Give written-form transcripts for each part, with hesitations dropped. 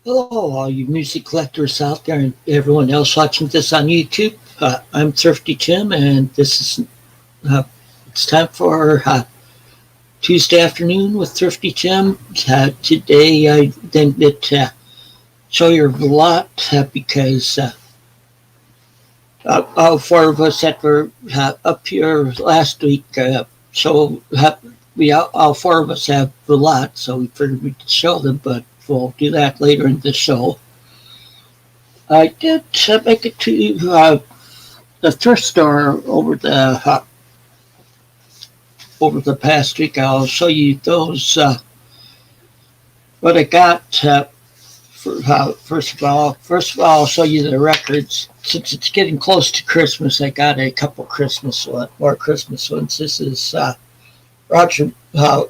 Hello, all you music collectors out there and everyone else watching this on YouTube. I'm Thrifty Tim, and this is it's time for Tuesday afternoon with Thrifty Tim. Today, I think that show you a lot because all four of us that were up here last week. We all four of us have a lot, so we figured we could show them, but we'll do that later in the show. I did make it to the thrift store over the past week. I'll show you those what I got. First of all, I'll show you the records. Since it's getting close to Christmas, I got a couple more Christmas ones. This is Roger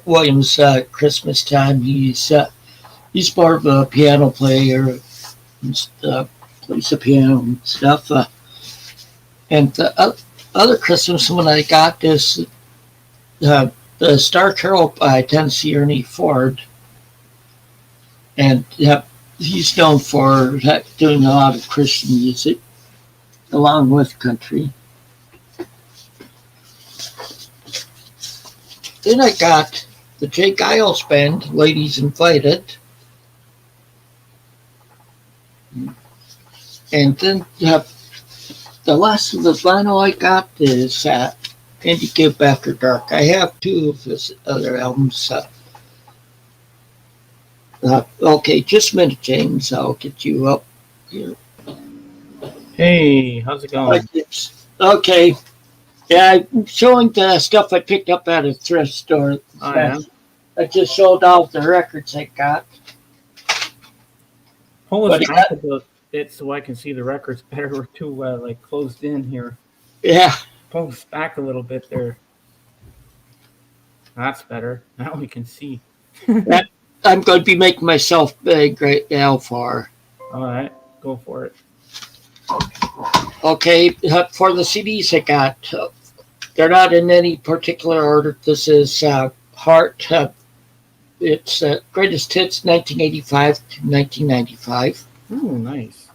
Williams' Christmas time. He's more of a piano player. He's, plays the piano and stuff. And the other Christmas one I got is the Star Carol by Tennessee Ernie Ford. And he's known for doing a lot of Christian music along with country. Then I got the Jay Giles Band, Ladies Invited. And then the last of the vinyl I got is Andy Gibb After Dark. I have two of his other albums. Okay, just a minute, James. I'll get you up here. Hey, how's it going? Okay. Yeah, I'm showing the stuff I picked up at a thrift store. Oh, yeah? I just showed off the records I got. Pull us back a bit so I can see the records better. We're too closed in here. Yeah. Pull us back a little bit there. That's better. Now we can see. I'm going to be making myself big right now for. All right, go for it. Okay, for the CDs I got, they're not in any particular order. This is Heart. It's Greatest Hits 1985 to 1995. Ooh, nice.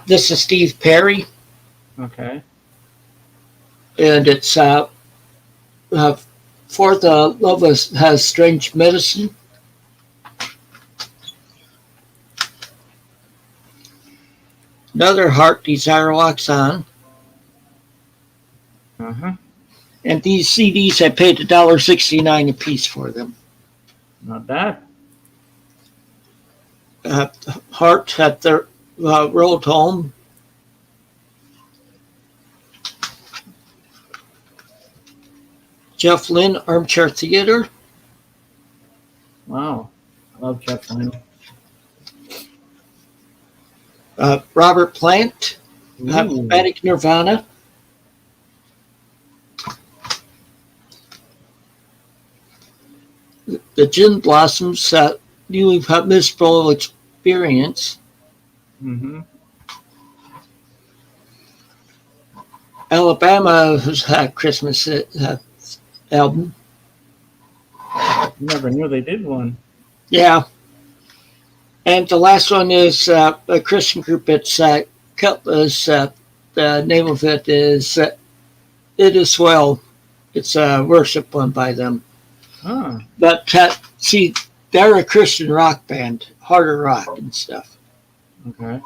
This is Steve Perry. Okay. And it's For the Love Has Strange Medicine. Another Heart, Desire Walks On. Uh-huh. And these CDs, I paid $1.69 a piece for them. Not bad. Heart at the Road Home. Jeff Lynne, Armchair Theater. Wow. I love Jeff Lynne. Robert Plant, Panic Nirvana. The Gin Blossoms, New Municipal Experience. Mm-hmm. Alabama's Christmas album. Never knew they did one. Yeah. And the last one is a Christian group. It's Cutlass. The name of it is It Is Well. It's a worship one by them. Ah. But see, they're a Christian rock band, harder rock and stuff. Okay.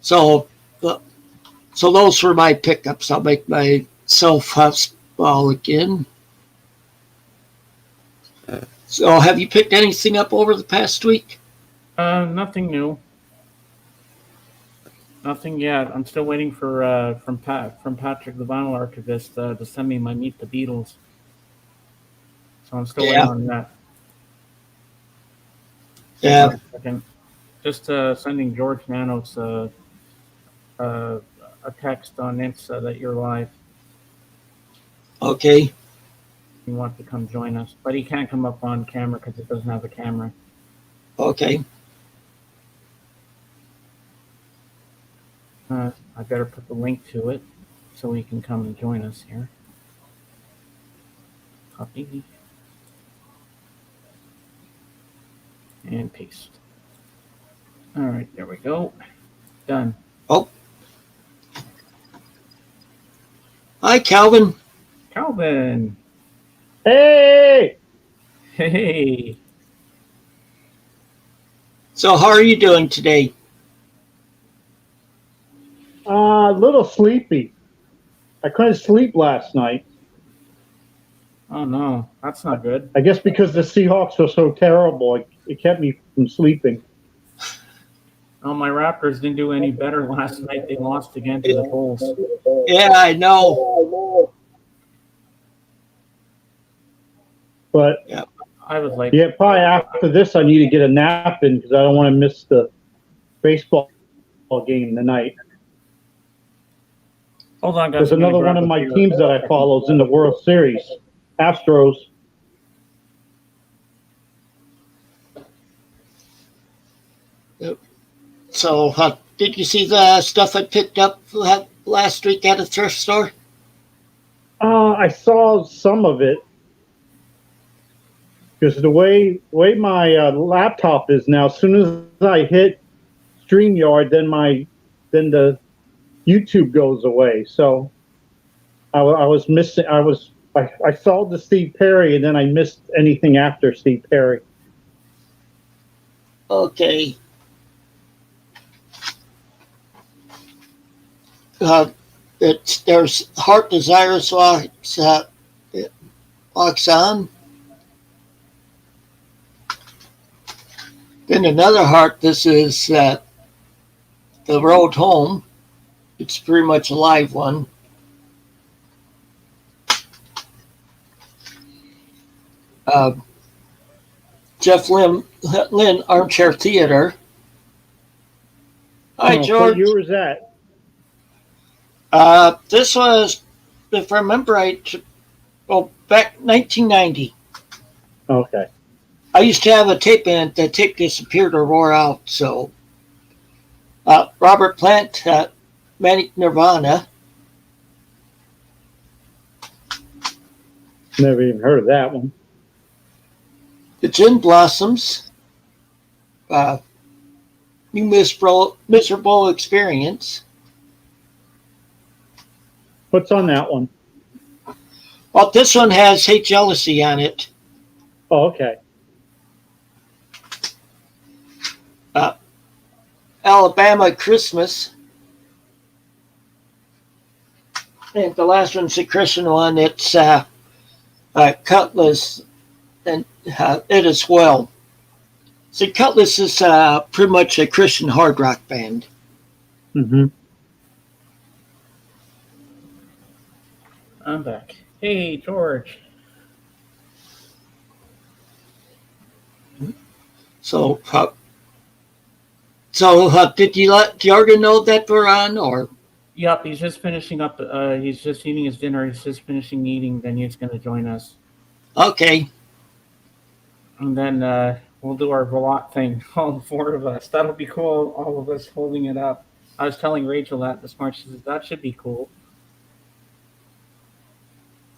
So those were my pickups. I'll make myself small again. So have you picked anything up over the past week? Nothing new. Nothing yet. I'm still waiting for from Patrick, the vinyl archivist, to send me my Meet the Beatles. So I'm still waiting on that. Yeah. Just sending George Nanos a text on Insta that you're live. Okay. He wants to come join us, but he can't come up on camera because it doesn't have a camera. Okay. I better put the link to it so he can come and join us here. Copy. And paste. All right, there we go. Done. Oh. Hi, Calvin. Calvin. Hey! Hey. So how are you doing today? A little sleepy. I couldn't sleep last night. Oh no, that's not good. I guess because the Seahawks were so terrible, it kept me from sleeping. Oh, my Raptors didn't do any better last night. They lost again to the Bulls. Yeah, I know. But yeah, I was like, yeah, probably after this I need to get a nap in because I don't want to miss the baseball game tonight. hold on, guys. There's another one of my teams that I follow is in the World Series, Astros. Yep. So, did you see the stuff I picked up last week at a thrift store? I saw some of it because the way my laptop is now, as soon as I hit StreamYard, then the YouTube goes away. So I was missing. I saw the Steve Perry, and then I missed anything after Steve Perry. Okay. There's Heart Desires walks on. Then another heart. This is The Road Home. It's pretty much a live one. Jeff Lynne Armchair Theater. Hi, George. What year was that? This was, if I remember right, back 1990. Okay. I used to have a tape in it. The tape disappeared or wore out. So, Robert Plant, Manic Nirvana. Never even heard of that one. The Gin Blossoms. New Miserable Experience. What's on that one? Well, this one has Hate Jealousy on it. Oh, okay. Alabama Christmas. And the last one's a Christian one. It's Cutlass and it as well. See, Cutlass is pretty much a Christian hard rock band. Mm-hmm. I'm back. Hey, George. So, did you already know that we're on, or? Yep, he's just finishing up. He's just eating his dinner. He's just finishing eating. Then he's going to join us. Okay. And then we'll do our Valotte thing, all four of us. That'll be cool, all of us holding it up. I was telling Rachel that this morning. She says, that should be cool.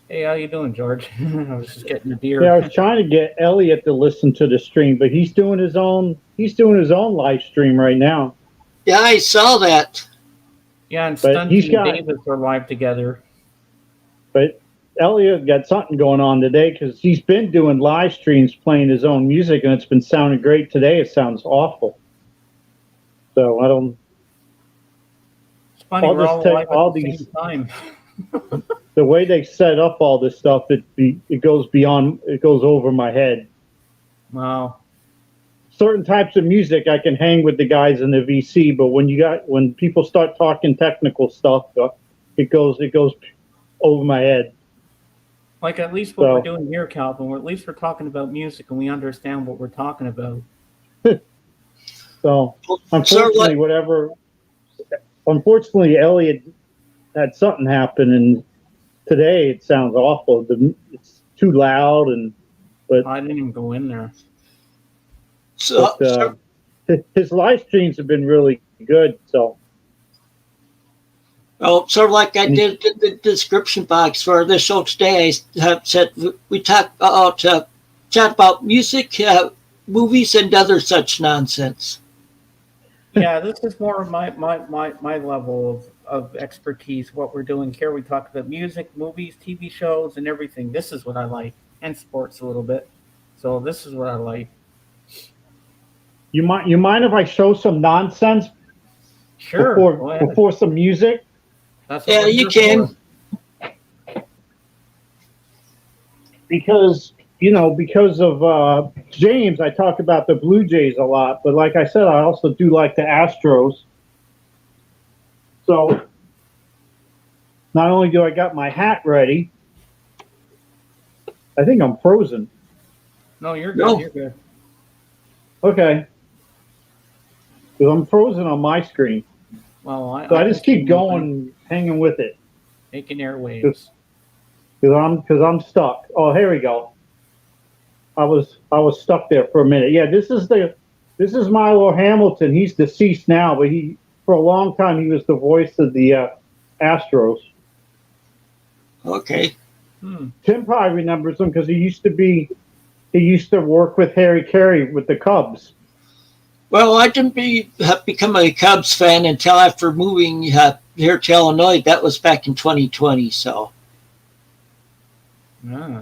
Hey, how you doing, George? I was just getting a beer. Yeah, I was trying to get Elliot to listen to the stream, but he's doing his own live stream right now. Yeah, I saw that. Yeah, and Stunty and Davis are live together. But Elliot got something going on today because he's been doing live streams playing his own music, and it's been sounding great. Today it sounds awful. So I don't. It's funny, we're all live at the same time. The way they set up all this stuff, it goes over my head. Wow. Certain types of music I can hang with the guys in the VC, but when people start talking technical stuff, it goes over my head. Like at least what we're doing here, Calvin, at least we're talking about music and we understand what we're talking about. So unfortunately, Elliot had something happen, and today it sounds awful. It's too loud, but I didn't even go in there. His live streams have been really good. So Well, sort of like I did in the description box for the show today, I have said we talk about chat about music, movies, and other such nonsense. Yeah, this is more of my level of expertise. What we're doing here, we talk about music, movies, TV shows, and everything. This is what I like, and sports a little bit. So this is what I like. You mind if I show some nonsense Sure, go ahead. before some music? That's what Yeah, we're you here can. for. Because because of James, I talk about the Blue Jays a lot. But like I said, I also do like the Astros. So not only do I got my hat ready, I think I'm frozen. No, you're good. No. You're good. Okay. Because I'm frozen on my screen. Well, So I just keep going, hanging with it. making airwaves. Because I'm stuck. Oh, here we go. I was stuck there for a minute. Yeah, this is Milo Hamilton. He's deceased now, but for a long time he was the voice of the Astros. Okay. Tim probably remembers him because he used to work with Harry Carey with the Cubs. Well, I didn't become a Cubs fan until after moving here to Illinois. That was back in 2020. So. Ah.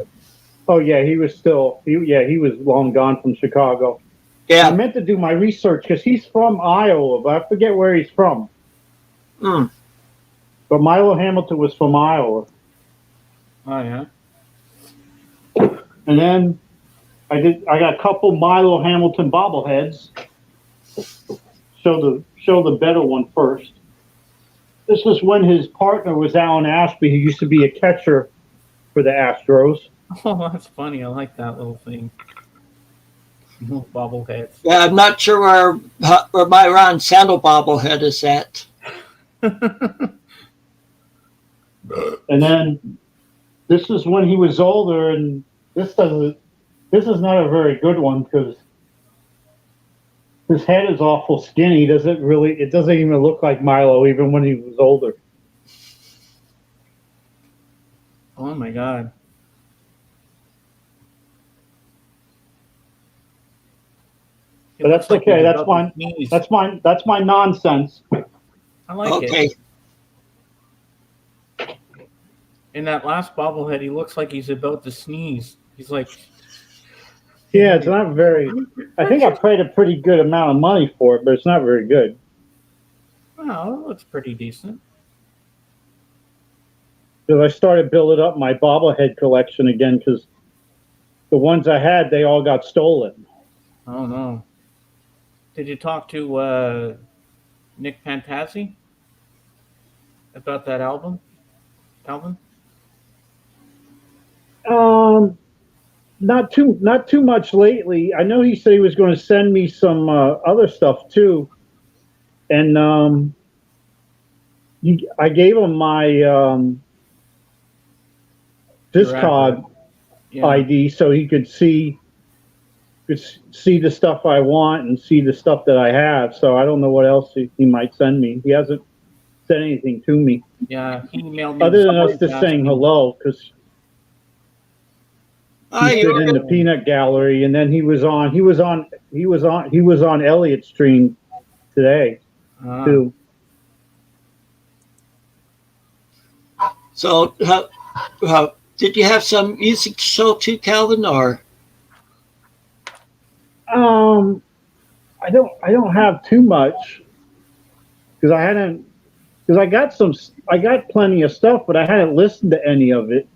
Oh yeah, he was long gone from Chicago. Yeah. I meant to do my research because he's from Iowa, but I forget where he's from. Mm. But Milo Hamilton was from Iowa. Oh yeah. And then I got a couple Milo Hamilton bobbleheads. Show the better one first. This was when his partner was Alan Ashby, who used to be a catcher for the Astros. Oh, that's funny. I like that little thing. Little bobbleheads. Yeah, I'm not sure where my Ron Sandal bobblehead is at. And then this is when he was older, and this is not a very good one because his head is awful skinny. It doesn't even look like Milo even when he was older. Oh my god. But that's okay. That's my nonsense. I like Okay. it. In that last bobblehead, he looks like he's about to sneeze. He's like, Yeah, it's not very. I think I paid a pretty good amount of money for it, but it's not very good. "Oh, that looks pretty decent." Because I started building up my bobblehead collection again because the ones I had, they all got stolen. Oh no. Did you talk to Nick Pantazzi about that album? Not too much lately. I know he said he was going to send me some other stuff too, and I gave him my Discog ID so he could see the stuff I want and see the stuff that I have. So I don't know what else he might send me. He hasn't sent anything to me. Yeah, he emailed me. Other than us just saying hello, because he's been in the peanut gallery, and then he was on Elliott stream today too. So, did you have some music to show too, Calvin, or? I don't have too much because I got plenty of stuff, but I hadn't listened to any of it,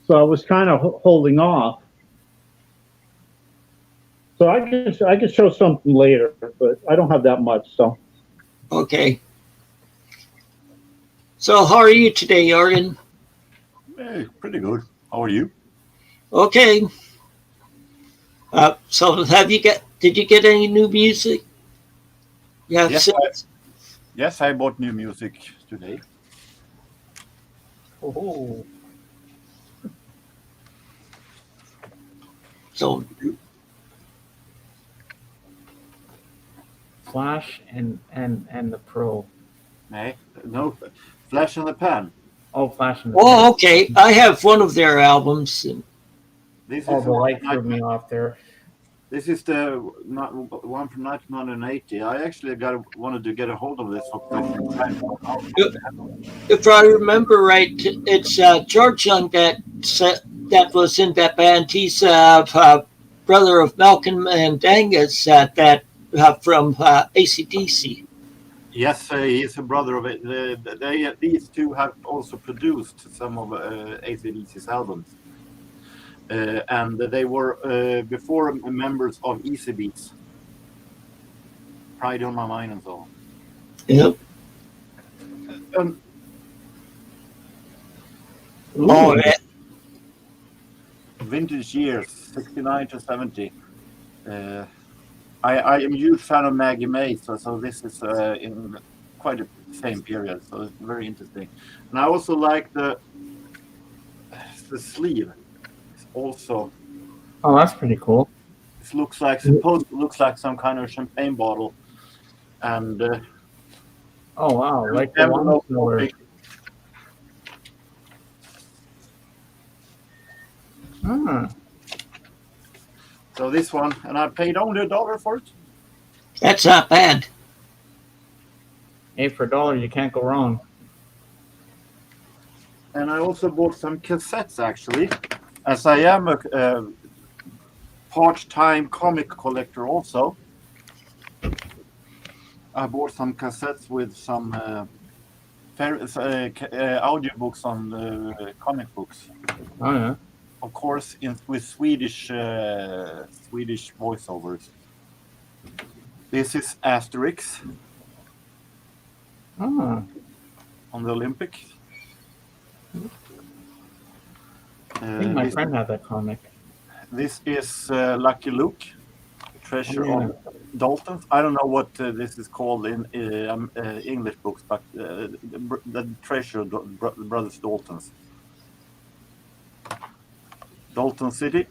so I was kind of holding off. So I can show something later, but I don't have that much. So Okay. So how are you today, Jorgen? Hey, pretty good. How are you? Okay. So did you get any new music? Yeah. Yes, I bought new music today. Oh. So Flash and the Pro. No, Flash in the Pan. Oh, Flash in the Oh, okay. I have one of their albums. This Oh, is the light threw me off there. This is the one from 1980. I actually wanted to get a hold of this for quite some time. If I remember right, it's George Young that was in that band. He's brother of Malcolm and Angus that from AC/DC. Yes, he is a brother of it. These two have also produced some of AC/DC's albums. And they were before members of Easy Beats, Pride on My Mind, and so on. Yep. Oh, yeah. Vintage years, 69 to 70. I am a huge fan of Maggie May, so this is in quite a same period, so it's very interesting. And I also like the sleeve. It's also. Oh, that's pretty cool. It looks like some kind of champagne bottle, and. Oh wow! Like the one color. So this one, and I paid only $1 for it. That's not bad. Hey, for $1, you can't go wrong. And I also bought some cassettes, actually, as I am a part-time comic collector also. I bought some cassettes with some audiobooks on comic books. Oh yeah. Of course, with Swedish voiceovers. This is Asterix on the Olympics. I think my friend had that comic. This is Lucky Luke, Treasure of Daltons. I don't know what this is called in English books, but the Treasure of Brothers Daltons. Dalton City.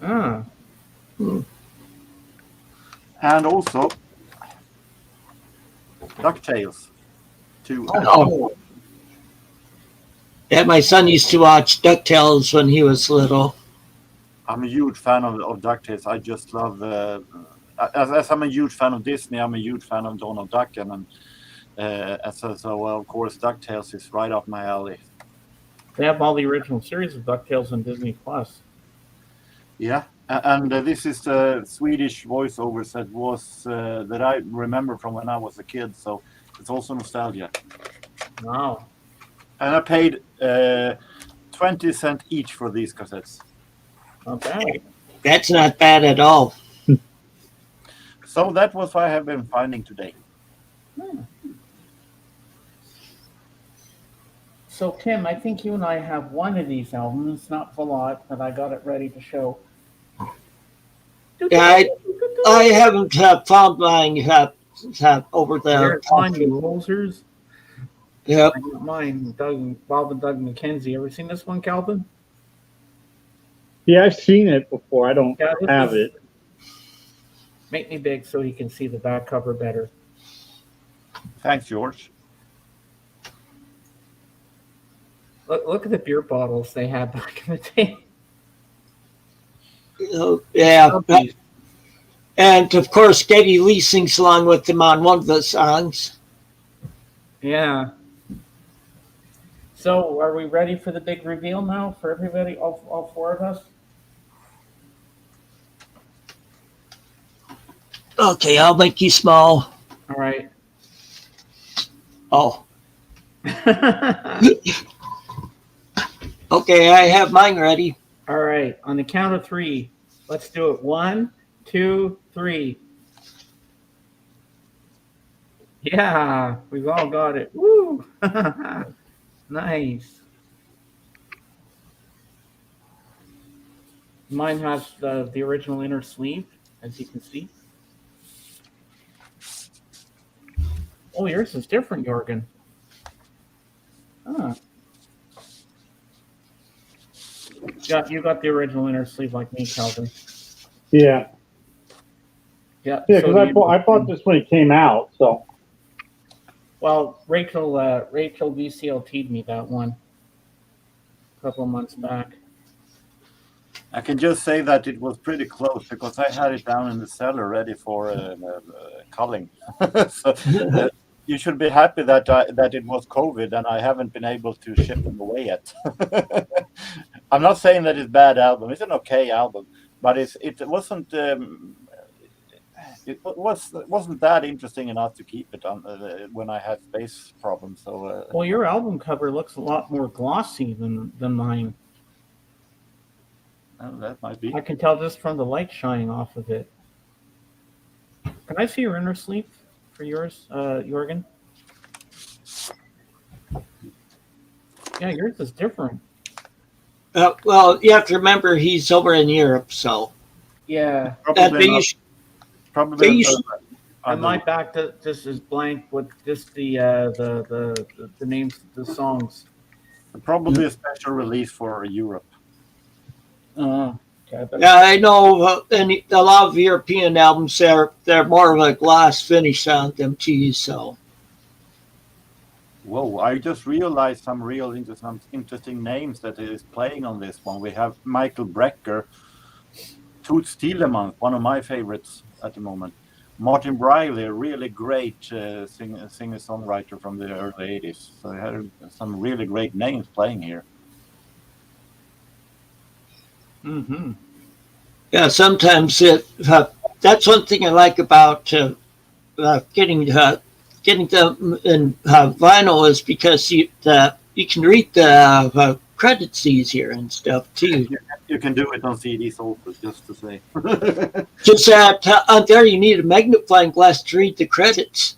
And also DuckTales 2. Oh. Yeah, my son used to watch DuckTales when he was little. I'm a huge fan of DuckTales. I just love, as I'm a huge fan of Disney, I'm a huge fan of Donald Duck. And so of course, DuckTales is right up my alley. They have all the original series of DuckTales on Disney Plus. Yeah, and this is the Swedish voiceovers that I remember from when I was a kid. So it's also nostalgia. Wow. And I paid 20 cents each for these cassettes. Not bad. That's not bad at all. So that was what I have been finding today. So, Tim, I think you and I have one of these albums, not Valotte, but I got it ready to show. Yeah, I haven't found mine over there. There's mine, you losers. Yep. I got mine, Bob and Doug McKenzie. Ever seen this one, Calvin? Yeah, I've seen it before. I don't have it. Make me big so he can see the back cover better. Thanks, George. Look at the beer bottles they had back in the day. Yeah. And, of course, Geddy Lee sings along with them on one of the songs. Yeah. So, are we ready for the big reveal now for everybody, all four of us? Okay, I'll make you small. All right. Oh. Okay, I have mine ready. All right. On the count of 3, let's do it. 1, 2, 3. Yeah, we've all got it. Woo! Nice. Mine has the original inner sleeve, as you can see. Oh, yours is different, Jorgen. Huh. Yeah, you got the original inner sleeve like me, Calvin. Yeah. Yeah. Yeah, because I bought this when it came out, so. Well, Rachel VCLT'd me that one a couple of months back. I can just say that it was pretty close because I had it down in the cellar ready for culling. So you should be happy that it was COVID and I haven't been able to ship them away yet. I'm not saying that it's a bad album. It's an okay album, but it wasn't that interesting enough to keep it on when I had space problems. So well, your album cover looks a lot more glossy than mine. that might be. I can tell just from the light shining off of it. Can I see your inner sleeve for yours, Jorgen? Yeah, yours is different. Well, you have to remember he's over in Europe, so. Yeah. Probably. On my back, this is blank with just the names of the songs. Probably a special release for Europe. Okay, Yeah, I know. And a lot of European albums, they're more of a glass finish on them too. So. Whoa! I just realized some interesting names that is playing on this one. We have Michael Brecker, Toots Thielemans, one of my favorites at the moment. Martin Briley, a really great singer-songwriter from the early 80s. So I had some really great names playing here. Mm-hmm. Yeah, sometimes that's one thing I like about getting them in vinyl is because you can read the credits easier and stuff too. You can do it on CDs also, just to say. Just that on there you need a magnifying glass to read the credits.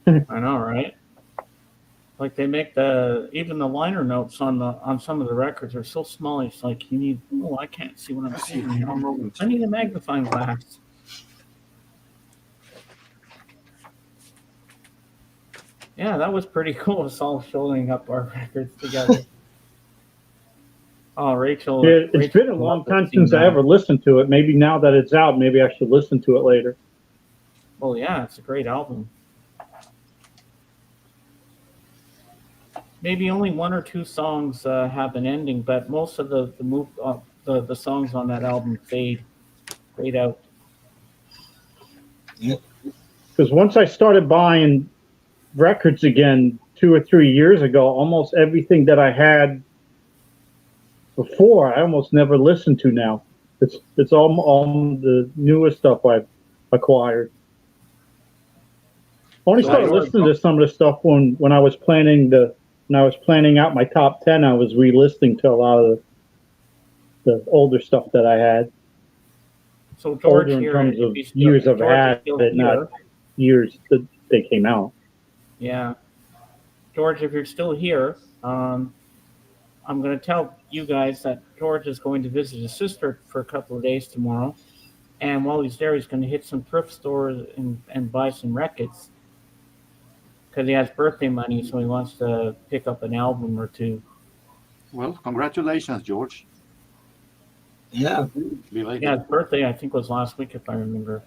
I know, right? Like they make even the liner notes on some of the records are so small. It's like you need. Oh, I can't see what I'm seeing here. I need a magnifying glass. Yeah, that was pretty cool. It's all showing up our records together. Oh, Rachel. Yeah, it's been a long time since I ever listened to it. Maybe now that it's out, maybe I should listen to it later. Well, yeah, it's a great album. Maybe only one or two songs have an ending, but most of the songs on that album fade out. Because once I started buying records again 2 or 3 years ago, almost everything that I had before I almost never listened to now. It's all the newest stuff I've acquired. I only started listening to some of the stuff when I was planning out my top 10. I was re-listening to a lot of the older stuff that I had. So George, older in terms of years I've had it, not years that they came out. Yeah, George, if you're still here, I'm going to tell you guys that George is going to visit his sister for a couple of days tomorrow. And while he's there, he's going to hit some thrift stores and buy some records. Because he has birthday money, so he wants to pick up an album or two. Well, congratulations, George. Yeah. Yeah, his birthday, I think, was last week, if I remember.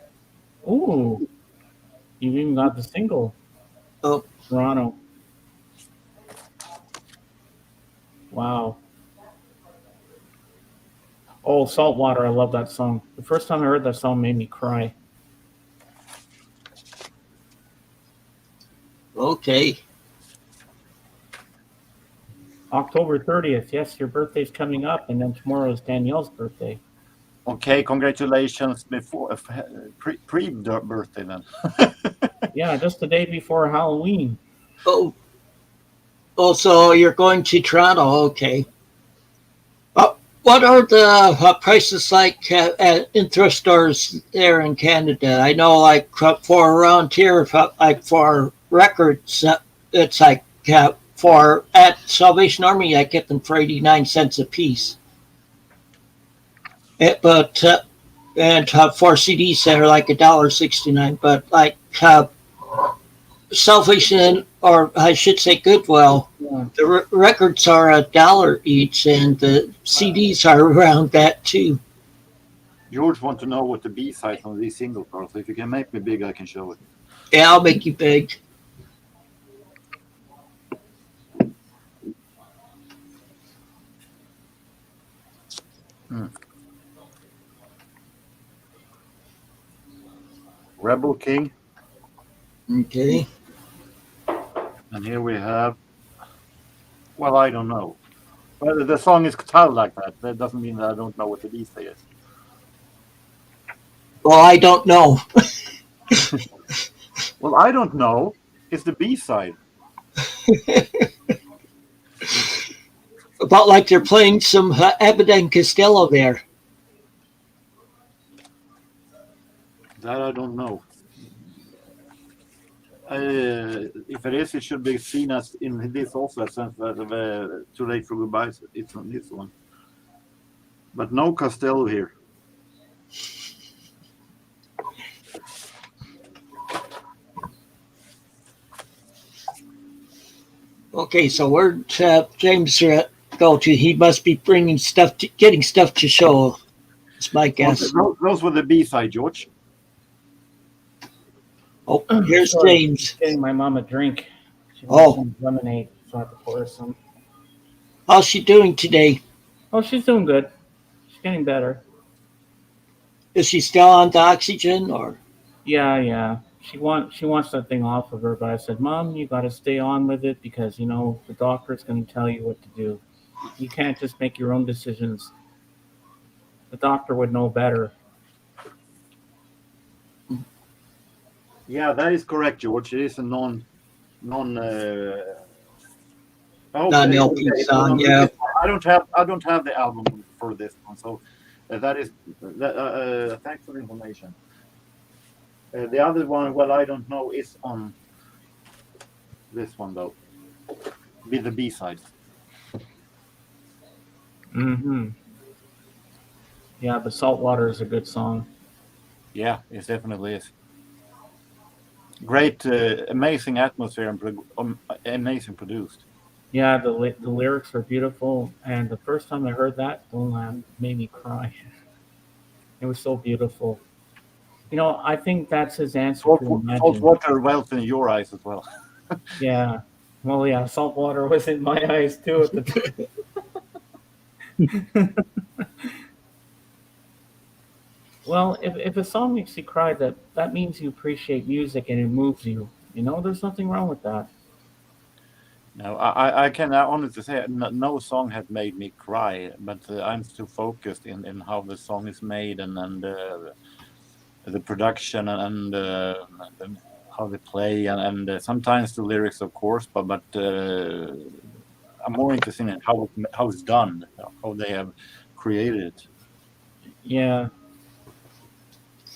Ooh. You even got the single. Oh. Toronto. Wow. Oh, Saltwater. I love that song. The first time I heard that song made me cry. Okay. October 30th. Yes, your birthday's coming up, and then tomorrow is Danielle's birthday. Okay, congratulations before pre-birthday then. Yeah, just the day before Halloween. Oh, so you're going to Toronto? Okay. What are the prices like in thrift stores there in Canada? I know, like for around here, like for records, it's like for at Salvation Army, I get them for 89 cents a piece. And for CDs, they're like $1.69. But like Salvation, or I should say Goodwill, the records are $1 each, and the CDs are around that too. George wants to know what the B-sides on these singles are, so if you can make me big, I can show it. Yeah, I'll make you big. Rebel King. Okay. And here we have, well, I don't know. Well, the song is titled like that. That doesn't mean that I don't know what the B-side is. Well, I don't know. Well, I don't know. It's the B-side. About like they're playing some Abbott and Costello there. That I don't know. If it is, it should be seen as in this also, since Too Late for Goodbyes. It's on this one. But no Costello here. Okay, so where'd James go to? He must be bringing stuff, getting stuff to show. That's my guess. Those were the B-side, George. Oh, here's Sorry. James. Getting my mom a drink. She wants some lemonade, so I have to pour her some. How's she doing today? Oh, she's doing good. She's getting better. Is she still on the oxygen or? Yeah. She wants that thing off of her, but I said, Mom, you got to stay on with it because, the doctor's going to tell you what to do. You can't just make your own decisions. The doctor would know better. Yeah, that is correct, George. It is a Non-LP song, yeah. I don't have the album for this one, so thanks for the information. The other one, well, I don't know, is on this one though. Be the B-side. Mm-hmm. Yeah, but Saltwater is a good song. Yeah, it definitely is. Great, amazing atmosphere and amazing produced. Yeah, the lyrics are beautiful, and the first time I heard that, Don't Lamb made me cry. It was so beautiful. I think that's his answer to Imagine. Saltwater wealth in your eyes as well. Yeah. Well, yeah, Saltwater was in my eyes too at the time. Well, if a song makes you cry, that means you appreciate music and it moves you. There's nothing wrong with that. No, I can honestly say no song has made me cry, but I'm still focused in how the song is made and the production and how they play and sometimes the lyrics, of course, but I'm more interested in how it's done, how they have created it. Yeah.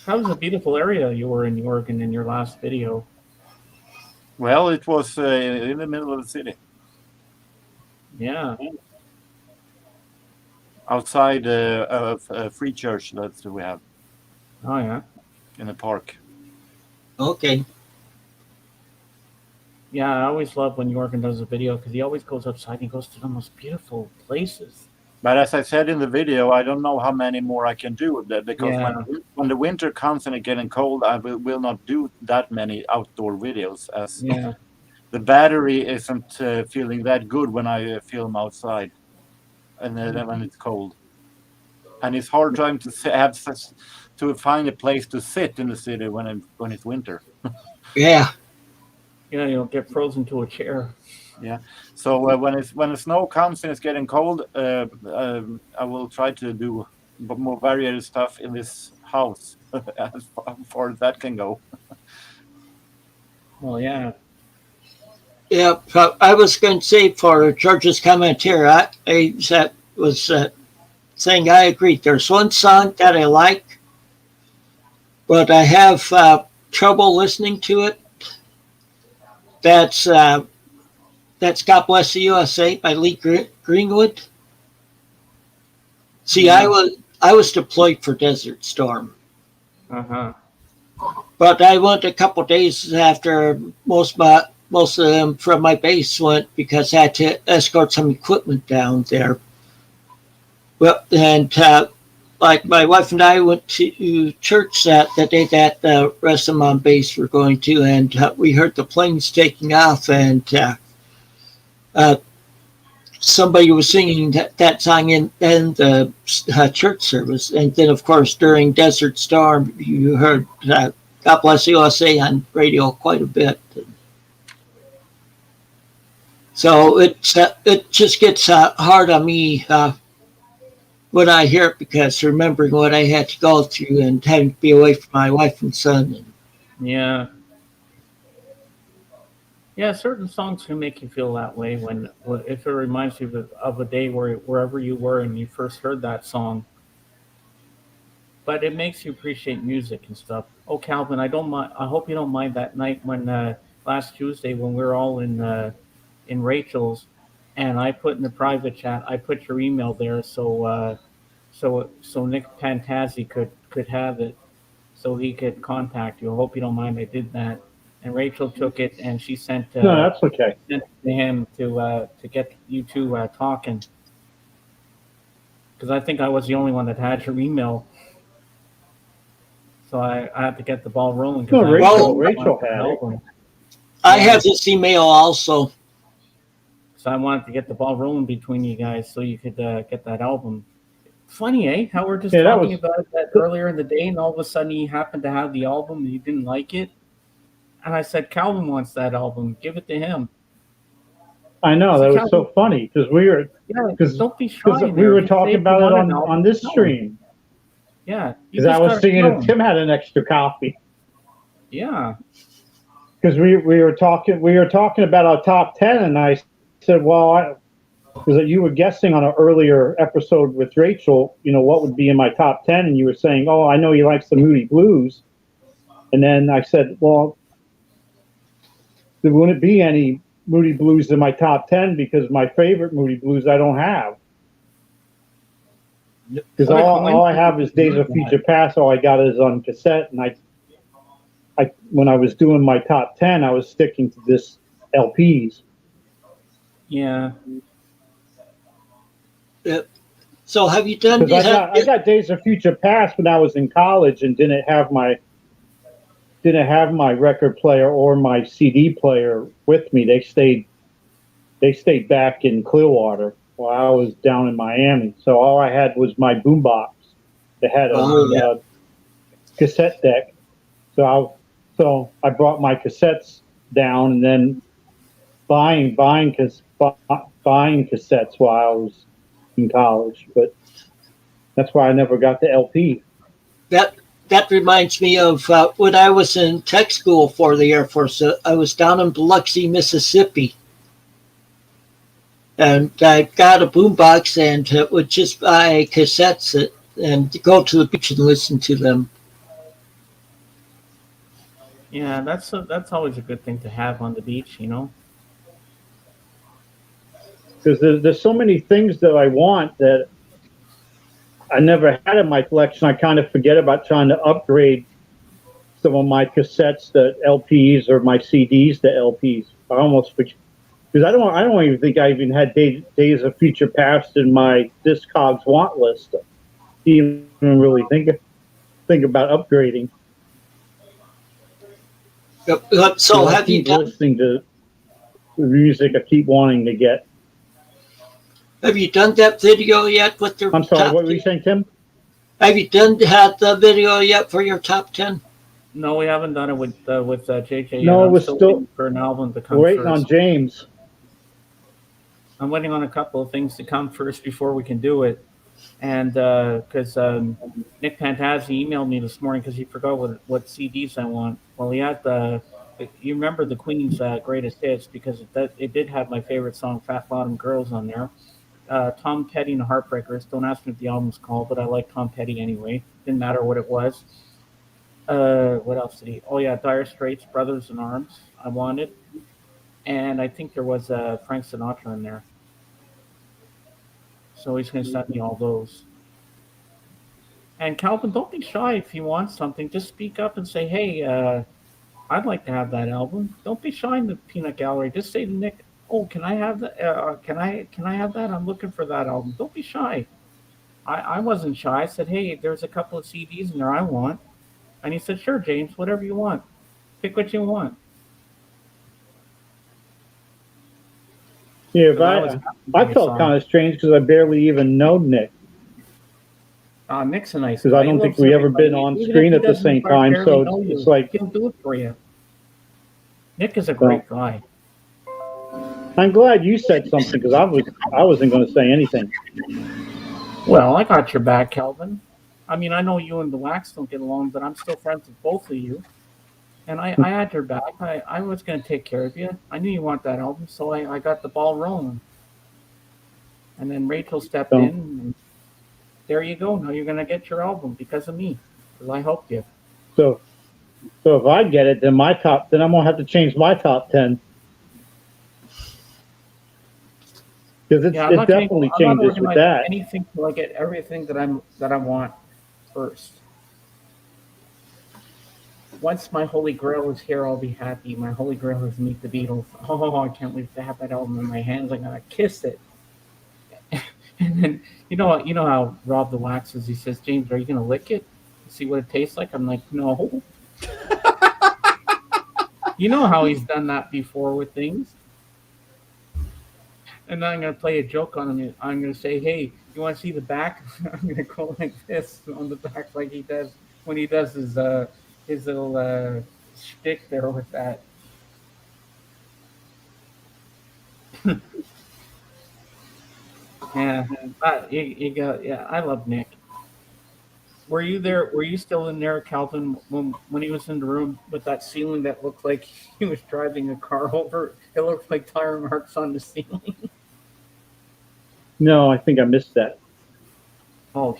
That was a beautiful area you were in Oregon in your last video. Well, it was in the middle of the city. Yeah. Outside of a free church that we have. Oh, yeah. In a park. Okay. Yeah, I always love when Jorgen does a video because he always goes outside and he goes to the most beautiful places. But as I said in the video, I don't know how many more I can do with that because when the winter comes and it's getting cold, I will not do that many outdoor videos as the battery isn't feeling that good when I film outside and then when it's cold. And it's hard trying to find a place to sit in the city when it's winter. Yeah. Yeah, you'll get frozen to a chair. Yeah. So when the snow comes and it's getting cold, I will try to do more varied stuff in this house as far as that can go. Well, yeah. Yeah, I was going to say for George's comment here, I was saying I agree. There's one song that I like, but I have trouble listening to it. That's God Bless the USA by Lee Greenwood. See, I was deployed for Desert Storm. Uh-huh. But I went a couple days after most of them from my base went because I had to escort some equipment down there. Well, and like my wife and I went to church that day that the rest of them on base were going to, and we heard the planes taking off, and somebody was singing that song in the church service. And then, of course, during Desert Storm, you heard God Bless the USA on radio quite a bit. So it just gets hard on me when I hear it, because remembering what I had to go through and having to be away from my wife and son. Yeah. Yeah, certain songs can make you feel that way if it reminds you of a day wherever you were and you first heard that song. But it makes you appreciate music and stuff. Oh, Calvin, I don't mind. I hope you don't mind that night when last Tuesday when we were all in Rachel's, and I put in the private chat. I put your email there so Nick Pantazzi could have it, so he could contact you. I hope you don't mind. I did that, and Rachel took it and she sent No, that's okay. sent it to him to get you two talking, because I think I was the only one that had your email. So I had to get the ball rolling. No, Rachel had it. I have this email also. So I wanted to get the ball rolling between you guys so you could get that album. Funny, eh? How we're just talking about that earlier in the day, and all of a sudden he happened to have the album and he didn't like it. And I said, Calvin wants that album. Give it to him. I know, that was so funny because we were don't be shy. We were talking about it on this stream. Yeah, because I was seeing if Tim had an extra copy. Yeah, because we were talking about our top 10, and I said, well, because you were guessing on an earlier episode with Rachel, what would be in my top 10, and you were saying, oh, I know he likes the Moody Blues, and then I said, well, there wouldn't be any Moody Blues in my top 10 because my favorite Moody Blues I don't have. Because all I have is Days of Future Past. All I got is on cassette, and I when I was doing my top 10, I was sticking to this LPs. Yeah. So have you done? I got Days of Future Past when I was in college and didn't have my record player or my CD player with me. They stayed back in Clearwater while I was down in Miami. So all I had was my boombox that had a cassette deck. So I brought my cassettes down and then buying cassettes while I was in college. But that's why I never got the LP. That reminds me of when I was in tech school for the Air Force. I was down in Biloxi, Mississippi. And I got a boombox and would just buy cassettes and go to the beach and listen to them. Yeah, that's always a good thing to have on the beach, Because there's so many things that I want that I never had in my collection. I kind of forget about trying to upgrade some of my cassettes to LPs or my CDs to LPs. I almost forget. Because I don't even think I even had Days of Future Past in my Discogs want list. Even really think about upgrading. So have you done listening to the music I keep wanting to get? Have you done that video yet with your? I'm sorry, what were you saying, Tim? Have you had the video yet for your top 10? No, we haven't done it with JJ. No, we're still for an album to come. We're waiting first. on James. I'm waiting on a couple of things to come first before we can do it. And because Nick Pantazzi emailed me this morning because he forgot what CDs I want. Well, he had you remember the Queen's greatest hits because it did have my favorite song, Fat Bottom Girls, on there. Tom Petty and the Heartbreakers. Don't ask me what the album's called, but I like Tom Petty anyway. Didn't matter what it was. What else did he? Oh, yeah, Dire Straits, Brothers in Arms, I wanted. And I think there was Frank Sinatra in there. So he's going to send me all those. And Calvin, don't be shy if you want something. Just speak up and say, hey, I'd like to have that album. Don't be shy in the peanut gallery. Just say to Nick, oh, can I have that? Can I have that? I'm looking for that album. Don't be shy. I wasn't shy. I said, hey, there's a couple of CDs in there I want. And he said, sure, James, whatever you want. Pick what you want. Yeah, was but happy I when felt saw kind him. of strange because I barely even know Nick. Nick's a nice Because guy. I He don't think loves we ever been everybody. on Even if screen he at the doesn't same time, barely so know it's you, like, he'll do it for you. Nick is a so great guy. I'm glad you said something because I wasn't going to say anything. Well, I got your back, Calvin. I mean, I know you and the Wax don't get along, but I'm still friends with both of you. And I had your back. I was going to take care of you. I knew you want that album, so I got the ball rolling. And then Rachel stepped in, So and there you go. Now you're going to get your album because of me, because I helped you. so so if I get it, then then I'm gonna have to change my top 10 because Yeah, it definitely I'm not changes with organizing that. anything till I get everything that I want first. Once my holy grail is here, I'll be happy. My holy grail is Meet the Beatles. Oh, I can't wait to have that album in my hands. I'm gonna kiss it. And then you know how Rob the Wax is. He says, "James, are you gonna lick it? See what it tastes like?" I'm like, "No." You know how he's done that before with things. And then I'm gonna play a joke on him. I'm gonna say, "Hey, you want to see the back?" I'm gonna go like this on the back, like he does when he does his little shtick there with that. Yeah, you got. Yeah, I love Nick. Were you there? Were you still in there, Calvin, when he was in the room with that ceiling that looked like he was driving a car over? It looked like tire marks on the ceiling. No, I think I missed that. Oh,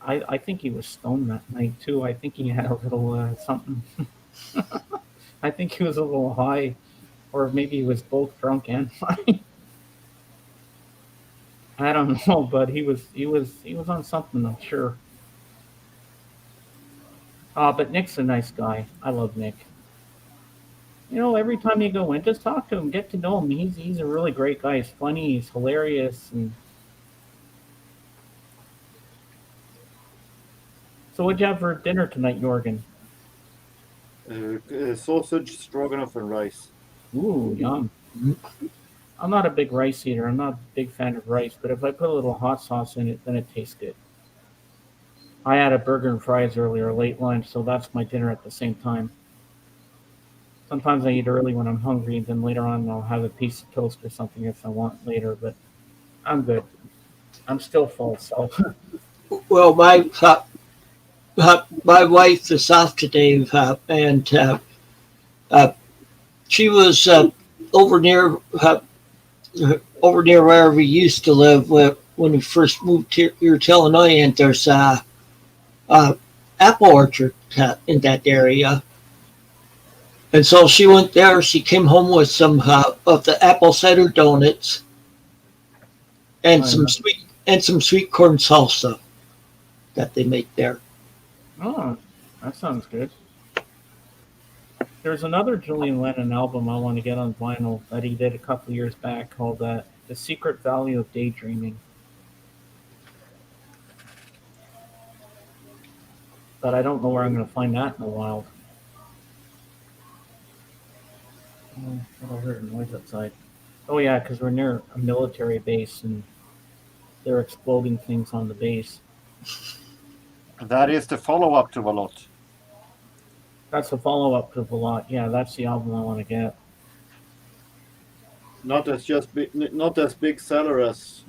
I think he was stoned that night too. I think he had a little something. I think he was a little high, or maybe he was both drunk and high. I don't know, but he was on something, I'm sure. But Nick's a nice guy. I love Nick. Every time you go in, just talk to him, get to know him. He's a really great guy. He's funny, he's hilarious, and so what'd you have for dinner tonight, Jorgen? Sausage, stroganoff, and rice. Ooh, yum. I'm not a big rice eater. I'm not a big fan of rice, but if I put a little hot sauce in it, then it tastes good. I had a burger and fries earlier, late lunch, so that's my dinner at the same time. Sometimes I eat early when I'm hungry, and then later on I'll have a piece of toast or something if I want later, but I'm good. I'm still full, so. Well, my wife is off today, and uh, she was over near where we used to live when we first moved here to Illinois, and there's a apple orchard in that area. And so she went there. She came home with some of the apple cider donuts and some sweet corn salsa that they make there. Oh, that sounds good. There's another Julian Lennon album I want to get on vinyl that he did a couple years back called The Secret Value of Daydreaming. But I don't know where I'm going to find that in a while. Oh, I heard a noise outside. Oh, yeah, because we're near a military base and they're exploding things on the base. That is the follow-up to Valotte. That's a follow-up to Valotte. Yeah, that's the album I want to get. Not as big seller as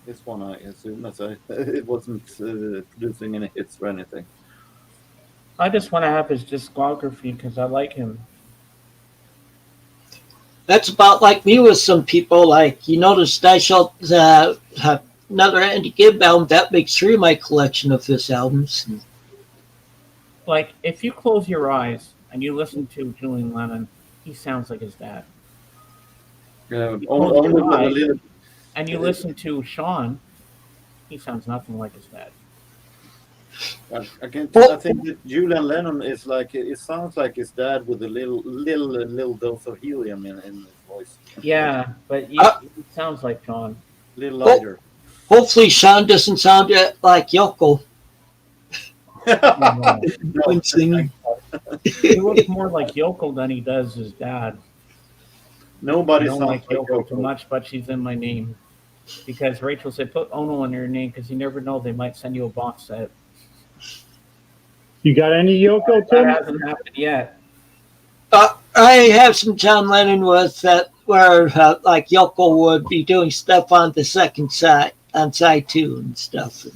this one, I assume. As it wasn't producing any hits or anything. I just want to have his discography because I like him. That's about like me with some people. Like, you notice I shall have another Andy Gibb album. That makes three of my collection of his albums. Like, if you close your eyes and you listen to Julian Lennon, he sounds like his dad. Yeah, You close your eyes little, and you listen to Sean, he sounds nothing like his dad. I think that Julian Lennon is like, it sounds like his dad with a little dose of helium in his voice. Yeah, but he sounds like Sean. Little lighter. Hopefully, Sean doesn't sound like Yoko when singing. He looks more like Yoko than he does his dad. I Nobody don't sounds like like Yoko too Yoko. much, but she's in my name. Because Rachel said, put Ono in your name because you never know, they might send you a box set. You got any Yoko, That Tim? hasn't happened yet. I have some John Lennon with that where like Yoko would be doing stuff on the second side, on side two and stuff,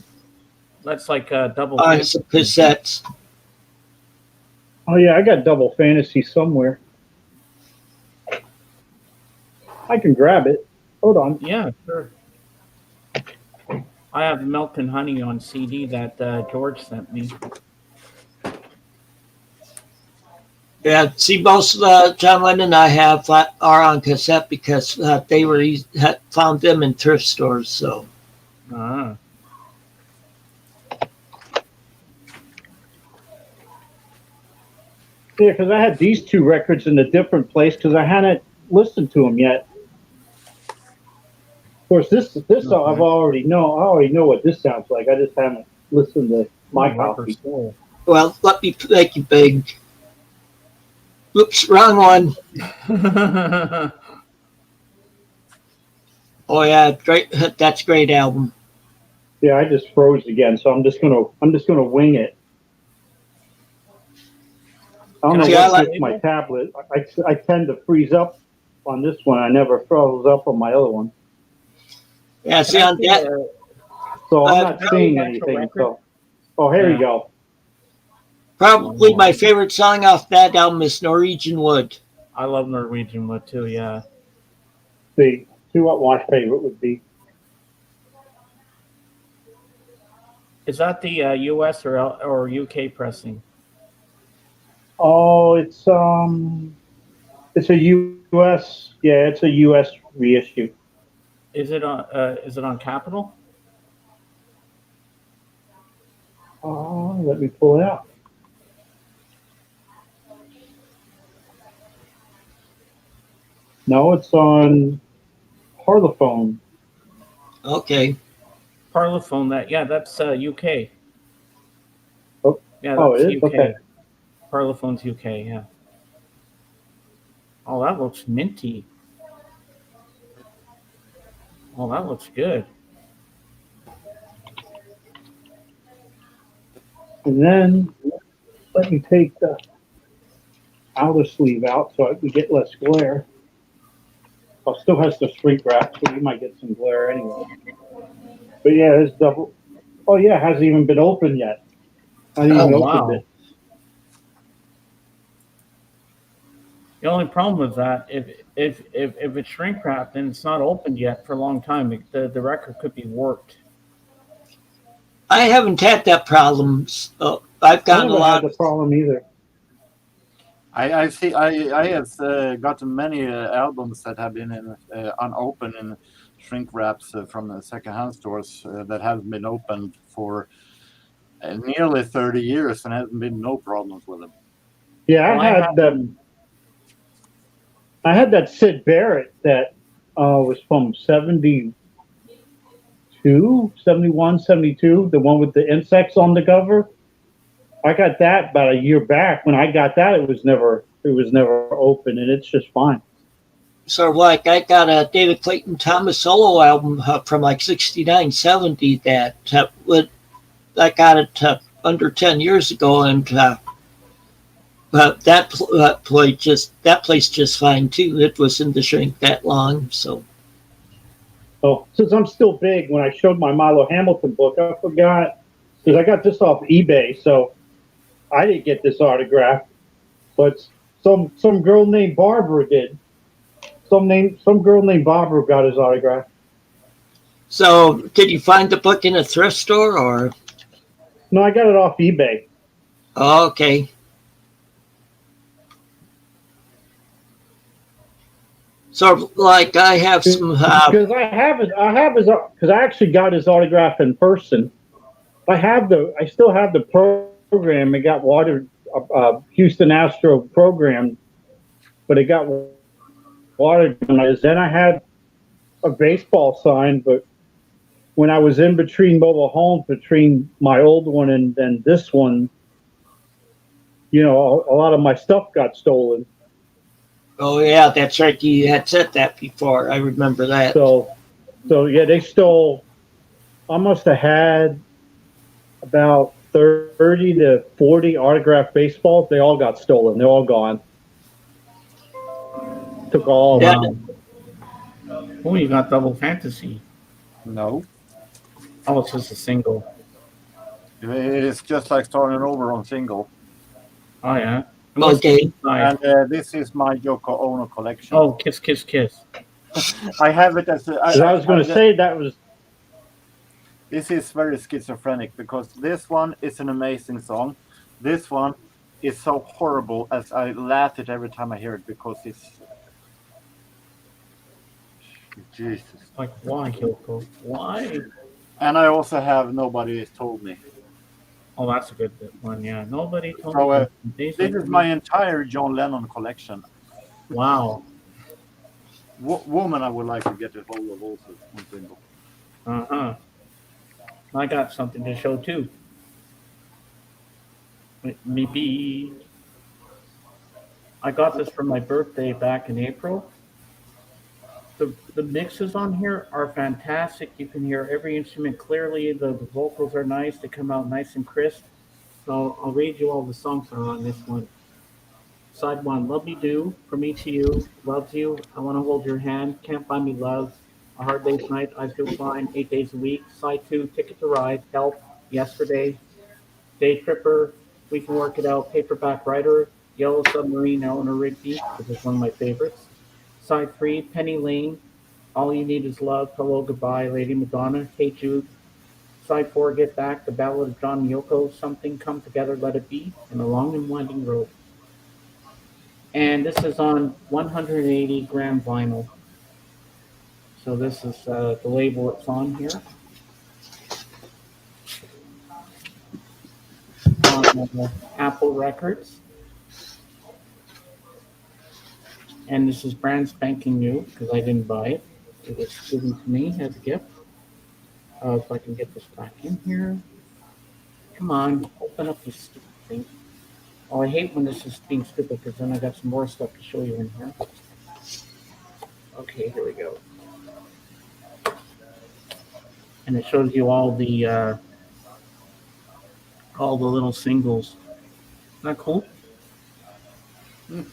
That's like double on fantasy. some cassettes. Oh yeah, I got Double Fantasy somewhere. I can grab it. Hold on. Yeah, sure. I have Milk and Honey on CD that George sent me. Yeah, see, most of the John Lennon I have are on cassette because they were found them in thrift stores. So Ah. Yeah, because I had these two records in a different place because I hadn't listened to them yet. Of course, this song I already know what this sounds like. I just haven't listened to my copy. Soul. well, let me make you big. Oops, wrong one. Oh yeah, great. That's a great album. Yeah, I just froze again, so I'm just gonna wing it. I don't know See, I what's like- with my tablet. I tend to freeze up on this one. I never froze up on my other one, Yeah, see on that. so I'm Uh, not seeing actual anything. record? So, oh, here Yeah. you go. Probably my favorite song off that album is Norwegian Wood. I love Norwegian Wood too, yeah. See what my favorite would be. Is that the US or UK pressing? Oh, it's a U.S. Yeah, it's a U.S. reissue. Is it on Capitol? Oh, let me pull it out. No, it's on Parlophone. Okay. Parlophone, that's UK. Oh, Yeah, oh, that's it is? UK. Okay. Parlophone's UK, yeah. Oh, that looks minty. Oh, that looks good. And then let me take the outer sleeve out so we get less glare. Oh, still has the shrink wrap, so we might get some glare anyway. But yeah, it's double. Oh yeah, it hasn't even been opened yet. I didn't even open it. The only problem with that, if it's shrink wrapped and it's not opened yet for a long time, the record could be warped. I haven't had that problem. So I've I gotten a never lot. had the problem either. I see. I have gotten many albums that have been in unopened in shrink wraps from secondhand stores that haven't been opened for nearly 30 years and hasn't been no problems with them. Yeah, Well, I had that. I had that Sid Barrett that was from 72, 71, 72, the one with the insects on the cover. I got that about a year back. When I got that, it was never open, and it's just fine. Sort of like I got a David Clayton Thomas solo album from like 69, 70 that I got it under 10 years ago, and that plays just fine too. It was in the shrink that long, so. Oh, since I'm still big, when I showed my Milo Hamilton book, I forgot because I got this off eBay, so I didn't get this autograph, but some girl named Barbara did. Some girl named Barbara got his autograph. So, did you find the book in a thrift store or? No, I got it off eBay. Oh, okay. So, like, I have some. Because because I actually got his autograph in person. I still have the program. It got Houston Astro program, but it got watered. Then I had a baseball sign, but when I was in between mobile homes, between my old one and then this one, a lot of my stuff got stolen. Oh yeah, that's right. You had said that before. I remember that. So yeah, they stole. I must have had about 30 to 40 autographed baseballs. They all got stolen. They're all gone. Took all of Yeah. them. Wow. Oh, you got double fantasy. No, Oh, it's just a single. it's just like starting over on single. Oh yeah. And what's Okay. inside? And this is my Yoko Ono collection. Oh, kiss, kiss, kiss. I have it as a, I was going to say that was. this is very schizophrenic because this one is an amazing song. This one is so horrible as I laugh at every time I hear it because it's Jesus. Like, why, Kyoko? Why? And I also have Nobody Has Told Me. Oh, that's a good one. Yeah, nobody told So, me. This is my entire John Lennon collection. Wow. Woman, I would like to get a hold of also on single. Uh-huh. I got something to show too. Maybe I got this for my birthday back in April. The mixes on here are fantastic. You can hear every instrument clearly. The vocals are nice. They come out nice and crisp. So I'll read you all the songs that are on this one. Side one, Love Me Do, From Me to You, Loves You, I Want to Hold Your Hand, Can't Buy Me Love, A Hard Day's Night, I Feel Fine, 8 Days a Week. Side two, Ticket to Ride, Help, Yesterday, Day Tripper, We Can Work It Out, Paperback Writer, Yellow Submarine, Eleanor Rigby, which is one of my favorites. Side three, Penny Lane, All You Need Is Love, Hello Goodbye, Lady Madonna, Hey Jude. Side four, Get Back, The Ballad of John and Yoko, Something, Come Together, Let It Be, and A Long and Winding Road. And this is on 180 gram vinyl. So this is the label it's on here. On Apple Records. And this is brand spanking new because I didn't buy it. It was given to me as a gift. If I can get this back in here. Come on, open up this stupid thing. Oh, I hate when this is being stupid because then I got some more stuff to show you in here. Okay, here we go. And it shows you all the little singles. Isn't that cool? And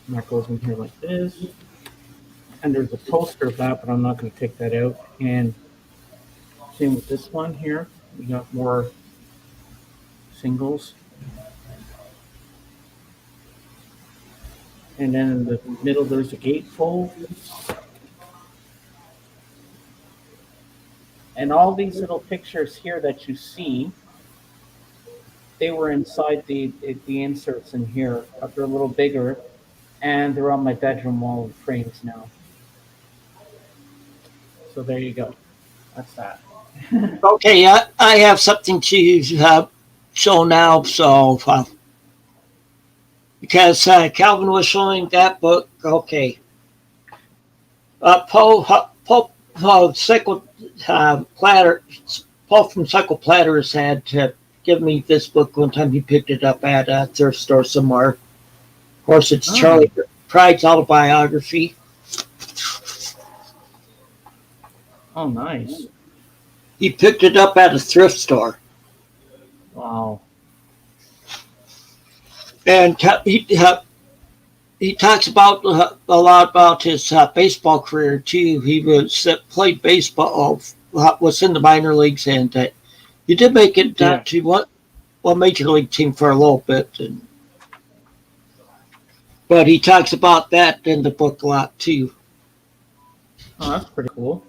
that goes in here like this. And there's a poster of that, but I'm not going to take that out. And same with this one here. We got more singles. And then in the middle, there's a gatefold. And all these little pictures here that you see, they were inside the inserts in here. They're a little bigger, and they're on my bedroom wall in frames now. So there you go. That's that. Okay, I have something to show now. So because Calvin was showing that book, okay. Paul from Cycle Platters had given me this book one time. He picked it up at a thrift store somewhere. Of course, it's Charlie Pride's autobiography. Oh, nice. He picked it up at a thrift store. Wow. And he talks about a lot about his baseball career too. He played baseball, was in the minor leagues, and he did make it to one major league team for a little bit. But he talks about that in the book a lot too. Oh, that's pretty cool.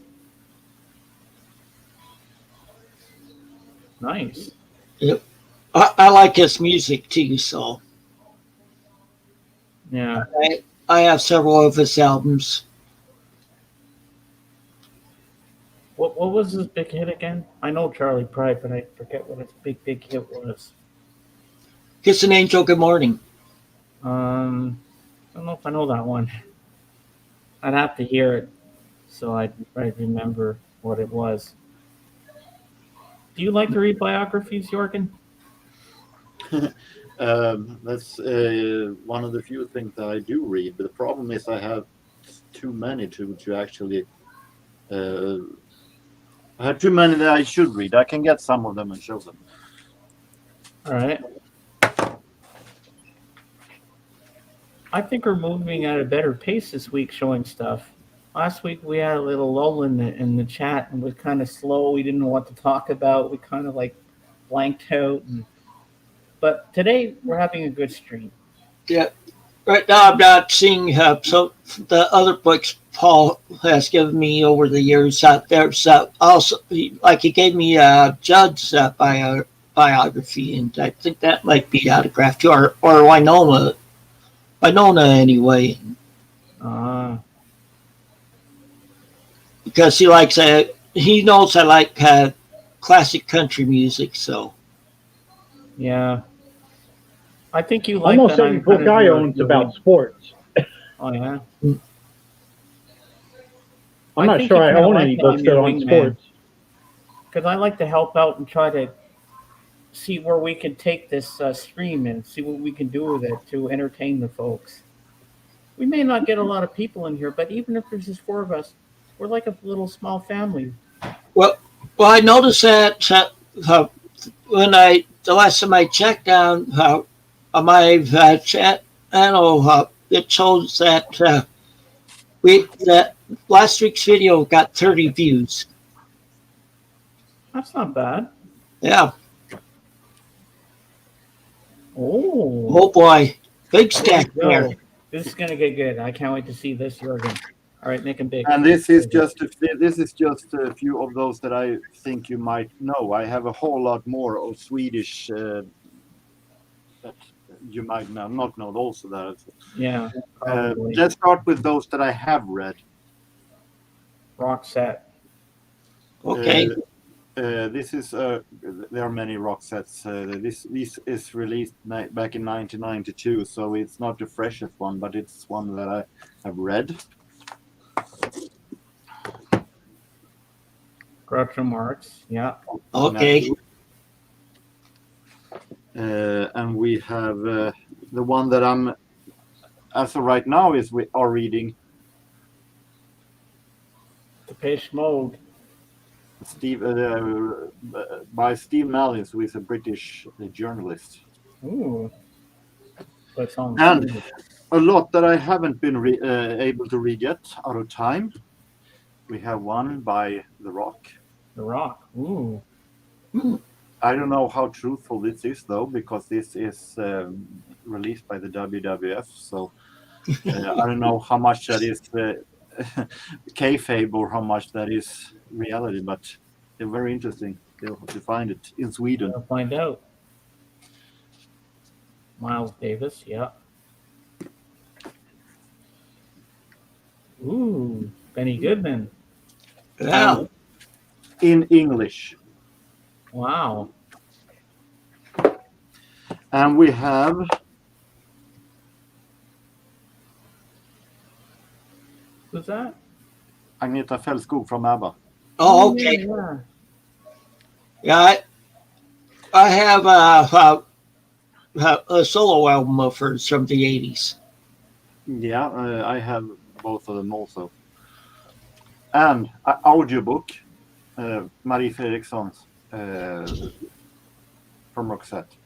Nice. Yep. I like his music too, so. Yeah. I have several of his albums. What was his big hit again? I know Charlie Pride, but I forget what his big hit was. Kiss an Angel, Good Morning. I don't know if I know that one. I'd have to hear it so I'd remember what it was. Do you like to read biographies, Jorgen? That's one of the few things that I do read. But the problem is I have too many to actually. I have too many that I should read. I can get some of them and show them. All right. I think we're moving at a better pace this week, showing stuff. Last week we had a little lull in the chat and was kind of slow. We didn't know what to talk about. We kind of like blanked out. But today we're having a good stream. Yeah. Right now, I'm not seeing so the other books Paul has given me over the years. There's also he gave me Judds biography, and I think that might be autographed too, or Winona anyway, because he knows I like classic country music, so yeah. I think you like almost that. every book I own is about sports. Oh yeah. I'm not sure I own any books that are on sports. Because I like to help out and try to see where we can take this stream and see what we can do with it to entertain the folks. We may not get a lot of people in here, but even if there's just 4 of us, we're like a little small family. Well, I noticed that when the last time I checked down on my chat channel, it shows that that last week's video got 30 views. That's not bad. Yeah. Oh Boy, big stack there. This is gonna get good. I can't wait to see this, Jürgen. All right, make him big. And this is just a few of those that I think you might know. I have a whole lot more of Swedish that you might not know also. That Yeah. let's start with those that I have read. Roxette. Okay. This is there are many rock sets. This is released back in 1992, so it's not the freshest one, but it's one that I have read. Groucho Marx. Yeah. Okay. And we have the one that I'm, as of right now, we are reading. Depeche Mode. By Steve Malins, who is a British journalist. Ooh. And a lot that I haven't been able to read yet out of time. We have one by The Rock. The Rock. Ooh. I don't know how truthful this is, though, because this is released by the WWF. So I don't know how much that is kayfabe or how much that is reality, but they're very interesting. They'll have to find it in Sweden. We'll find out. Miles Davis, yeah. Ooh, Benny Goodman. Yeah. In English. Wow. And we have Who's that? Agneta Fältskog from ABBA. Oh, okay. Yeah. Yeah, I have a solo album of hers from the 80s. Yeah, I have both of them also. And an audiobook, Marie Fredriksson's from Roxette.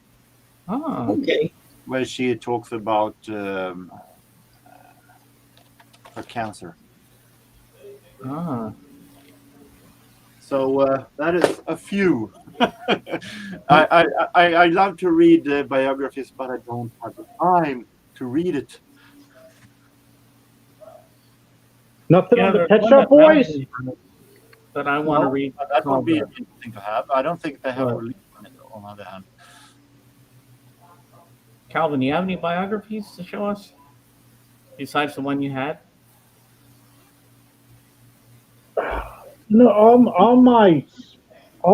Ah. Okay. Where she talks about her cancer. Ah. So that is a few. I love to read biographies, but I don't have the time to read it. Nothing on the Pet Shop Boys? That I want to read. That would be interesting to have. I don't think they have released on it, on the other hand. Calvin, do you have any biographies to show us? Besides the one you had? No, all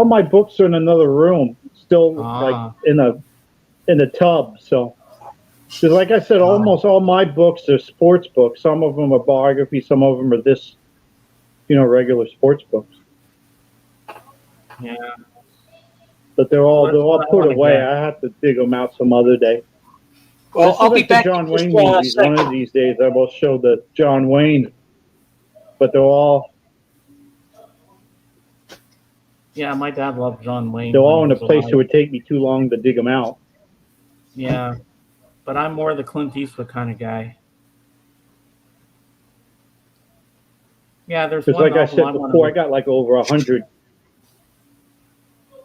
my books are in another room, still like in a tub. So, because like I said, almost all my books are sports books. Some of them are biography. Some of them are this, regular sports books. Yeah. But they're all put away. I have to dig them out some other day. Well, This is I'll be like the back John in Wayne just a movies. One second. of these days, I will show the John Wayne, but they're all Yeah, my dad loved John Wayne. they're when he all in a was place alive. that would take me too long to dig them out. Yeah, but I'm more the Clint Eastwood kind of guy. Yeah, there's Because, one like I novel I said want before, I to. got like over 100.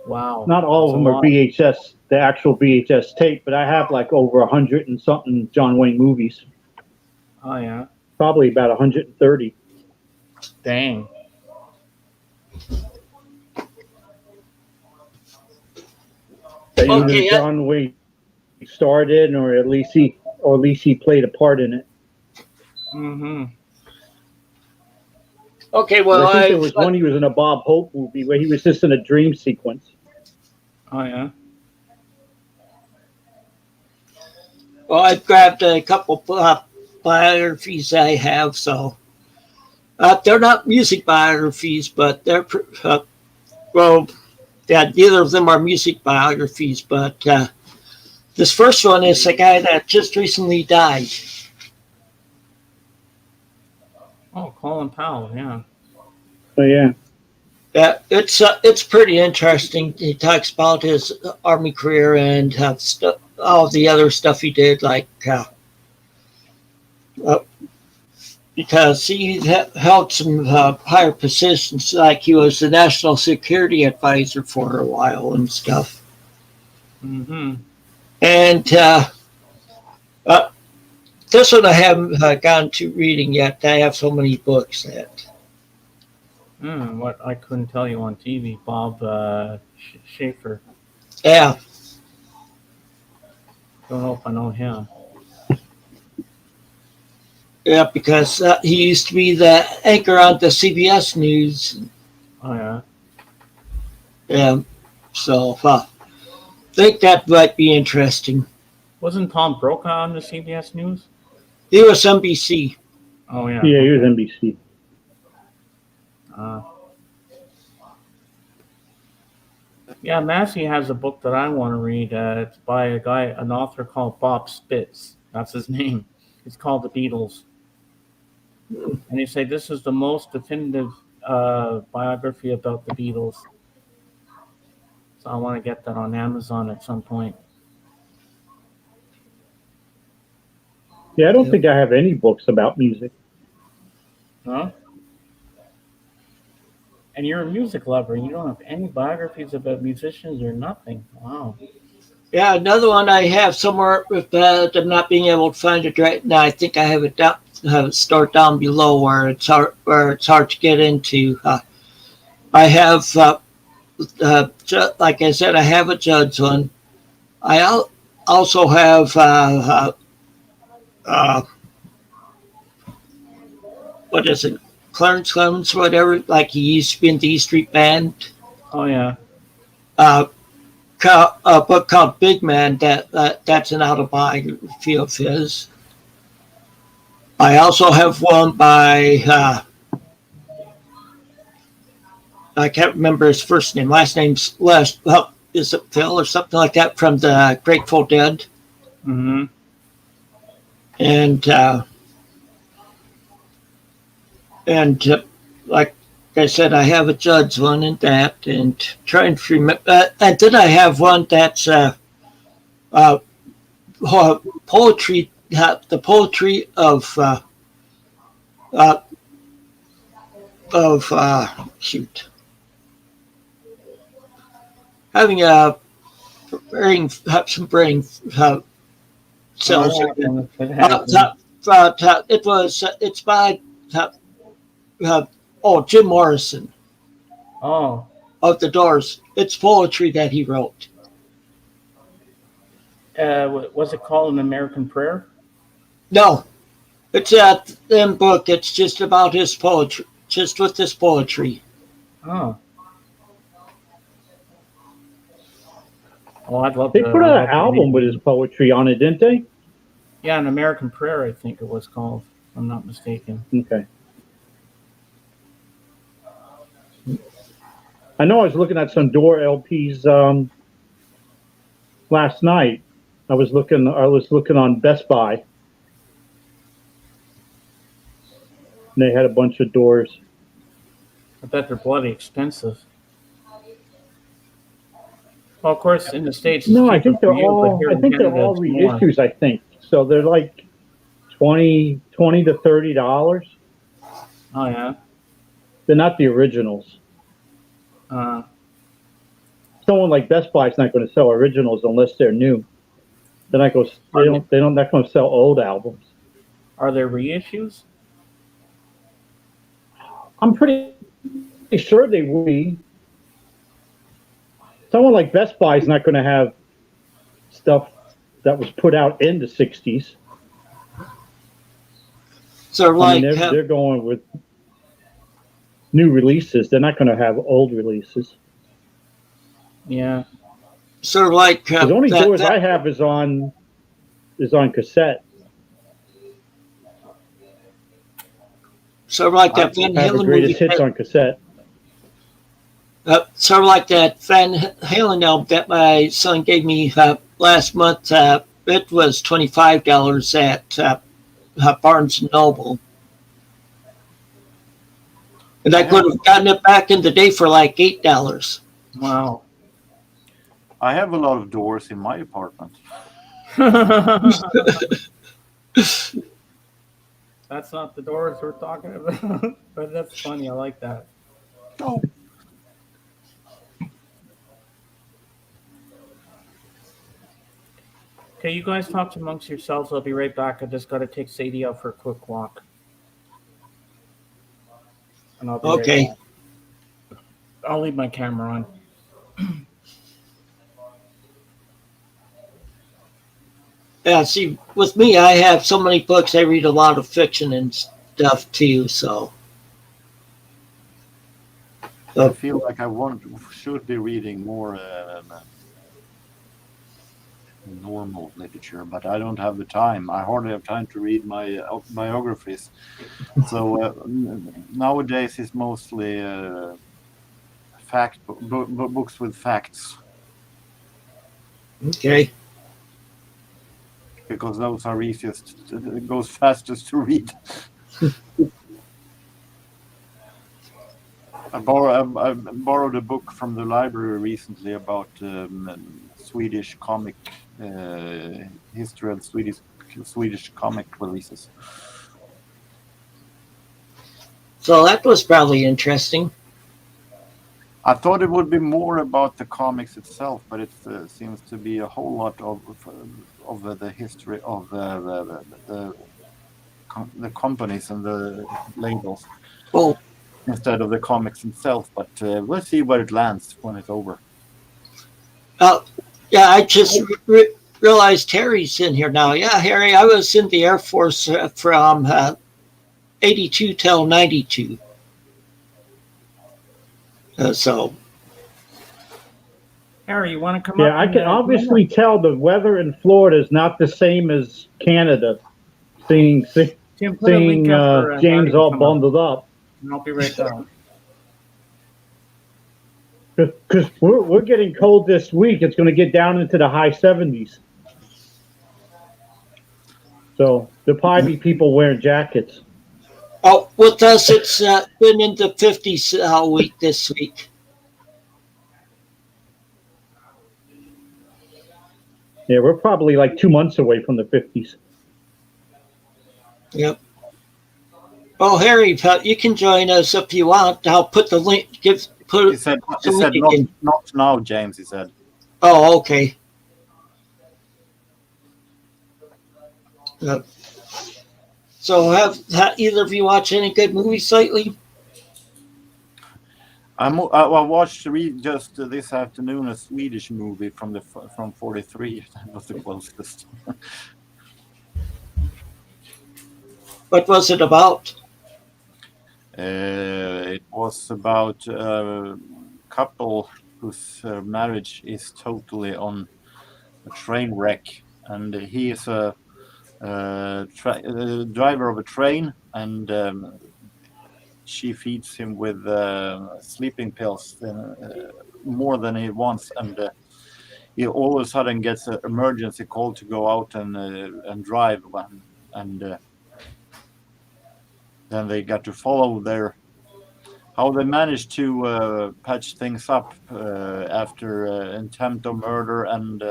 Wow, Not all that's of a them are lot. VHS, the actual VHS tape, but I have like over 100 and something John Wayne movies. Oh yeah, Probably about 130. dang. That either Okay, John Wayne starred in, or at least he played a part in it. Mm-hmm. okay. And Well, I think there was one he was in a Bob Hope movie where he was just in a dream sequence. Oh yeah. I've grabbed a couple biographies I have. So they're not music biographies, but they're well. Yeah, neither of them are music biographies, but this first one is a guy that just recently died. Oh, Colin Powell. Yeah. So yeah, Yeah, it's pretty interesting. He talks about his army career and all the other stuff he did, like uh, because he held some higher positions, like he was the national security advisor for a while and stuff. Mm-hmm. And uh, this one I haven't gotten to reading yet. I have so many books that. What I couldn't tell you on TV, Bob Schaefer. Yeah, Don't know if I know him. yeah, because he used to be the anchor on the CBS News. Oh yeah. So I think that might be interesting. Wasn't Tom Brokaw on the CBS News? He was NBC. Oh yeah. yeah, he was NBC. Yeah, Massey has a book that I want to read. It's by an author called Bob Spitz. That's his name. It's called The Beatles. And they say this is the most definitive biography about the Beatles. So I want to get that on Amazon at some point. Yeah, I don't think I have any books about music. Huh? And you're a music lover. You don't have any biographies about musicians or nothing. Wow. Yeah, another one I have somewhere with them not being able to find it right now. I think I have it down, have it stored down below where it's hard to get into. I have, like I said, I have a Judds one. I also have what is it, Clarence Clemens, whatever. Like he used to be in the E Street Band. Oh yeah. A book called Big Man that's an autobiography of his. I also have one by I can't remember his first name. Last name's Les. Well, is it Phil or something like that from the Grateful Dead? Mm-hmm. And like I said, I have a Judds one and that, and trying to remember. And then I have one that's poetry, the poetry of shoot, having some brain cells. It's by Jim Morrison Oh. of the Doors. It's poetry that he wrote. Was it called An American Prayer? No, it's a thin book. It's just about his poetry, just with his poetry. Oh. Oh, I'd love They to. put out an album with his poetry on it, didn't they? Yeah, An American Prayer, I think it was called, if I'm not mistaken. Okay. I know I was looking at some Door LPs last night. I was looking on Best Buy. And they had a bunch of doors. I bet they're bloody expensive. Well, of course, in the States, it's No, I cheaper think they're for you, but all. here I in think they're Canada, all it's more. reissues. I think so. They're like $20 to $30. Oh yeah. They're not the originals. Someone like Best Buy is not going to sell originals unless they're new. They're not going. They're not going to sell old albums. Are there reissues? I'm pretty sure they will be. Someone like Best Buy is not going to have stuff that was put out in the '60s. So like, they're going with new releases. They're not going to have old releases. Yeah. sort of like The only doors I have is on cassette. Sort of like that I Van have the Halen greatest movie. hits on cassette. Sort of like that Van Halen album that my son gave me last month. It was $25 at Barnes and Noble, and I could have gotten it back in the day for like $8. Wow. I have a lot of doors in my apartment. That's not the doors we're talking about, but that's funny. I like that. Oh. Okay, you guys talk amongst yourselves. I'll be right back. I just got to take Sadie out for a quick walk. And I'll be Okay. right back. I'll leave my camera on. Yeah, see, with me, I have so many books. I read a lot of fiction and stuff too. So I feel like I should be reading more normal literature, but I don't have the time. I hardly have time to read my biographies. So nowadays it's mostly books with facts. okay. Because those are easiest, it goes fastest to read. I borrowed a book from the library recently about Swedish comic history of Swedish comic releases. So that was probably interesting. I thought it would be more about the comics itself, but it seems to be a whole lot of the history of the companies and the labels. Oh, Instead of the comics itself, but we'll see where it lands when it's over. yeah, I just realized Harry's in here now. Yeah, Harry, I was in the Air Force from 82 till 92. So, Harry, you want to come up? Yeah, I can obviously tell the weather in Florida is not the same as Canada. Seeing Tim, put a link up for, James all bundled up. I'll be right down. Because we're getting cold this week. It's going to get down into the high 70s. So there'll probably be people wearing jackets. oh, with us, it's been in the 50s all week this week. Yeah, we're probably like 2 months away from the 50s. Yep. Oh, Harry, you can join us if you want. I'll put the link. He said not now, James. He said. Oh, okay. Yep. So, have either of you watched any good movies lately? I watched just this afternoon a Swedish movie from 43. That was the closest. What was it about? It was about a couple whose marriage is totally on a train wreck, and he is a driver of a train, and she feeds him with sleeping pills more than he wants, and he all of a sudden gets an emergency call to go out and drive one, and then they got to follow how they managed to patch things up after attempt of murder, and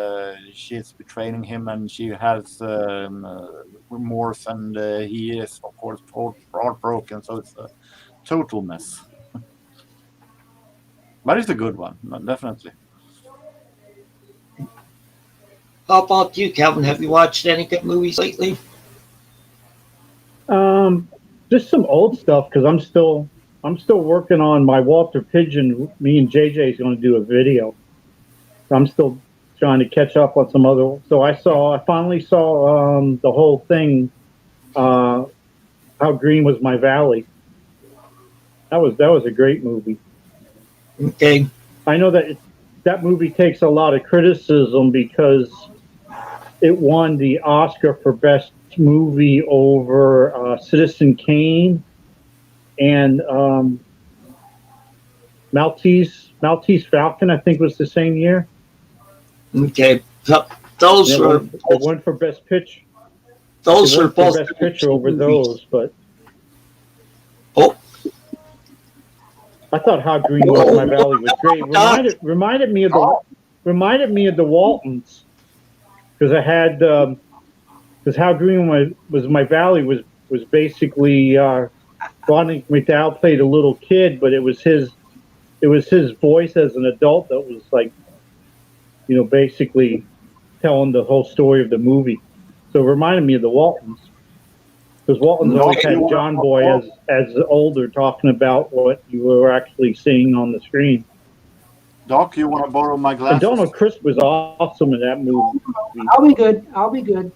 she's betraying him, and she has remorse, and he is of course heartbroken. So it's a total mess. But it's a good one, definitely. How about you, Calvin? Have you watched any good movies lately? Just some old stuff because I'm still working on my Walter Pigeon. Me and JJ is going to do a video. I'm still trying to catch up on some other. So I finally saw the whole thing. How Green Was My Valley. That was a great movie. Okay. I know that movie takes a lot of criticism because it won the Oscar for Best Movie over Citizen Kane and Maltese Falcon, I think, was the same year. Okay. Those were. It won for Best Picture. Those were both Best Picture over those, but. Oh. I thought How Green Was My Valley was great. Reminded me of the Waltons, because I had because How Green Was My Valley was basically Rodney McDowell played a little kid, but it was his voice as an adult that was like, basically telling the whole story of the movie. So it reminded me of the Waltons. Because Walton's always had John Boy as older talking about what you were actually seeing on the screen. Doc, you want to borrow my glasses? And Donald Crisp was awesome in that movie. I'll be good.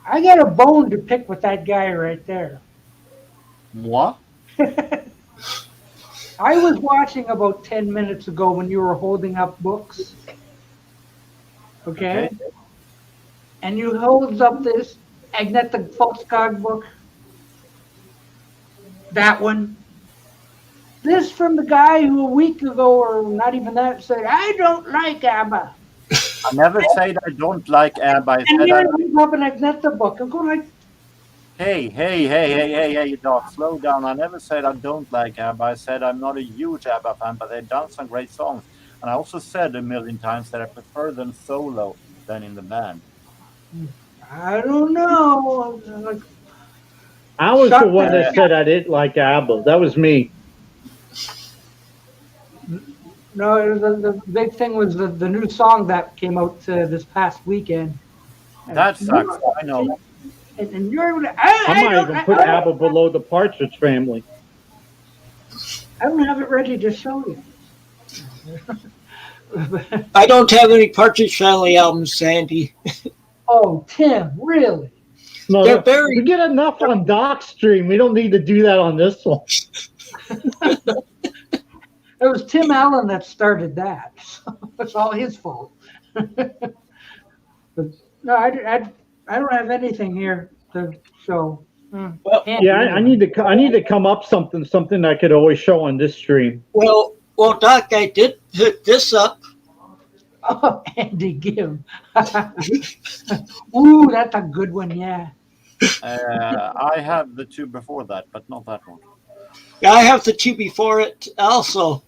I got a bone to pick with that guy right there. What? I was watching about 10 minutes ago when you were holding up books. Okay? And you hold up this Agneta Folkskog book. That one. This from the guy who a week ago, or not even that, said, I don't like ABBA. I never said I don't like ABBA. I And said you're holding up an Agneta book. I'm going like, Hey, Doc, slow down. I never said I don't like ABBA. I said I'm not a huge ABBA fan, but they've done some great songs. And I also said a million times that I prefer them solo than in the band. I don't know. Like, I was the one that said I didn't like ABBA. That was me. No, the big thing was the new song that came out this past weekend. That sucks. I know. And you're, I might even put ABBA below the Partridge Family. I don't have it ready to show you. I don't have any Partridge Family albums, Sandy. Oh, Tim, really? No, They're very- we get enough on Doc's stream. We don't need to do that on this one. It was Tim Allen that started that. So it's all his fault. But no, I don't have anything here to show. Well, Yeah, I need to come up something I could always show on this stream. Well, Doc, I did hook this up. Oh, Andy Gibb. Ooh, that's a good one, yeah. I have the two before that, but not that one. I have the two before it also.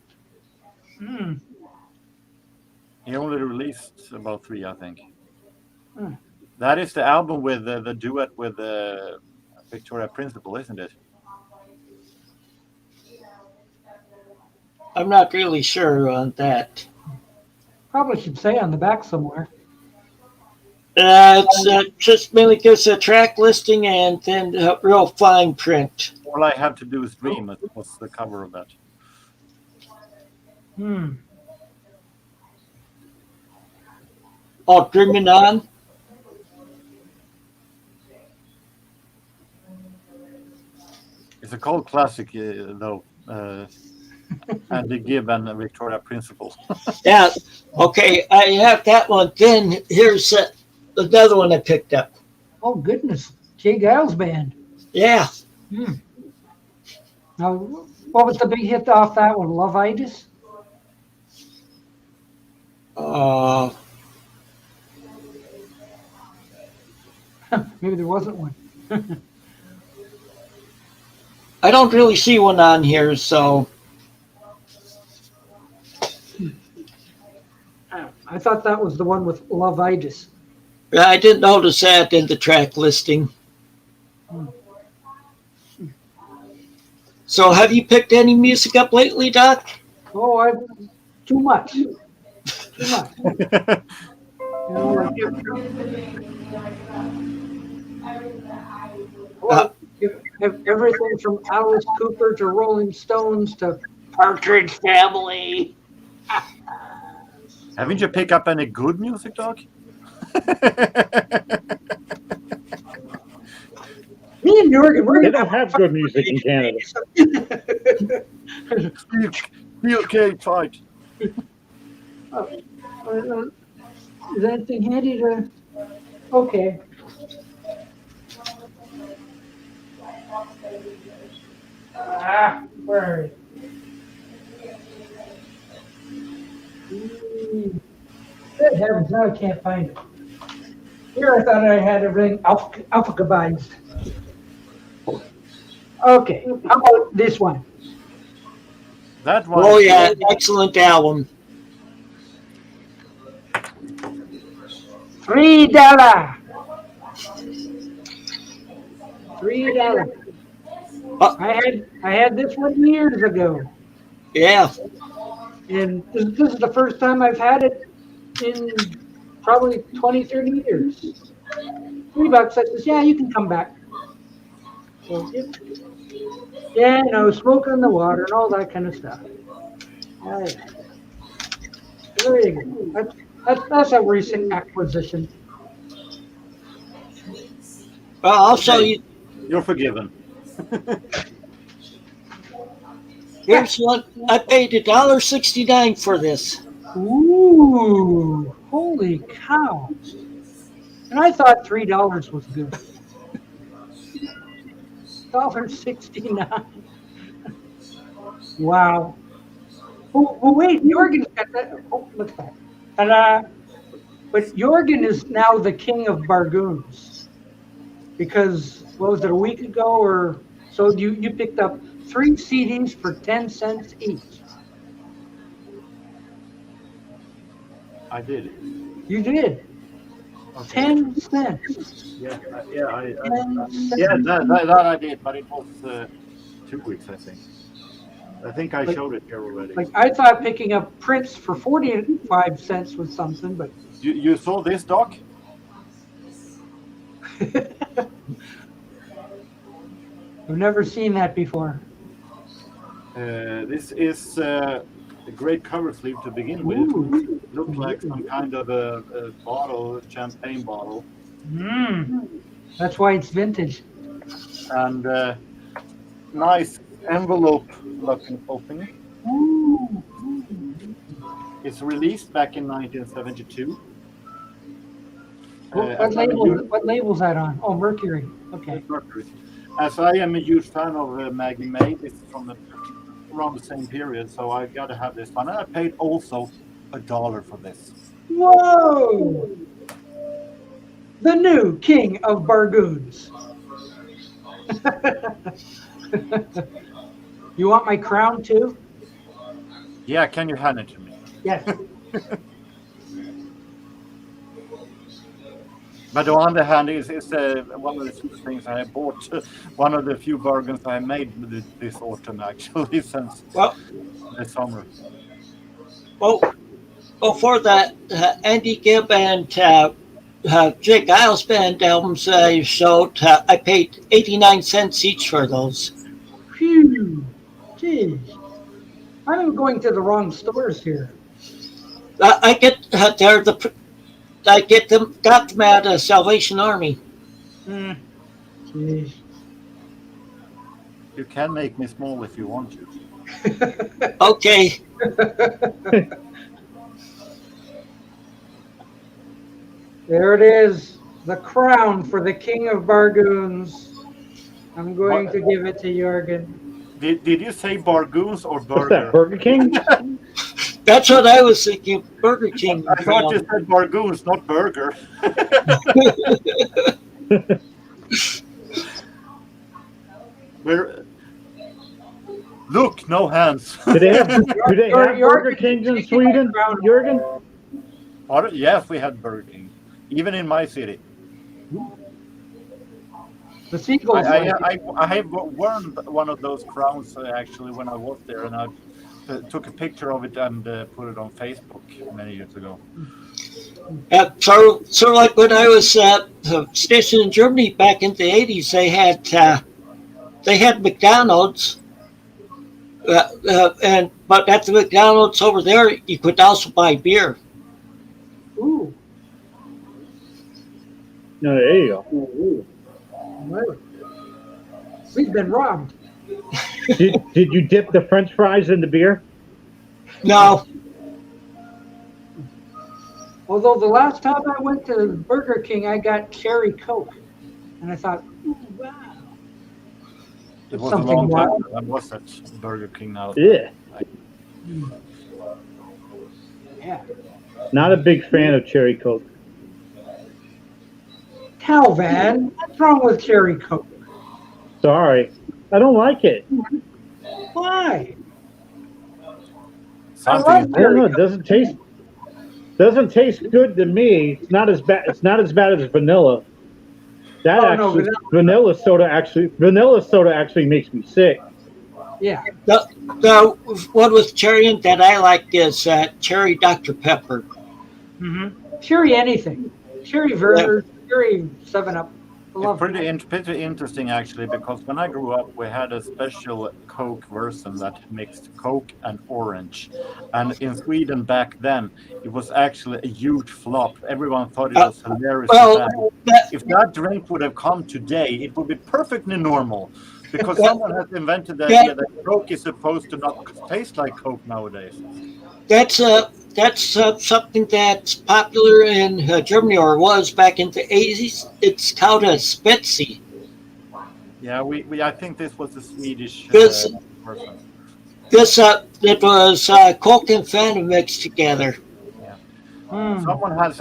He only released about 3, I think. That is the album with the duet with Victoria Principal, isn't it? I'm not really sure on that. Probably should say on the back somewhere. It's just mainly gives a track listing and then real fine print. All I have to do is dream. What's the cover of that? Oh, Dreaming On. It's a cult classic, though. Andy Gibb and Victoria Principal. Yeah. Okay, I have that one. Then here's another one I picked up. Oh, goodness. Jay Giles Band. Yeah. Now, what was the big hit off that one? Love-itis? Uh, Maybe there wasn't one. I don't really see one on here, so I thought that was the one with Love-itis. I didn't notice that in the track listing. So have you picked any music up lately, Doc? Oh, too much. Too much. You know, everything from Alice Cooper to Rolling Stones to Partridge Family. Haven't you picked up any good music, Doc? Me and Jorgen, we're They gonna don't have good music in Canada. Steel cage fight. Is anything handy to? Okay. Where are you? Good heavens, now I can't find it. Here I thought I had everything alphabetized. Okay, how about this one? That one. Oh yeah, excellent album. $3. $3. I had this one years ago, Yeah. and this is the first time I've had it in probably 20, 30 years. $3. I says, yeah, you can come back. So, yeah, you know, smoke on the water and all that kind of stuff. Oh, yeah. There you go. That's a recent acquisition. Well, I'll show you. You're forgiven. Here's one. I paid $1.69 for this. Ooh, holy cow. And I thought $3 was good. $1.69. Wow. Oh, wait, Jorgen's got that. Oh, look at that. Ta-da. But Jorgen is now the king of bargoons. Because, what was it, a week ago or so, you picked up 3 CDs for 10 cents each. I did. You did. Okay. 10 cents. Yeah, that I did, but it was 2 weeks, I think. I think I showed it here already. Like I thought picking up Prince for 45 cents was something, but You saw this, Doc? I've never seen that before. This is a great cover sleeve to begin with. Ooh. It looked like some kind of a bottle, champagne bottle. That's why it's vintage. And nice envelope looking opening. Ooh. It's released back in 1972. What label's that on? Oh, Mercury. Okay. Mercury. As I am a huge fan of Maggie May, this is from around the same period, so I got to have this one. And I paid also $1 for this. Whoa! The new king of bargoons. You want my crown too? Yeah, can you hand it to me? Yes. But on the hand, it's one of the few things I bought. One of the few bargains I made this autumn, actually, since the summer. Well, for that Andy Gibb and Jake Giles band albums I showed, I paid 89 cents each for those. Phew. Jeez. I'm going to the wrong stores here. I get got them at Salvation Army. Jeez. You can make me small if you want to. Okay. There it is. The crown for the king of bargoons. I'm going to give it to Jorgen. Did you say bargoons or What's burger? that, Burger King? That's what I was thinking. Burger King. I thought you said Bargoons, not burger. Look, no hands. Do they have Burger Kings in Sweden, Jurgen? Yes, we had Burger King, even in my city. The seagulls. I have worn one of those crowns actually when I was there, and I took a picture of it and put it on Facebook many years ago. So like when I was stationed in Germany back in the 80s, they had McDonald's, but at the McDonald's over there, you could also buy beer. Ooh. No, there you go. Well, we've been robbed. Did you dip the French fries in the beer? No. Although the last time I went to Burger King, I got cherry Coke, and I thought, ooh, wow. It was Something a long time wild. ago. I was at Burger King now. Yeah. Yeah. Not a big fan of cherry Coke. Calvin, what's wrong with cherry Coke? Sorry, I don't like it. Why? Something I don't know. It doesn't taste good to me. It's not as bad. It's not as bad as vanilla. Vanilla soda actually makes me sick. Yeah. The one with cherry in that I like is cherry Dr. Pepper. Mm-hmm. Cherry anything. Cherry Werner, cherry 7-Up. It's pretty interesting actually, because when I grew up, we had a special Coke version that mixed Coke and orange, and in Sweden back then, it was actually a huge flop. Everyone thought it was hilarious. If that drink would have come today, it would be perfectly normal, because someone has invented the idea that Coke is supposed to not taste like Coke nowadays. That's something that's popular in Germany, or was back in the 80s. It's called a Spezi. Yeah, I think this was a Swedish person. It was Coke and Fanta mixed together. Yeah. Someone has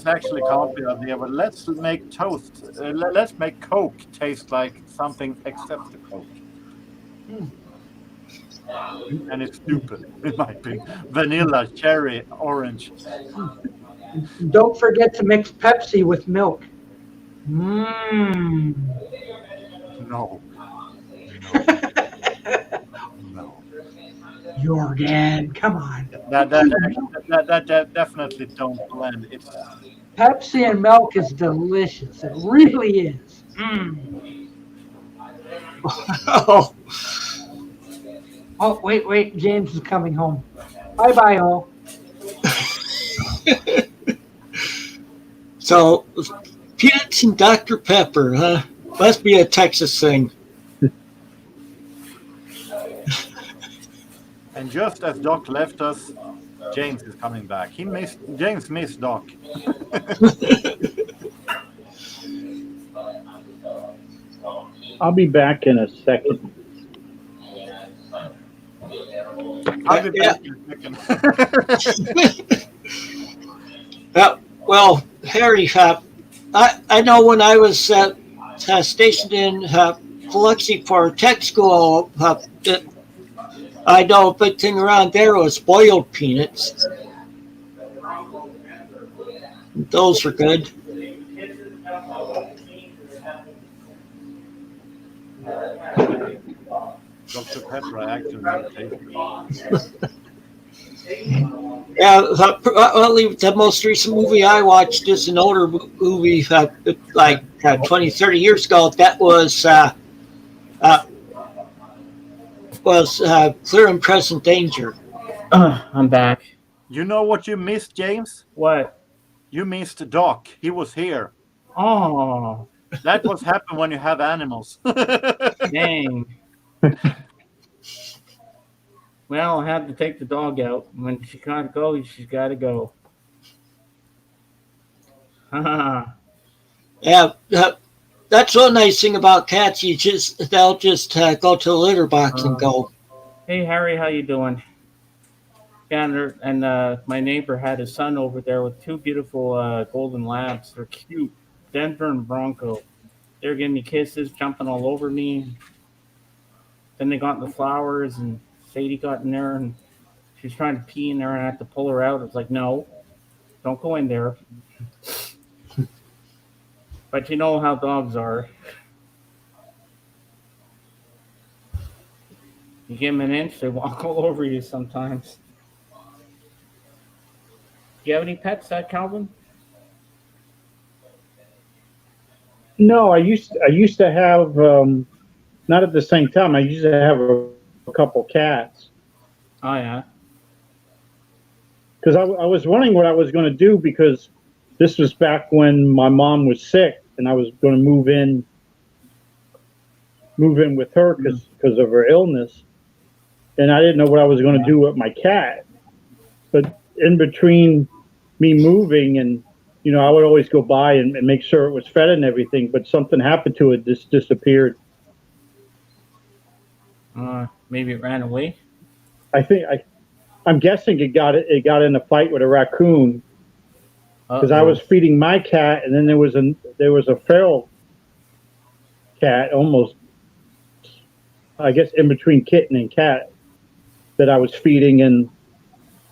actually come up with the idea, but let's make let's make Coke taste like something except the Coke. And it's stupid, in my opinion. Vanilla, cherry, orange. Don't forget to mix Pepsi with milk. Mmm. No. No. Jordan, come on. That definitely don't blend. It's Pepsi and milk is delicious. It really is. Mm. Oh, wait. James is coming home. Bye, all. So, peanuts and Dr. Pepper, huh? Must be a Texas thing. And just as Doc left us, James is coming back. James missed Doc. I'll be back in a second. I'll be back in a second. Well, Harry, I know when I was stationed in Biloxi for tech school, I know a big thing around there was boiled peanuts. Those were good. Dr. Pepper, I actually never tasted. Yeah, the most recent movie I watched is an older movie, like 20, 30 years ago. That was Clear and Present Danger. I'm back. You know what you missed, James? What? You missed Doc. He was here. Oh, That was happen when you have animals. dang. Well, I had to take the dog out. When she gotta go, she's gotta go. Yeah, that's one nice thing about cats. They'll just go to the litter box and go. Hey, Harry, how you doing? Yeah, my neighbor had his son over there with two beautiful golden labs. They're cute, Denver and Bronco. They're giving me kisses, jumping all over me. Then they got in the flowers, and Sadie got in there, and she was trying to pee in there, and I had to pull her out. I was like, no, don't go in there. But you know how dogs are. You give them an inch, they walk all over you sometimes. Do you have any pets, Calvin? No, I used to have not at the same time. I used to have a couple cats. Oh yeah. Because I was wondering what I was going to do, because this was back when my mom was sick and I was going to move in with her because of her illness, and I didn't know what I was going to do with my cat. But in between me moving and, you know, I would always go by and make sure it was fed and everything, but something happened to it. Just disappeared. Maybe it ran away. I'm guessing it got in a fight with a raccoon, because I was feeding my cat, and then there was a feral cat, almost, I guess, in between kitten and cat, that I was feeding, and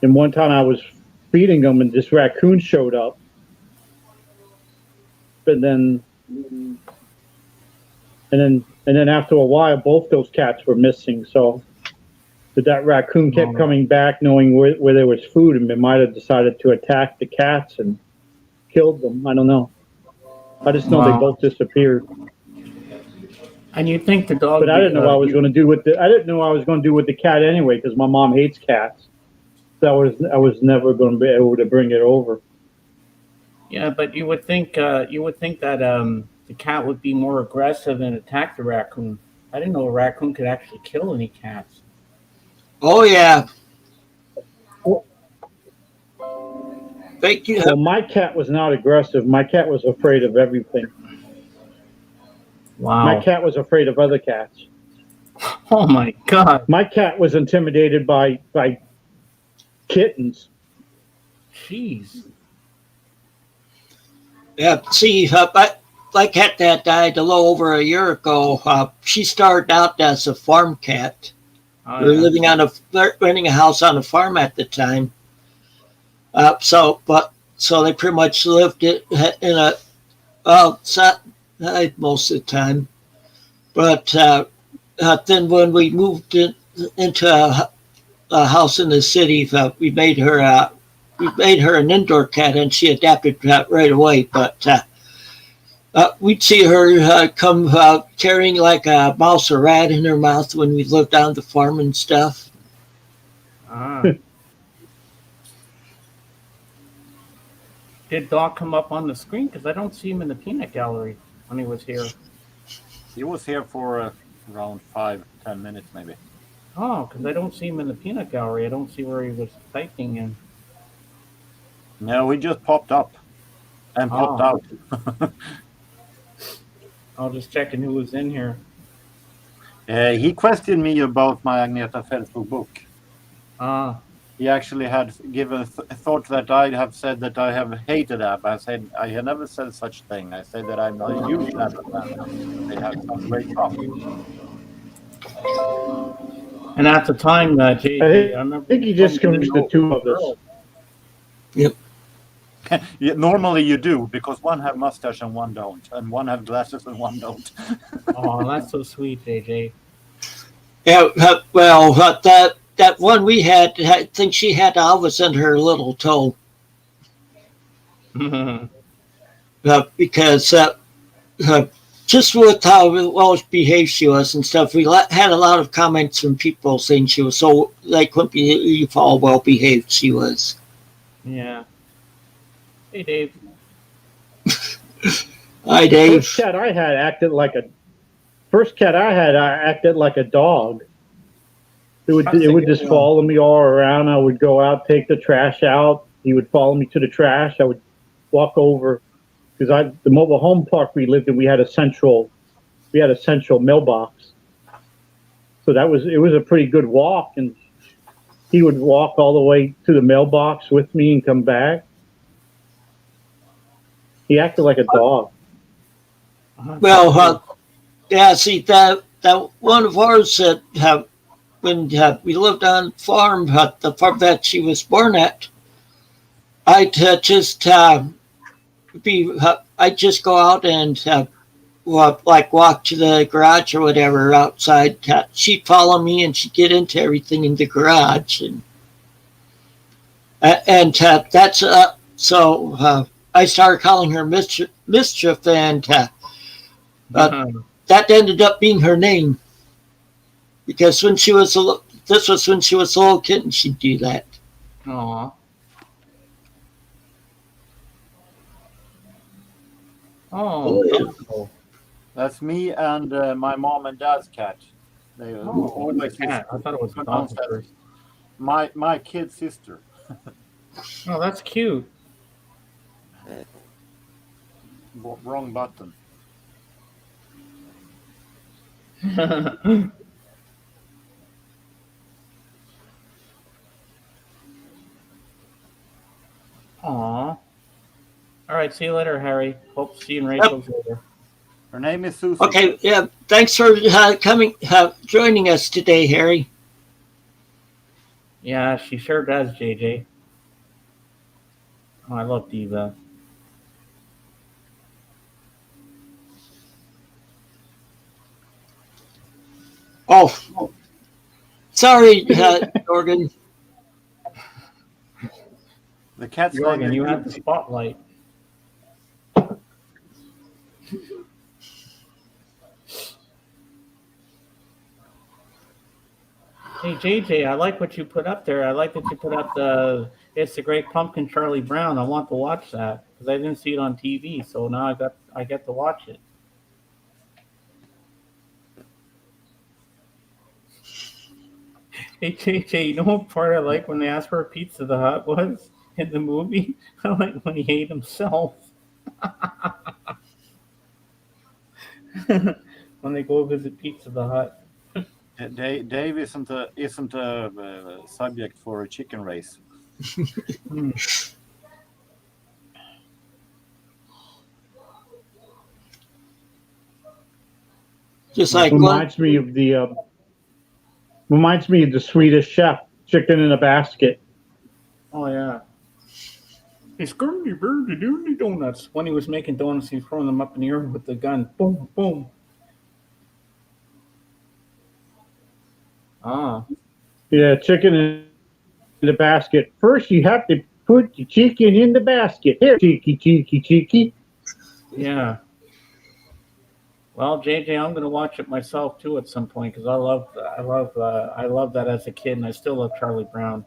one time I was feeding them, and this raccoon showed up, and then after a while, both those cats were missing. So that raccoon kept coming back, knowing where there was food, and it might have decided to attack the cats and killed them. I don't know. I just know they both disappeared. And you think the dog? But I didn't know what I was going to do with the cat anyway, because my mom hates cats. So I was never going to be able to bring it over. Yeah, but you would think that the cat would be more aggressive and attack the raccoon. I didn't know a raccoon could actually kill any cats. Oh yeah. Thank you. Well, my cat was not aggressive. My cat was afraid of everything. Wow. My cat was afraid of other cats. Oh my God. My cat was intimidated by kittens. Jeez. Yeah, see, my cat that died a little over a year ago, she started out as a farm cat. We were renting a house on a farm at the time. So they pretty much lived in outside most of the time. But then when we moved into a house in the city, we made her an indoor cat, and she adapted right away. But we'd see her come carrying like a mouse or rat in her mouth when we lived on the farm and stuff. Did Doc come up on the screen? Because I don't see him in the peanut gallery when he was here. He was here for around 5-10 minutes, maybe. Oh, because I don't see him in the peanut gallery. I don't see where he was typing in. No, he just popped up and popped out. I'll just checking who was in here. He questioned me about my Agneta Fältskog book. He actually had given thought that I have said that I have hated ABBA. I said I had never said such thing. I said that I'm not a huge ABBA fan. They have some great stuff. And at the time, JJ, I think he just confused the two of us. Yep. Yeah, normally you do, because one have mustache and one don't, and one have glasses and one don't. Oh, that's so sweet, JJ. Yeah, well, that one we had, I think she had Elvis in her little toe. Because just with how well behaved she was and stuff, we had a lot of comments from people saying she was so, like, couldn't believe how well behaved she was. Yeah. Hey, Dave. Hi, Dave. First cat I had acted like a dog. It would just follow me all around. I would go out, take the trash out. He would follow me to the trash. I would walk over, because the mobile home park we lived in, we had a central mailbox. So it was a pretty good walk, and he would walk all the way to the mailbox with me and come back. He acted like a dog. Well, yeah, see, that one of ours that when we lived on farm, the farm that she was born at, I'd just I'd just go out and walk to the garage or whatever outside. She'd follow me and she'd get into everything in the garage, and that's so I started calling her mischief, and that ended up being her name, because when she was this was when she was a little kitten, she'd do that. Aw. Oh, That's me and my mom and dad's cat. They always cat. I thought it was a dog at first. My kid's sister. Oh, that's cute. Wrong button. Aw. All right, see you later, Harry. Hope to see you in Rachel's later. Her name is Susie. Okay, yeah. Thanks for joining us today, Harry. Yeah, she sure does, JJ. Oh, I love Diva. Oh, sorry, Jorgen. The cat's Jorgen, you have the spotlight. Hey, JJ, I like what you put up there. I like that you put up It's the Great Pumpkin, Charlie Brown. I want to watch that because I didn't see it on TV, so now I get to watch it. Hey, JJ, you know what part I like when they asked where Pizza the Hut was in the movie? I like when he ate himself. When they go visit Pizza the Hut. Dave isn't a subject for a chicken race. Just like reminds me of the Swedish Chef, Chicken in a Basket. Oh yeah. It's gurdy birdie doody donuts. When he was making donuts, he was throwing them up in the air with the gun. Boom, boom. Ah. Yeah, chicken in the basket. First, you have to put the chicken in the basket. Here, cheeky. Yeah. Well, JJ, I'm going to watch it myself too at some point because I love that as a kid, and I still love Charlie Brown.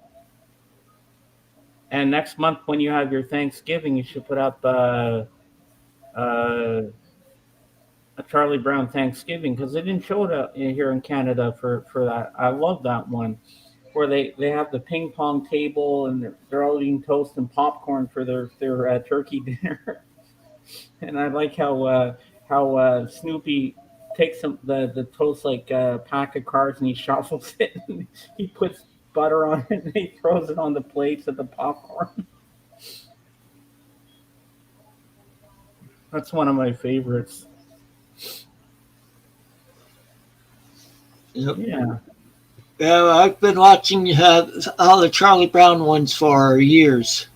And next month, when you have your Thanksgiving, you should put out a Charlie Brown Thanksgiving because they didn't show it here in Canada for that. I love that one where they have the ping pong table and they're all eating toast and popcorn for their turkey dinner. And I like how Snoopy takes the toast like a pack of cards and he shuffles it and he puts butter on it and he throws it on the plates of the popcorn. That's one of my favorites. Yep. Yeah. I've been watching all the Charlie Brown ones for years.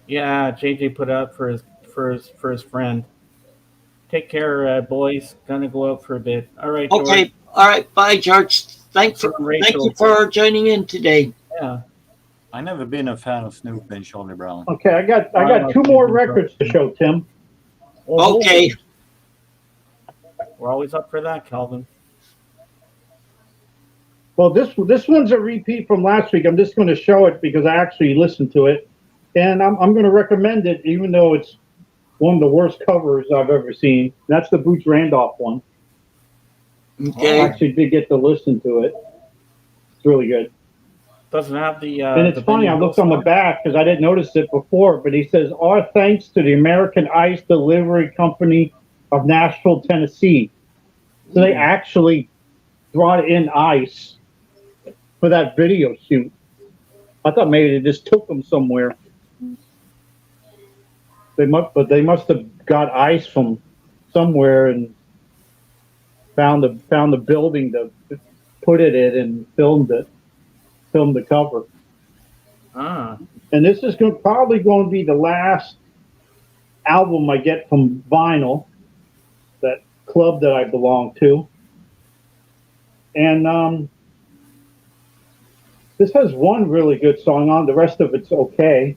Yeah, JJ put up for his friend. Take care, boys. Gonna go out for a bit. All right, George. Okay. All right. Bye, George. Thank you for joining in today. Yeah. I've never been a fan of Snoopy and Charlie Brown. Okay, I got two more records to show, Tim. Okay. We're always up for that, Calvin. Well, this one's a repeat from last week. I'm just going to show it because I actually listened to it, and I'm going to recommend it, even though it's one of the worst covers I've ever seen. That's the Boots Randolph one. Okay. I actually did get to listen to it. It's really good. Doesn't have the. And it's funny. I looked on the back because I didn't notice it before, but he says, "Our thanks to the American Ice Delivery Company of Nashville, Tennessee." So they actually brought in ice for that video shoot. I thought maybe they just took them somewhere. They must have got ice from somewhere and found the building to put it in and filmed the cover. Ah, And this is probably going to be the last album I get from vinyl, that club that I belong to. And this has one really good song on. The rest of it's okay.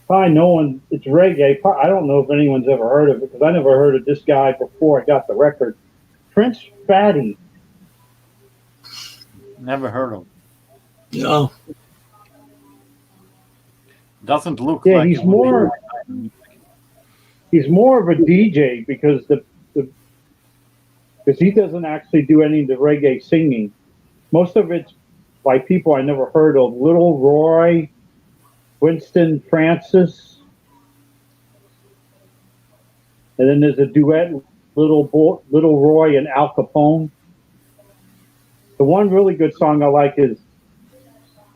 Probably no one. It's reggae. I don't know if anyone's ever heard of it because I never heard of this guy before I got the record. Prince Fatty. Never heard of. No. Doesn't look Yeah, like he's it would be. he's more of a DJ because because he doesn't actually do any of the reggae singing. Most of it's by people I never heard of. Little Roy, Winston Francis, and then there's a duet, Little Roy and Al Capone. The one really good song I like is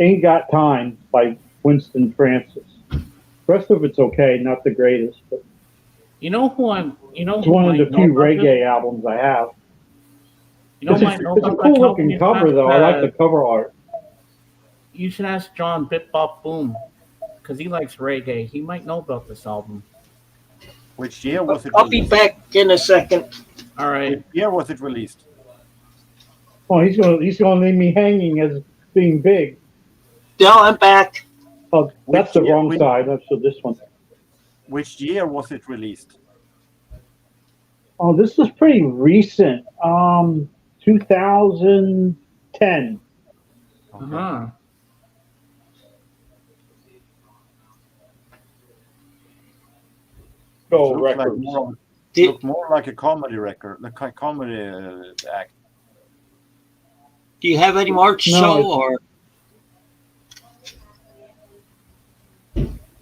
"Ain't Got Time" by Winston Francis. The rest of it's okay, not the greatest, but you know who I'm. You know, it's who one of I the know few about reggae this? albums I have. You know, It's who I know a about that, cool Calvin? looking You cover should though. I ask, like the cover art. You should ask John Bip Bop Boom because he likes reggae. He might know about this album. Which year was it I'll be released? back in a second. All right. Which year was it released? Oh, he's gonna leave me hanging as being big. No, I'm back. Oh, that's the Which year- wrong which- side. That's this one. Which year was it released? Oh, this is pretty recent. 2010. Uh-huh. Go Looks like records. look more like a comedy record, the comedy act. Do you have any more to No, show? it's- Or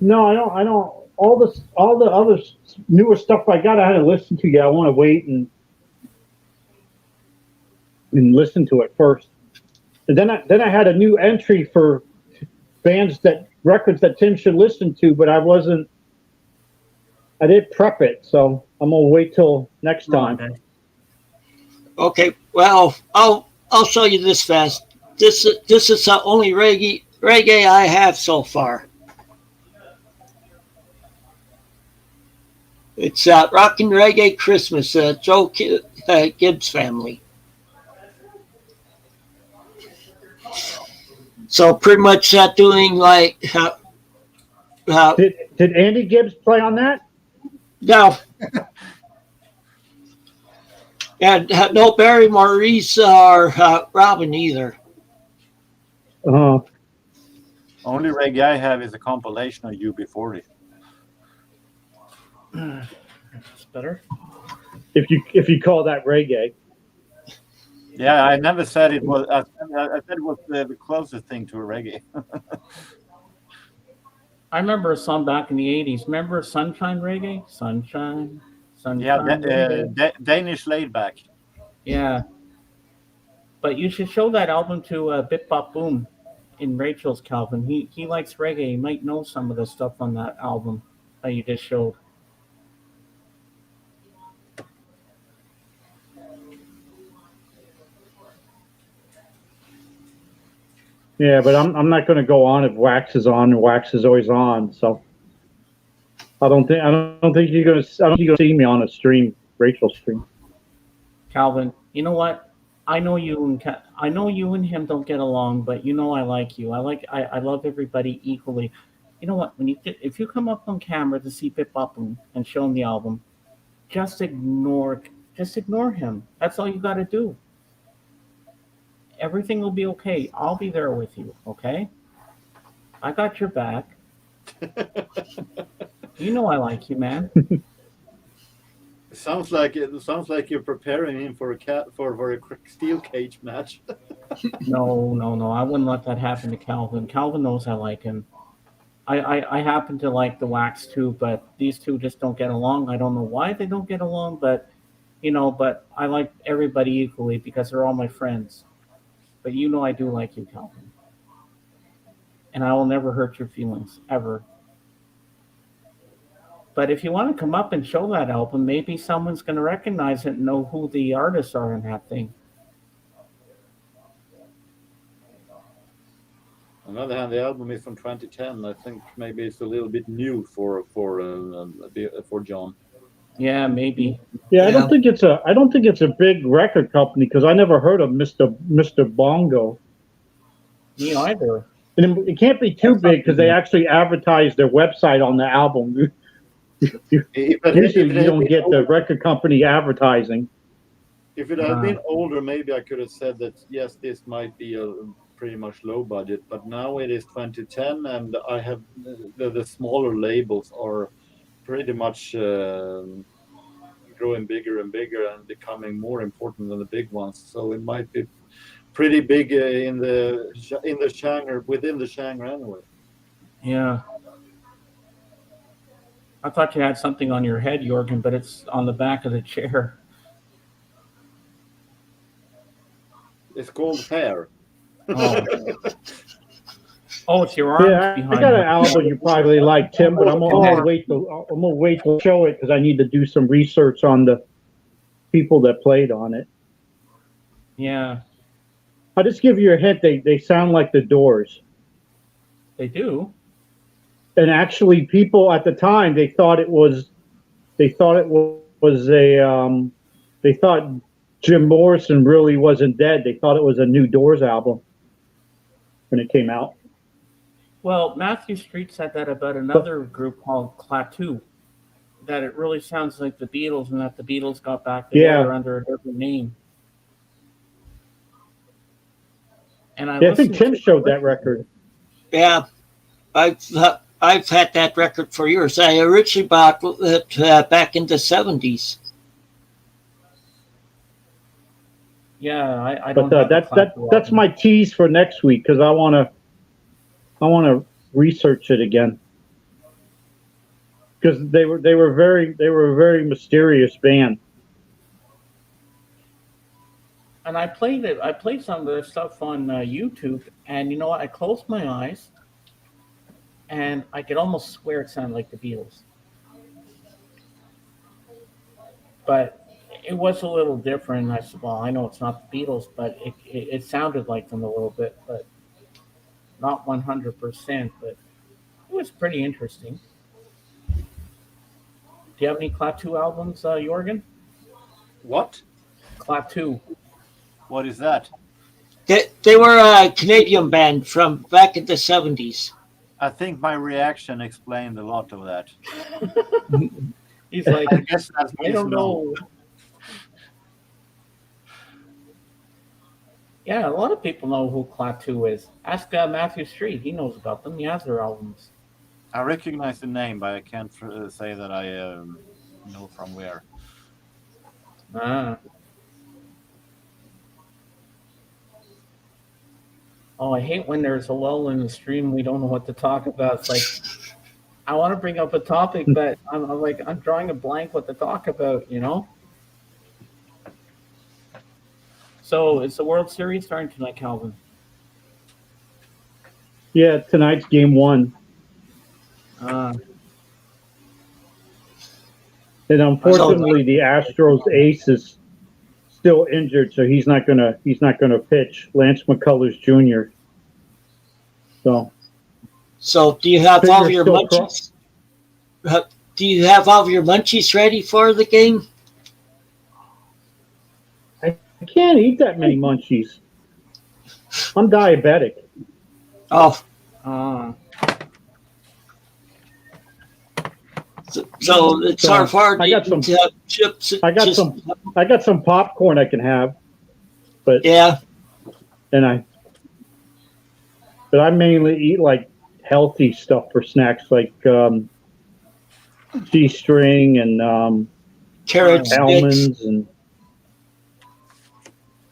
No, I don't. All the other newer stuff I got, I had to listen to. Yeah, I want to wait and listen to it first. And then I had a new entry for records that Tim should listen to, but I didn't prep it, so I'm gonna wait till next time. okay, well, I'll show you this fast. This is the only reggae I have so far. It's Rockin' Reggae Christmas, Joe Gibbs family. So pretty much doing like Did Andy Gibbs play on that? no, and no Barry Maurice or Robin either. Uh, Only reggae I have is a compilation of UB40. That's better. if you call that reggae. Yeah, I never said it was. I said it was the closest thing to a reggae. I remember a song back in the 80s. Remember Sunshine Reggae? Sunshine. Yeah, Reggae. Danish laid back. Yeah. But you should show that album to Bip Bop Boom in Rachel's, Calvin. He likes reggae. He might know some of the stuff on that album that you just showed. Yeah, but I'm not going to go on if Wax is on and Wax is always on. So I don't think you're going to see me on a stream, Rachel's stream. Calvin, you know what? I know you and him don't get along, but you know I like you. I love everybody equally. You know what? If you come up on camera to see Bip Bop Boom and show him the album, just ignore him. That's all you got to do. Everything will be okay. I'll be there with you, okay? I got your back. You know I like you, man. It sounds like you're preparing him for a steel cage match. No. I wouldn't let that happen to Calvin. Calvin knows I like him. I happen to like the Wax too, but these two just don't get along. I don't know why they don't get along, but I like everybody equally because they're all my friends. But you know I do like you, Calvin. and I will never hurt your feelings ever. But if you want to come up and show that album, maybe someone's going to recognize it and know who the artists are in that thing. On the other hand, the album is from 2010. I think maybe it's a little bit new for John. Yeah, maybe. Yeah, I don't think it's a big record company because I never heard of Mr. Bongo. Me either. And it can't be too big because they actually advertise their website on the album. Usually you don't get the record company advertising. If it had been older, maybe I could have said that, yes, this might be a pretty much low budget, but now it is 2010 and I have the smaller labels are pretty much growing bigger and bigger and becoming more important than the big ones. So it might be pretty big in the genre, within the genre anyway. Yeah. I thought you had something on your head, Jorgen, but it's on the back of the chair. It's called hair. Oh, it's your arms Yeah, behind I got you. an album you probably like, Tim, but I'm gonna wait to show it because I need to do some research on the people that played on it. Yeah, I'll just give you a hint. They sound like the Doors. they do. And actually, people at the time they thought Jim Morrison really wasn't dead. They thought it was a new Doors album when it came out. Well, Matthew Street said that about another group called Klaatu, that it really sounds like the Beatles and that the Beatles got back together under a different name. And I think Tim showed that record. Yeah, I've had that record for years. I originally bought it back in the 70s. Yeah, I don't. But that's my tease for next week because I want to research it again because they were a very mysterious band. And I played it. I played some of their stuff on YouTube, and you know what? I closed my eyes, and I could almost swear it sounded like the Beatles. But it was a little different. I know it's not the Beatles, but it sounded like them a little bit, but not 100%. But it was pretty interesting. Do you have any Klaatu albums, Jorgen? What? Klaatu. What is that? They were a Canadian band from back in the 70s. I think my reaction explained a lot of that. He's like, I guess that's I don't know. Yeah, a lot of people know who Klaatu is. Ask Matthew Street. He knows about them. He has their albums. I recognize the name, but I can't say that I know from where. Oh, I hate when there's a lull in the stream. We don't know what to talk about. It's like, I want to bring up a topic, but I'm drawing a blank what to talk about, you know? So is the World Series starting tonight, Calvin? Yeah, tonight's game 1. Uh, And unfortunately, the Astros ace is still injured, so he's not gonna pitch. Lance McCullers Jr. So do you have all of your Fingers still munchies? Do you have all of your munchies ready for the game? I can't eat that many munchies. I'm diabetic. Oh, so it's hard. I got some chips. I got some popcorn I can have, but Yeah, but I mainly eat like healthy stuff for snacks, like G-string and carrot almonds sticks. and.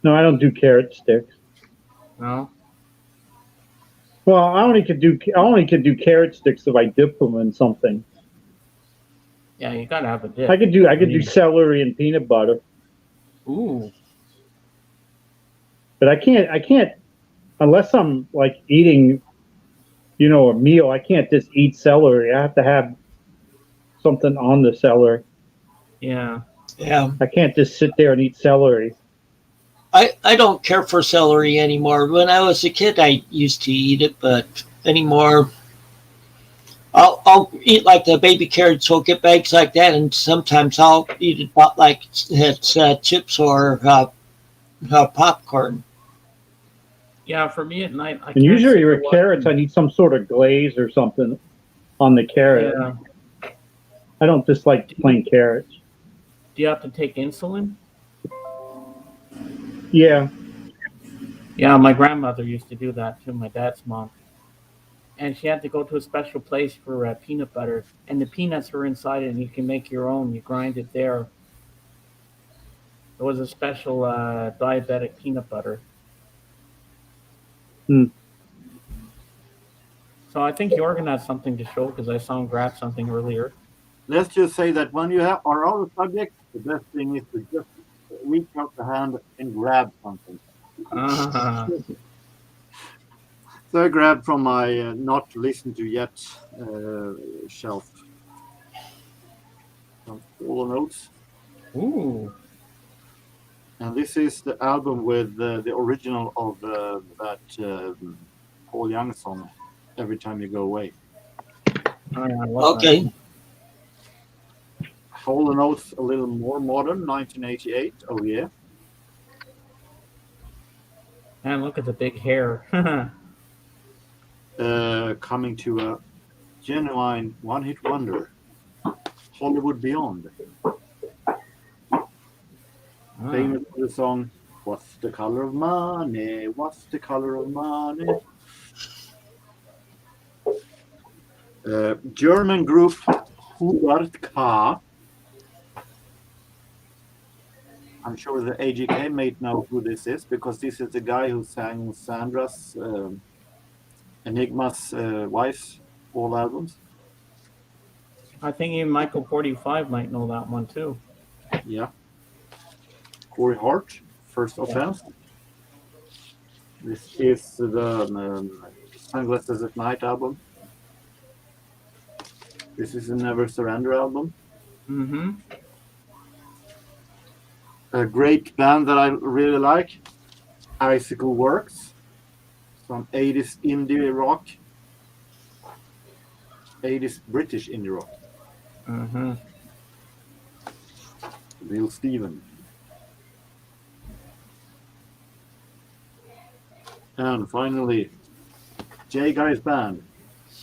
No, I don't do carrot sticks. no? Well, I only could do carrot sticks if I dip them in something. Yeah, you got to have a dip. I could do celery and peanut butter, Ooh. but I can't unless I'm like eating a meal. I can't just eat celery. I have to have something on the celery. Yeah. Yeah. I can't just sit there and eat celery. I don't care for celery anymore. When I was a kid, I used to eat it, but anymore, I'll eat like the baby carrots. I'll get bags like that, and sometimes I'll eat it like it's chips or popcorn. Yeah, for me at night, I And can't usually see with what- carrots, I need some sort of glaze or something on the carrot. Yeah. I don't just like plain carrots. Do you have to take insulin? Yeah. Yeah, my grandmother used to do that too, my dad's mom. And she had to go to a special place for peanut butter. And the peanuts were inside it, and you can make your own. You grind it there. It was a special diabetic peanut butter. Hmm. So I think Jorgen has something to show because I saw him grab something earlier. Let's just say that when you are on a subject, the best thing is to just reach out the hand and grab something. Ah, So I grabbed from my not listened to yet shelf some solo notes, ooh, and this is the album with the original of that Paul Young song, "Every Time You Go Away." I love that. Okay. Solo notes a little more modern, 1988. Oh yeah. Man, look at the big hair. Coming to a genuine one-hit wonder, Hollywood Beyond. Famous for the song "What's the Color of Money? What's the Color of Money?" German group Hubert K. I'm sure the AGK may know who this is because this is the guy who sang Sandra's Enigma's Wife, all albums. I think even Michael 45 might know that one too. Yeah. Corey Hart, First Offense. This is the Sunglasses at Night album. This is the Never Surrender album. Mm-hmm. A great band that I really like, Icicle Works, some 80s indie rock, 80s British indie rock. Mm-hmm. Bill Steven. And finally, J Guy's band.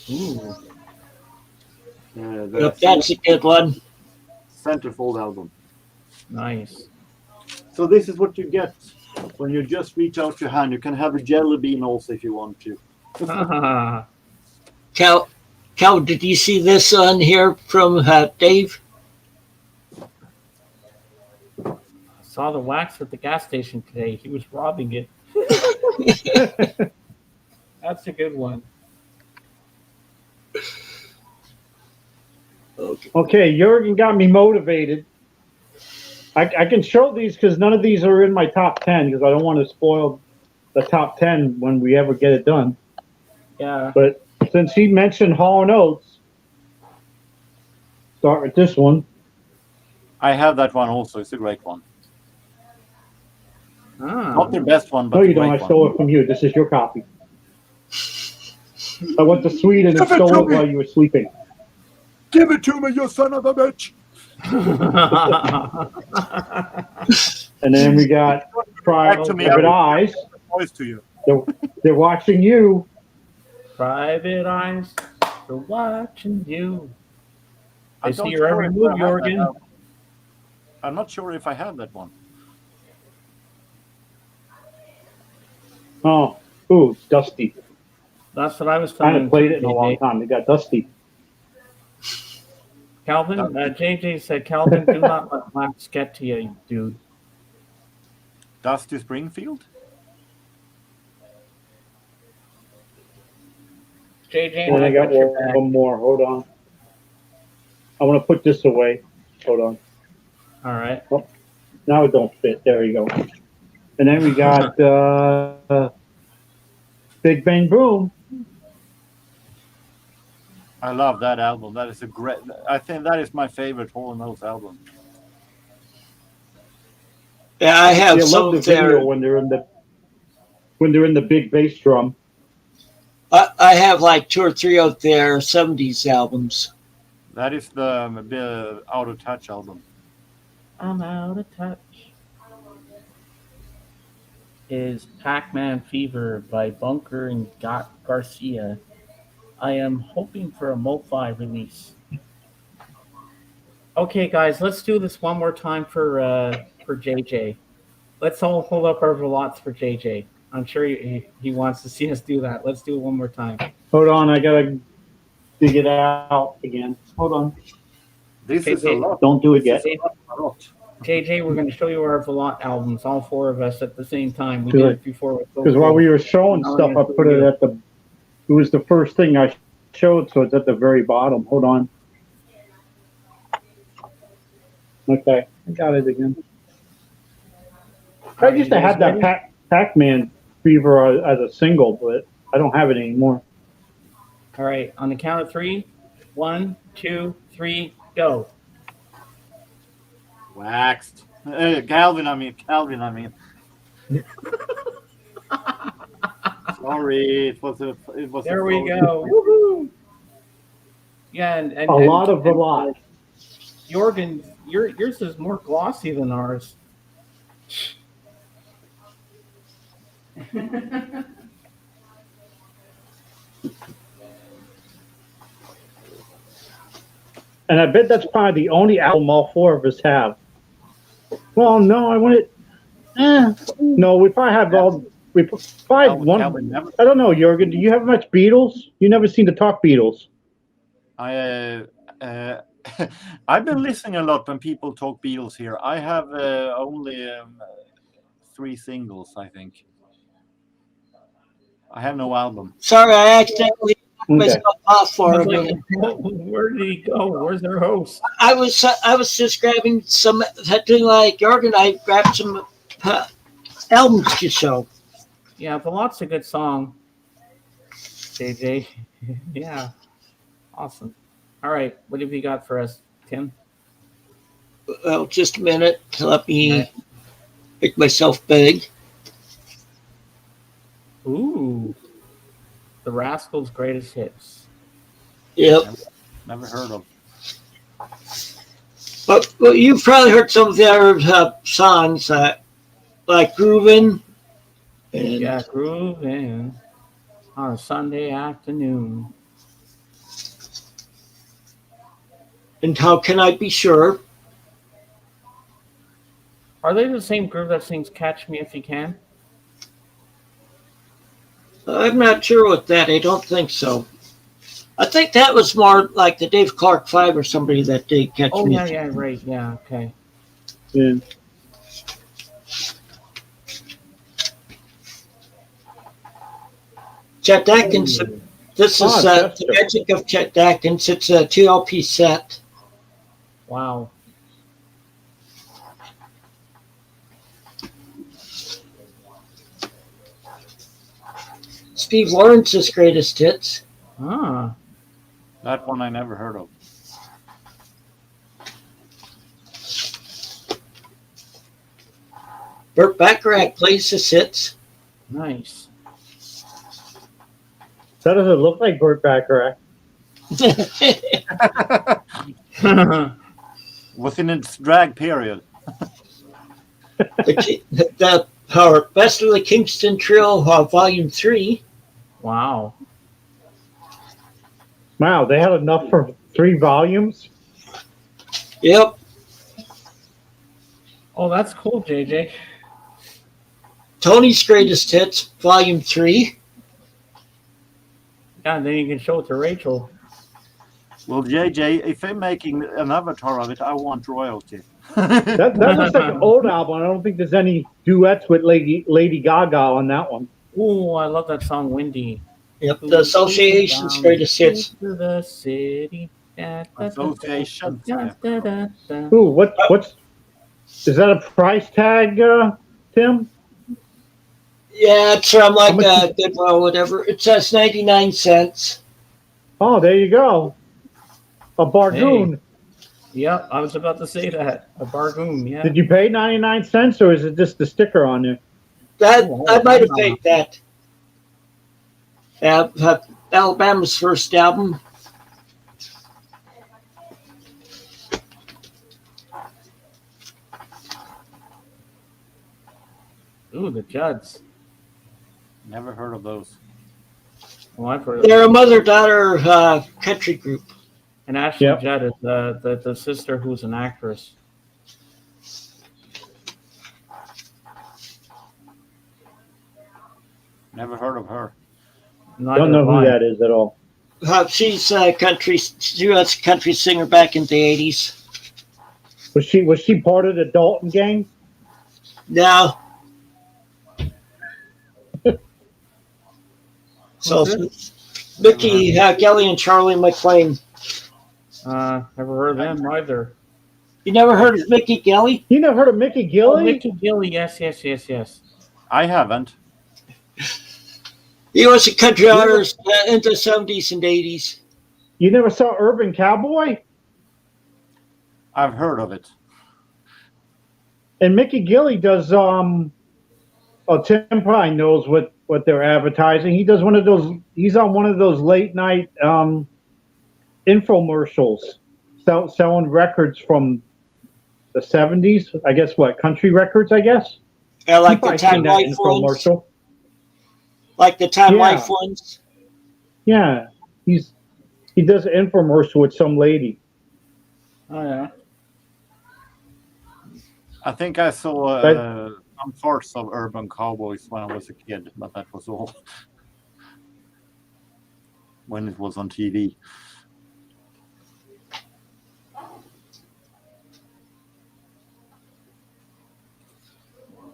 Ooh. The That's a good one. Centerfold album. Nice. So this is what you get when you just reach out your hand. You can have a jelly bean also if you want to. Cal, did you see this on here from Dave? Saw the wax at the gas station today. He was robbing it. That's a good one. Okay, Jurgen got me motivated. I can show these because none of these are in my top 10 because I don't want to spoil the top 10 when we ever get it done. Yeah. But since he mentioned Hall & Oates, start with this one. I have that one also. It's a great one. Ah. Not the best one, but No, you a great don't. I one. stole it from you. This is your copy. I went to Sweden and Give it stole to it me. while you were sleeping. Give it to me, you son of a bitch! And then we got Back to me, Private Eyes. Voice to you. They're watching you. Private eyes are watching you. I I'm see not your every if move, I have that Jorgen. album. I'm not sure if I have that one. Oh, ooh, dusty. That's what I was I telling haven't played it in a JJ. long time. It got dusty. Calvin, JJ said, Calvin, do not let wax get to you, dude. Dusty Springfield? JJ, And I got got your back. one more. Hold on. I want to put this away. Hold on. All right. Now it don't fit. There you go. And then we got Big Bang Boom. I love that album. That is a great. I think that is my favorite Hall and Oates album. Yeah, I have I some love the of their. video when they're in the big bass drum. I have like 2 or 3 of their 70s albums. That is the Out of Touch album. I'm out of touch. Is Pac-Man Fever by Bunker and Garcia. I am hoping for a Mo-Fi release. Okay, guys, let's do this one more time for JJ. Let's all hold up our Valottes for JJ. I'm sure he wants to see us do that. Let's do it one more time. Hold on, I gotta dig it out again. Hold on. This is a lot. Don't do it yet. A lot. JJ, we're going to show you our Valotte albums, all 4 of us at the same time. We did it before. Because while we were showing stuff, I put it at the. It was the first thing I showed, so it's at the very bottom. Hold on. Okay, I got it again. I used to have that Pac-Man Fever as a single, but I don't have it anymore. All right, on the count of 3, 1, 2, 3, go. Waxed. Calvin, I mean. Sorry, it was. There we go. Woohoo! Yeah, and A lot of Valotte. Jorgen, yours is more glossy than ours. And I bet that's probably the only album all 4 of us have. Well, no, I want it. No, we probably have all. We probably have one. I don't know, Jorgen. Do you have much Beatles? You never seem to talk Beatles. I've been listening a lot when people talk Beatles here. I have only 3 singles, I think. I have no album. Sorry, I accidentally took myself off for a minute. Where did he go? Where's our host? I was just grabbing some, doing like Jorgen. I grabbed some albums to show. Yeah, Valotte's a good song. JJ. Yeah. Awesome. All right. What have you got for us, Tim? Well, just a minute to let me make myself big. Ooh. The Rascals' Greatest Hits. Yep. Never heard of. But you've probably heard some of their songs, like Groovin'. Yeah, Groovin' on a Sunday afternoon. And How Can I Be Sure? Are they the same group that sings Catch Me If You Can? I'm not sure with that. I don't think so. I think that was more like the Dave Clark 5 or somebody that did Catch Me. Oh, yeah, right. Yeah, okay. Yeah. Chet Atkins. This is The Magic of Chet Atkins. It's a 2 LP set. Wow. Steve Lawrence's Greatest Hits. Ah. That one I never heard of. Burt Bacharach plays his hits. Nice. That doesn't look like Burt Bacharach. Within its drag period. the Best of the Kingston Trio, Volume 3. Wow. Wow, they had enough for 3 volumes? Yep. Oh, that's cool, JJ. Tony's Greatest Hits, Volume 3. Yeah, and then you can show it to Rachel. Well, JJ, if I'm making an avatar of it, I want royalty. That looks like an old album. I don't think there's any duets with Lady Gaga on that one. Ooh, I love that song, Windy. Yep, the Association's Greatest Hits. To the city. Association. Ooh, what's is that a price tag, Tim? Yeah, it's from like Goodwill or whatever. It says 99 cents. Oh, there you go. A bargoon. Yep, I was about to say that. A bargoon, yeah. Did you pay 99 cents or is it just the sticker on there? I might have paid that. Alabama's first album. Ooh, the Judds. Never heard of those. Well, I've heard of They're a mother-daughter country group. And Ashley Yep. Judd is the sister who's an actress. Never heard of her. Don't know who that is at all. She's a country. She was a country singer back in the 80s. Was she part of the Dalton gang? No. So Mickey, Kelly, and Charlie McClain. Never heard of them either. You never heard of Mickey Gelly? You never heard of Mickey Oh, Gilly? Mickey Gilly, yes. I haven't. He was a country artist in the 70s and 80s. You never saw Urban Cowboy? I've heard of it. And Mickey Gilly does Tim probably knows what they're advertising. He does he's on one of those late night infomercials selling records from the 70s. I guess country records, I guess. Yeah, like You've the probably seen Time that Life ones. infomercial. Like the Time Yeah. Life ones. Yeah. He does an infomercial with some lady. Oh, yeah. I think I saw some parts of Urban Cowboys when I was a kid, but that was all. When it was on TV.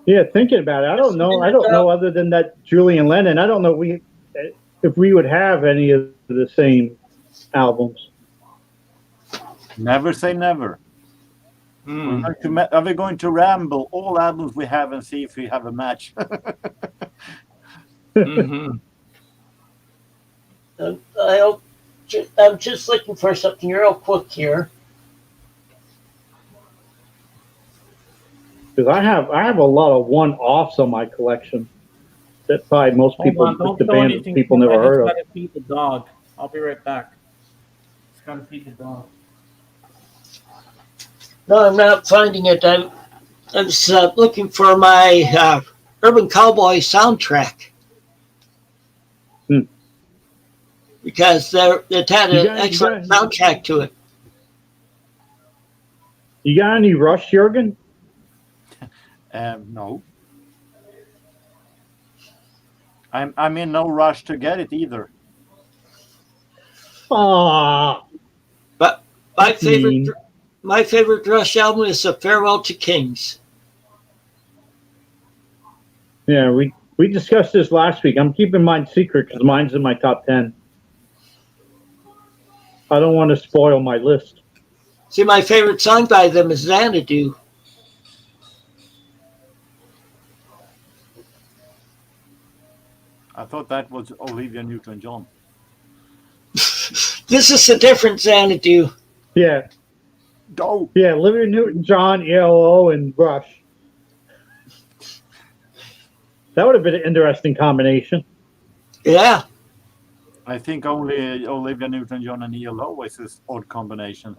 Yeah, thinking about it, I don't know other than that Julian Lennon. I don't know if we would have any of the same albums. Never say never. Are we going to ramble all albums we have and see if we have a match? Mm-hmm. I'm just looking for something real quick here. Because I have a lot of one-offs on my collection that probably most people, Don't the throw band anything people to never it. heard of. It's gotta feed the dog. I'll be right back. It's gotta feed the dog. No, I'm not finding it. I was looking for my Urban Cowboy soundtrack. Because it had an excellent soundtrack to it. You got any Rush, Jurgen? No. I'm in no rush to get it either. Ah, But my favorite Rush album is A Farewell to Kings. yeah, we discussed this last week. I'm keeping mine secret because mine's in my top 10. I don't want to spoil my list. See, my favorite song by them is Xanadu. I thought that was Olivia Newton-John. This is a different Xanadu. Yeah, Go. yeah, Olivia Newton-John, ELO, and Rush. That would have been an interesting combination. Yeah. I think only Olivia Newton-John and ELO is this odd combination.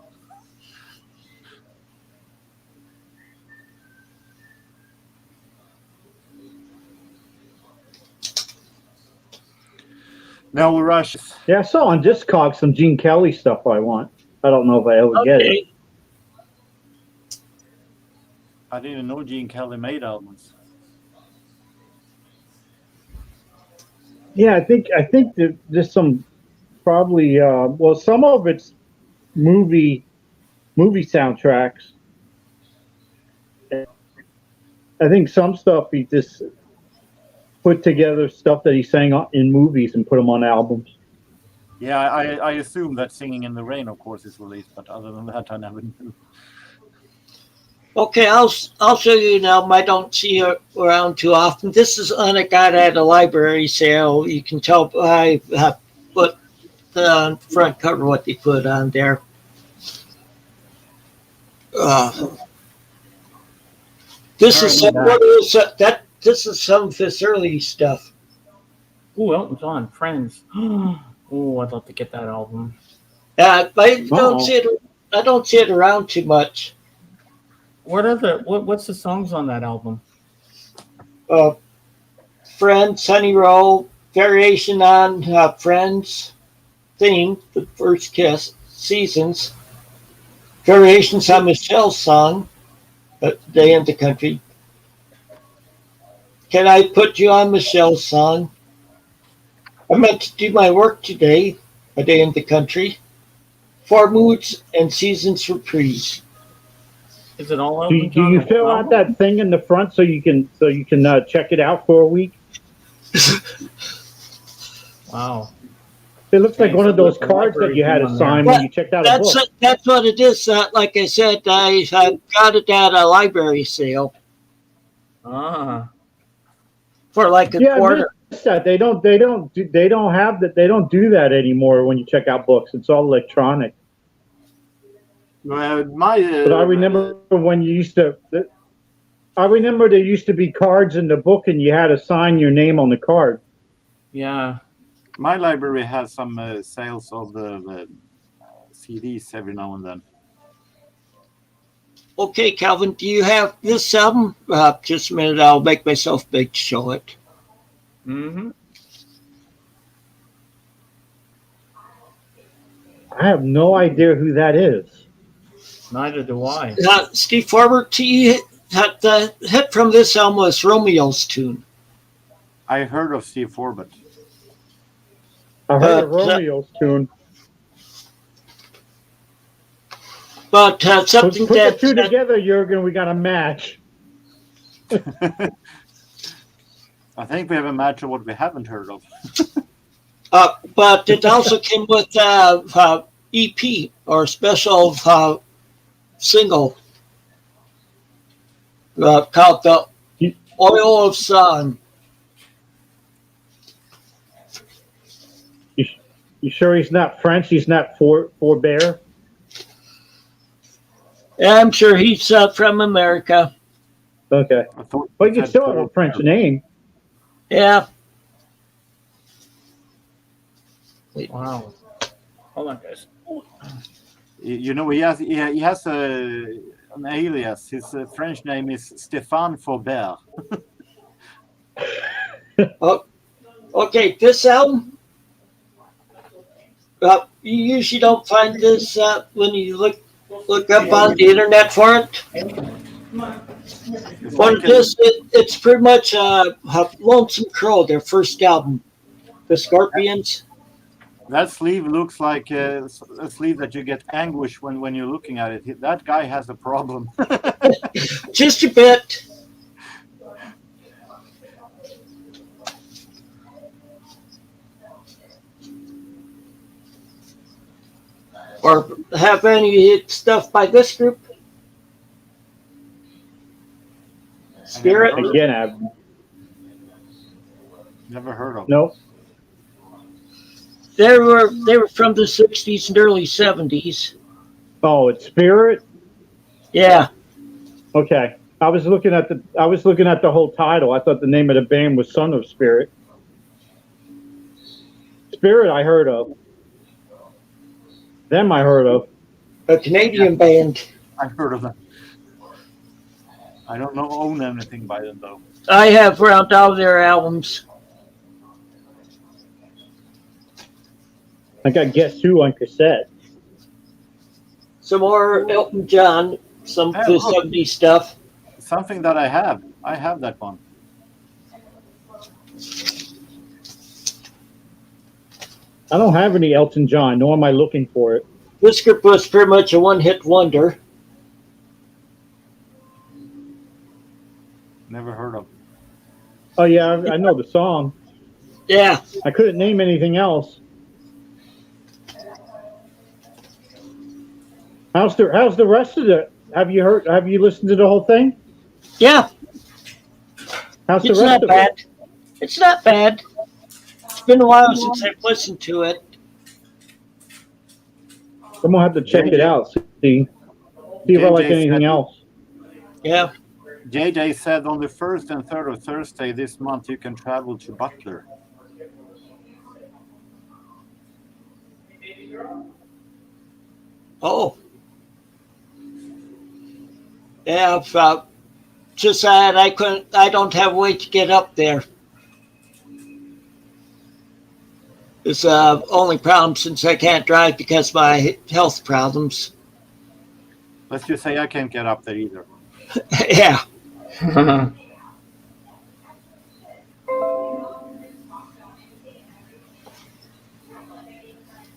No, Rush. Yeah, I saw on Discogs some Gene Kelly stuff I want. I don't know if I ever get it. I didn't know Gene Kelly made albums. Yeah, I think there's some probably some of it's movie soundtracks. I think some stuff he just put together stuff that he sang in movies and put them on albums. Yeah, I assume that Singing in the Rain, of course, is released, but other than that, I never knew. Okay, I'll show you now. I don't see her around too often. This is on a guy at a library sale. You can tell by what the front cover what they put on there. This is some this is some of his early stuff. Ooh, Elton John, Friends. Ooh, I'd love to get that album. I don't see it. I don't see it around too much. What's the songs on that album? Friends, Honey Roll, variation on Friends theme, the first kiss, Seasons, variations on Michelle's song, Day in the Country. Can I put you on Michelle's song? I meant to do my work today, A Day in the Country. 4 Moods and Seasons Reprise. Is it all Do you fill out that thing in the front so you can check it out for a week? Wow. It looks like one of those cards that you had to sign when you checked out a book. That's what it is. Like I said, I got it at a library sale for like a quarter. That they don't do that anymore when you check out books. It's all electronic. But I remember when you used to. I remember there used to be cards in the book, and you had to sign your name on the card. Yeah. My library has some sales of the CDs every now and then. Okay, Calvin, do you have this album? Just a minute, I'll make myself big to show it. Mm-hmm. I have no idea who that is. Neither do I. Steve Forbert, the hit from this album was Romeo's Tune. I heard of Steve Forbert. I heard of Romeo's Tune. But something put the two together, Jurgen, we got a match. I think we have a match of what we haven't heard of. But it also came with EP or special single called The Oil of Sun. You sure he's not French? He's not Forbear? I'm sure he's from America. Okay. But you still have a French name. Yeah. Wow. Hold on, guys. You know, he has an alias. His French name is Stéphane Faubert. Okay, this album, you usually don't find this when you look up on the internet for it. But it's pretty much Lonesome Crow, their first album, The Scorpions. That sleeve looks like a sleeve that you get anguish when you're looking at it. That guy has a problem. Just a bit. Or have any stuff by this group? Spirit? Again, I've never heard of. No. They were from the 60s and early 70s. Oh, it's Spirit? Yeah. Okay. I was looking at the whole title. I thought the name of the band was Son of Spirit. Spirit I heard of. Them I heard of. A Canadian band. I've heard of them. I don't own anything by them though. I have around all their albums. I got Guess Who on cassette. Some more Elton John, some of the 70s stuff. Something that I have. I have that one. I don't have any Elton John, nor am I looking for it. This group was pretty much a one-hit wonder. Never heard of. Oh yeah, I know the song. Yeah. I couldn't name anything else. How's the rest of it? Have you listened to the whole thing? Yeah. How's the It's rest not of bad. it? It's not bad. It's been a while since I've listened to it. I'm gonna have to check it out. See if I like anything else. Yeah. JJ said on the 1st and 3rd of Thursday this month you can travel to Butler. Oh. Yeah, just that I don't have a way to get up there. It's the only problem since I can't drive because of my health problems. Let's just say I can't get up there either. Yeah.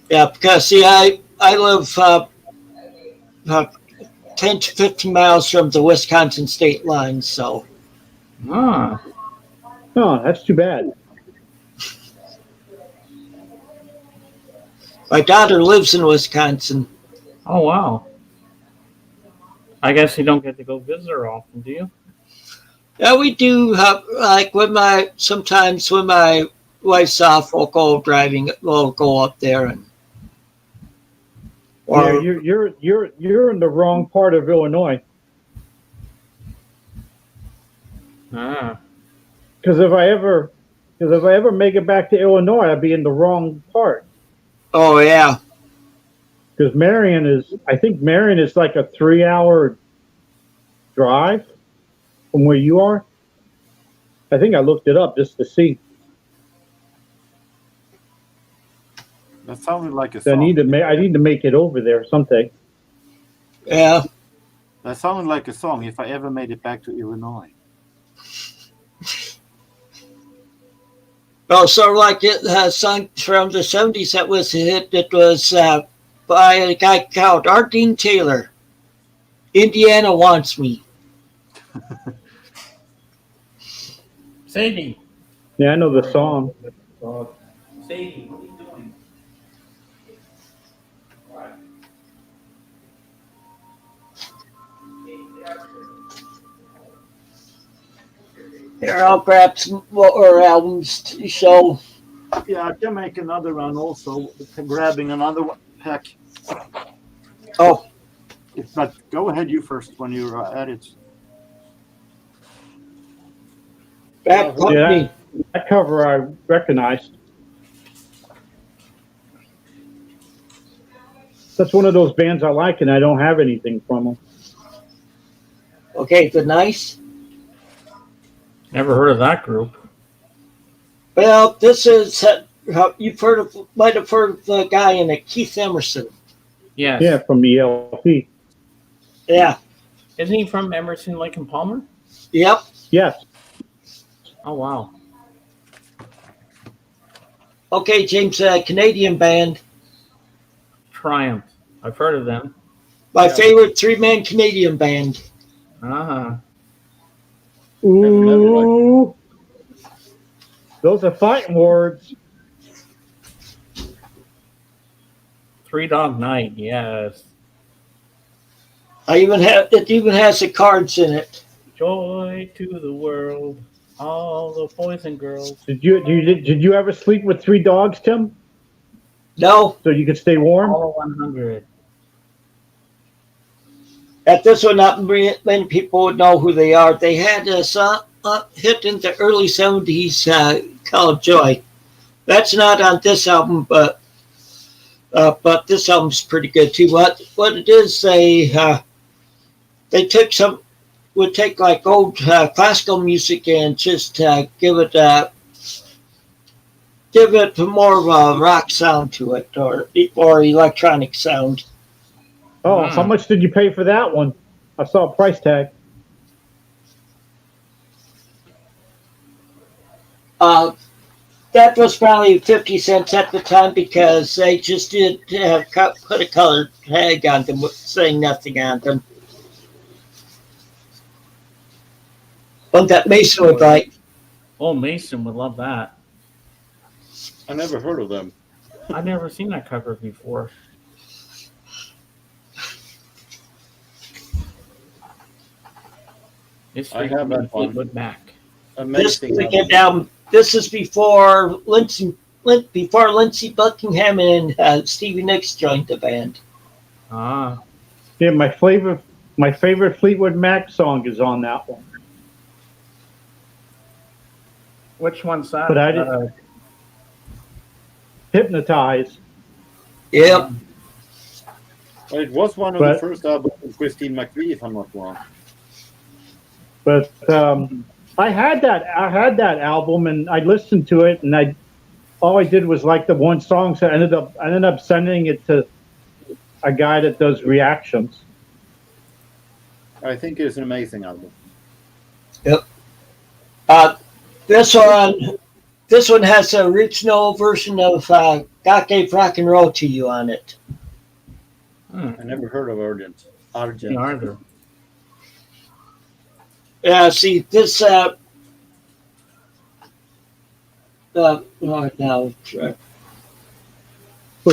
Yeah, because see, I live 10 to 15 miles from the Wisconsin state line, so. Ah. Oh, that's too bad. My daughter lives in Wisconsin. Oh, wow. I guess you don't get to go visit her often, do you? Yeah, we do have, like sometimes when my wife's off, we'll go driving, we'll go up there and. Yeah, you're in the wrong part of Illinois. Ah. Because if I ever make it back to Illinois, I'd be in the wrong part. Oh yeah. Because I think Marion is like a 3-hour drive from where you are. I think I looked it up just to see. That sounded like a So song. I need to make it over there someday. Yeah. That sounded like a song. If I ever made it back to Illinois. Oh, so like it song from the 70s that was a hit. It was by a guy called Ardeen Taylor. Indiana Wants Me. Sadie. Yeah, I know the song. Sadie, what are you doing? Here, I'll grab some more albums to show. Yeah, I can make another one also. Grabbing another pack. Oh. But go ahead, you first when you're at it. Bad Company. Yeah, that cover I recognized. That's one of those bands I like, and I don't have anything from them. Okay, The Nice. Never heard of that group. Well, this is might have heard of the guy in it, Keith Emerson. Yes. Yeah, from the LP. Yeah. Isn't he from Emerson, Lake and Palmer? Yep. Yes. Oh, wow. Okay, James, Canadian band. Triumph. I've heard of them. My favorite 3-man Canadian band. Uh-huh. Ooh. Those are fighting words. Three Dog Night, yes. It even has the cards in it. Joy to the world, all the boys and girls. Did you ever sleep with 3 dogs, Tim? No. So you could stay warm? All 100. At this one, not many people would know who they are. They had a hit in the early 70s called Joy. That's not on this album, but this album's pretty good too. What it is, they would take like old classical music and just give it more of a rock sound to it, or electronic sound. Oh, how much did you pay for that one? I saw a price tag. That was probably 50 cents at the time because they just did put a colored tag on them saying nothing on them. One that Mason would like. Oh, Mason would love that. I never heard of them. I've never seen that cover before. It's I have that one. Fleetwood Mac. Amazing. This is before Lindsey Buckingham and Stevie Nicks joined the band. Ah, Yeah, my favorite Fleetwood Mac song is on that one. which one's that? But I didn't Hypnotize. Yep. Well, it was one of the first albums of Christine McVie, if I'm not wrong. But I had that album, and I listened to it, and all I did was like the one song, so I ended up sending it to a guy that does reactions. I think it's an amazing album. Yep. This one has a original version of "God Gave Rock and Roll to You" on it. I never heard of Argent. Either. Yeah, see this. No. But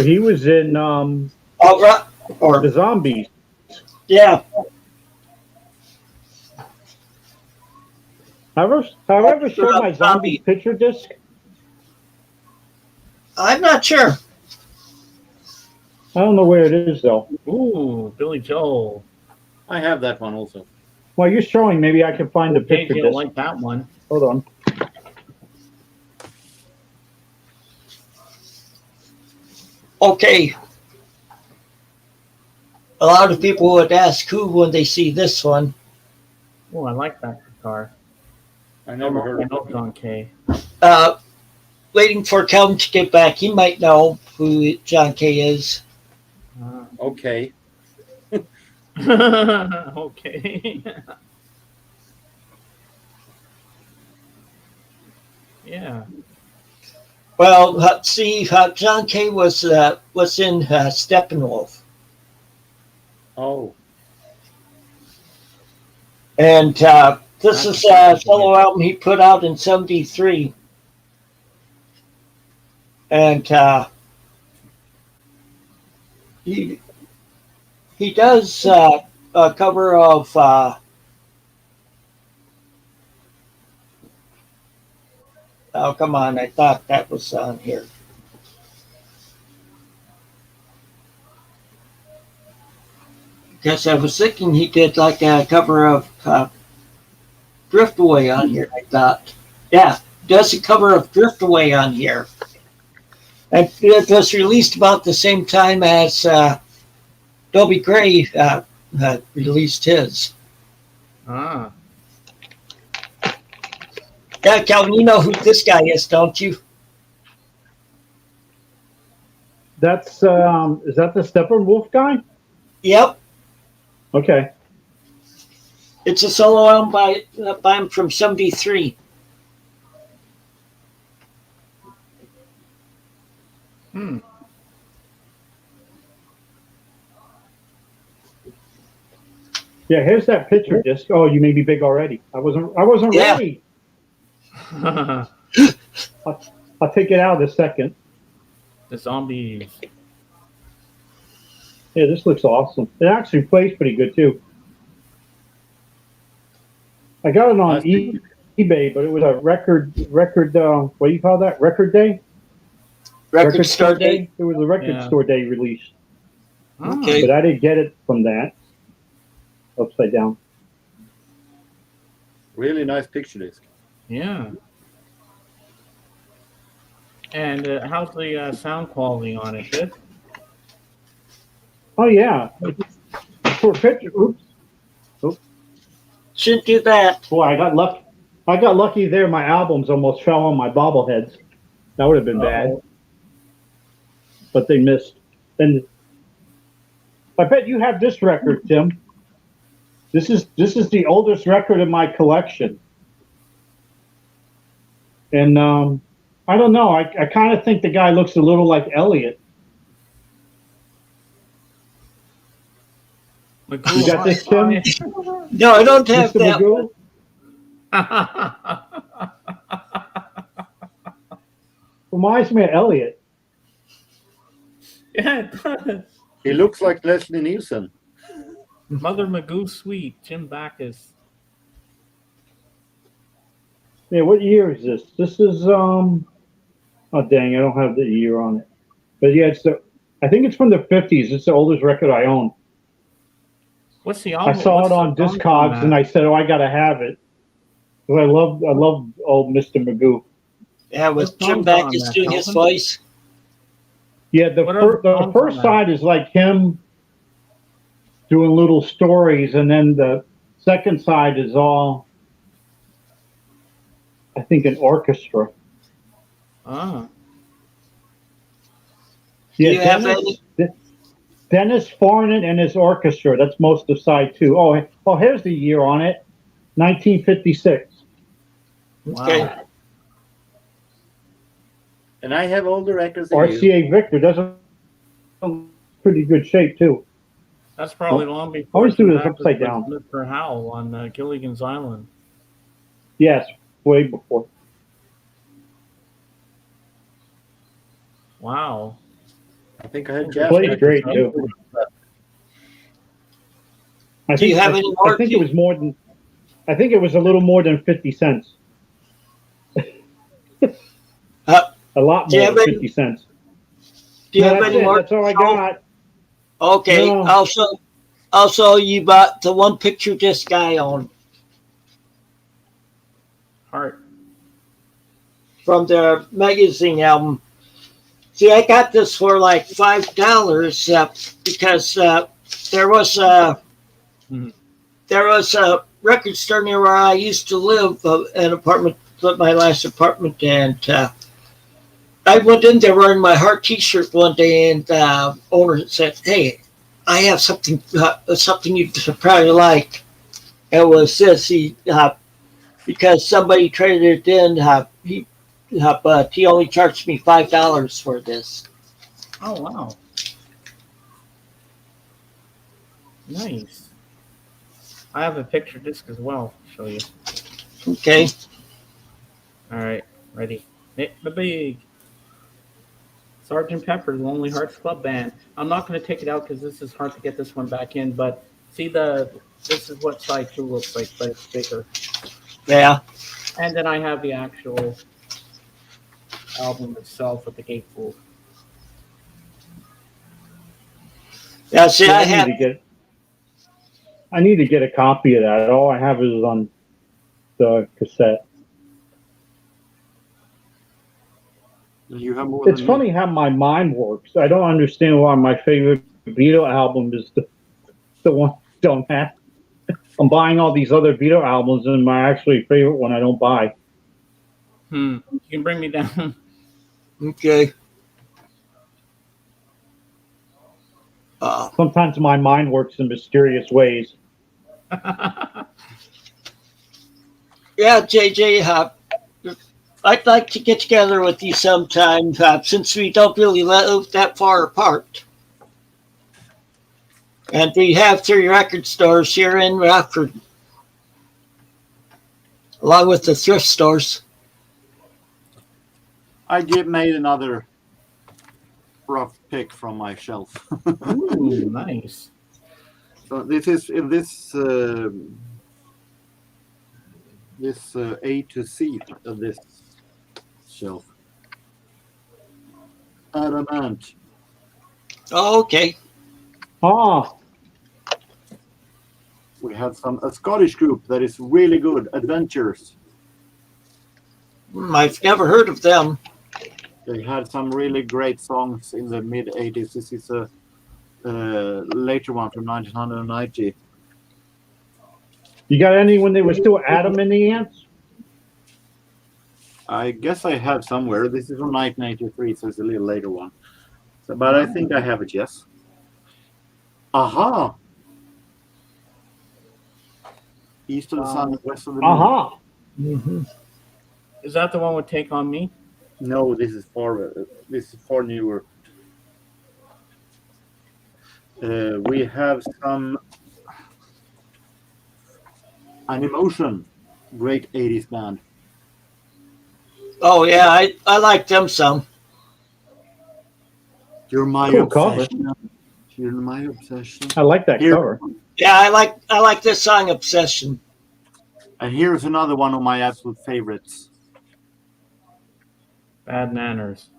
he was in Or the Zombies. yeah. Have I ever showed my Zombies picture disc? I'm not sure. I don't know where it is though. Ooh, Billy Joel. I have that one also. Well, you're showing. Maybe I can find the picture You'll disc. like that one. Hold on. Okay. A lot of people would ask who when they see this one. Oh, I like that guitar. I never heard of it. John Kay. Waiting for Calvin to get back. He might know who John Kay is. Okay. Okay. Yeah. Well, see, John Kay was in Steppenwolf. Oh. And this is a solo album he put out in '73. And he does a cover of oh, come on, I thought that was on here. Guess I was thinking he did like a cover of Drift Away on here, I thought. Yeah, does a cover of Drift Away on here. And it was released about the same time as Dobie Gray released his. Ah. Yeah, Calvin, you know who this guy is, don't you? That's is that the Steppenwolf guy? Yep. Okay. It's a solo album by him from '73. Yeah, here's that picture disc. Oh, you made me big already. I wasn't ready. I'll take it out in a second. The Zombies. Yeah, this looks awesome. It actually plays pretty good too. I got it on eBay, but it was a record. What do you call that? Record day. Record store day. It was a record store day release. Okay. But I didn't get it from that. Upside down. Really nice picture disc. Yeah. And how's the sound quality on it? Good? Oh yeah. For a picture. Oops. Shouldn't do that. Boy, I got lucky there. My albums almost fell on my bobbleheads. That would have been bad. But they missed. And I bet you have this record, Tim. This is the oldest record in my collection. And I don't know. I kind of think the guy looks a little like Elliot. Magoo, You got this, Tim? No, I don't have Mr. that. Magoo? Reminds me of Elliot. Yeah, it does. He looks like Leslie Nielsen. Mother Magoo Sweet, Jim Backus. Yeah, what year is this? This is oh dang, I don't have the year on it. But yeah, it's I think it's from the 50s. It's the oldest record I own. What's the I album? saw what's it on the song Discogs, and I said, "Oh, I gotta have it." Because I love old Mr. Magoo. Yeah, with What Jim songs Beck on is that, doing his Calvin? voice. Yeah, What are the the songs first on that? side is like him doing little stories, and then the second side is all, I think, an orchestra. Ah, Do Yeah, you have any? Dennis Farnett and his orchestra. That's most of side two. Oh, here's the year on it, 1956. Okay. wow. And I have older records than you. RCA Victor doesn't pretty good shape too. That's probably Oh, long I before always do Jim this Beck was upside with down. Mr. Howell on Gilligan's Island. Yes, way before. Wow. I think I had He Jeff. plays great too. Do you have any more? I think it was more than. I think it was a little more than 50 cents. A lot do you more have than any- 50 cents. Do you No, have that's any it. more? That's all I got. Okay. No. Also, you bought the one picture disc I own Heart. from the magazine album. See, I got this for like $5 because there was a record store near where I used to live, an apartment, my last apartment, and I went in there wearing my Heart T-shirt one day, and owner said, "Hey, I have something you'd probably like." It was this. Because somebody traded it in, he only charged me $5 for this. Oh, wow. Nice. I have a picture disc as well. I'll show you. Okay. All right. Ready. Hit the big. Sergeant Pepper's Lonely Hearts Club Band. I'm not going to take it out because this is hard to get this one back in, but see this is what side 2 looks like, but it's bigger. Yeah. And then I have the actual album itself with the gatefold. Yeah. See, Yeah, I need to get a copy of that. All I have is on the cassette. You have more It's than funny how my mind works. I don't understand why my favorite Beatle album is the one I don't have. I'm buying all these other Beatle albums, and my actually favorite one I don't buy. You can bring me down. Okay. Sometimes my mind works in mysterious ways. Yeah, JJ, I'd like to get together with you sometime since we don't really live that far apart. And we have 3 record stores here in Rockford, along with the thrift stores. I made another rough pick from my shelf. Ooh, nice. So this is in this A to C of this shelf. Adamant. Oh, okay. Ah, We have a Scottish group that is really good. Adventures. I've never heard of them. They had some really great songs in the mid 80s. This is a later one from 1990. you got any when they were still Adam and the Ants? I guess I have somewhere. This is from 1983, so it's a little later one. So, but I think I have it, yes. Aha! East of the sun, west of the moon. Aha. Mm-hmm. Is that the one with Take On Me? No, this is far newer. We have some An Emotion, great 80s band. Oh, yeah, I like them some. You're my Cool cover. obsession. You're my obsession. I like that Here- cover. Yeah, I like this song, Obsession. And here's another one of my absolute favorites. Bad Manners.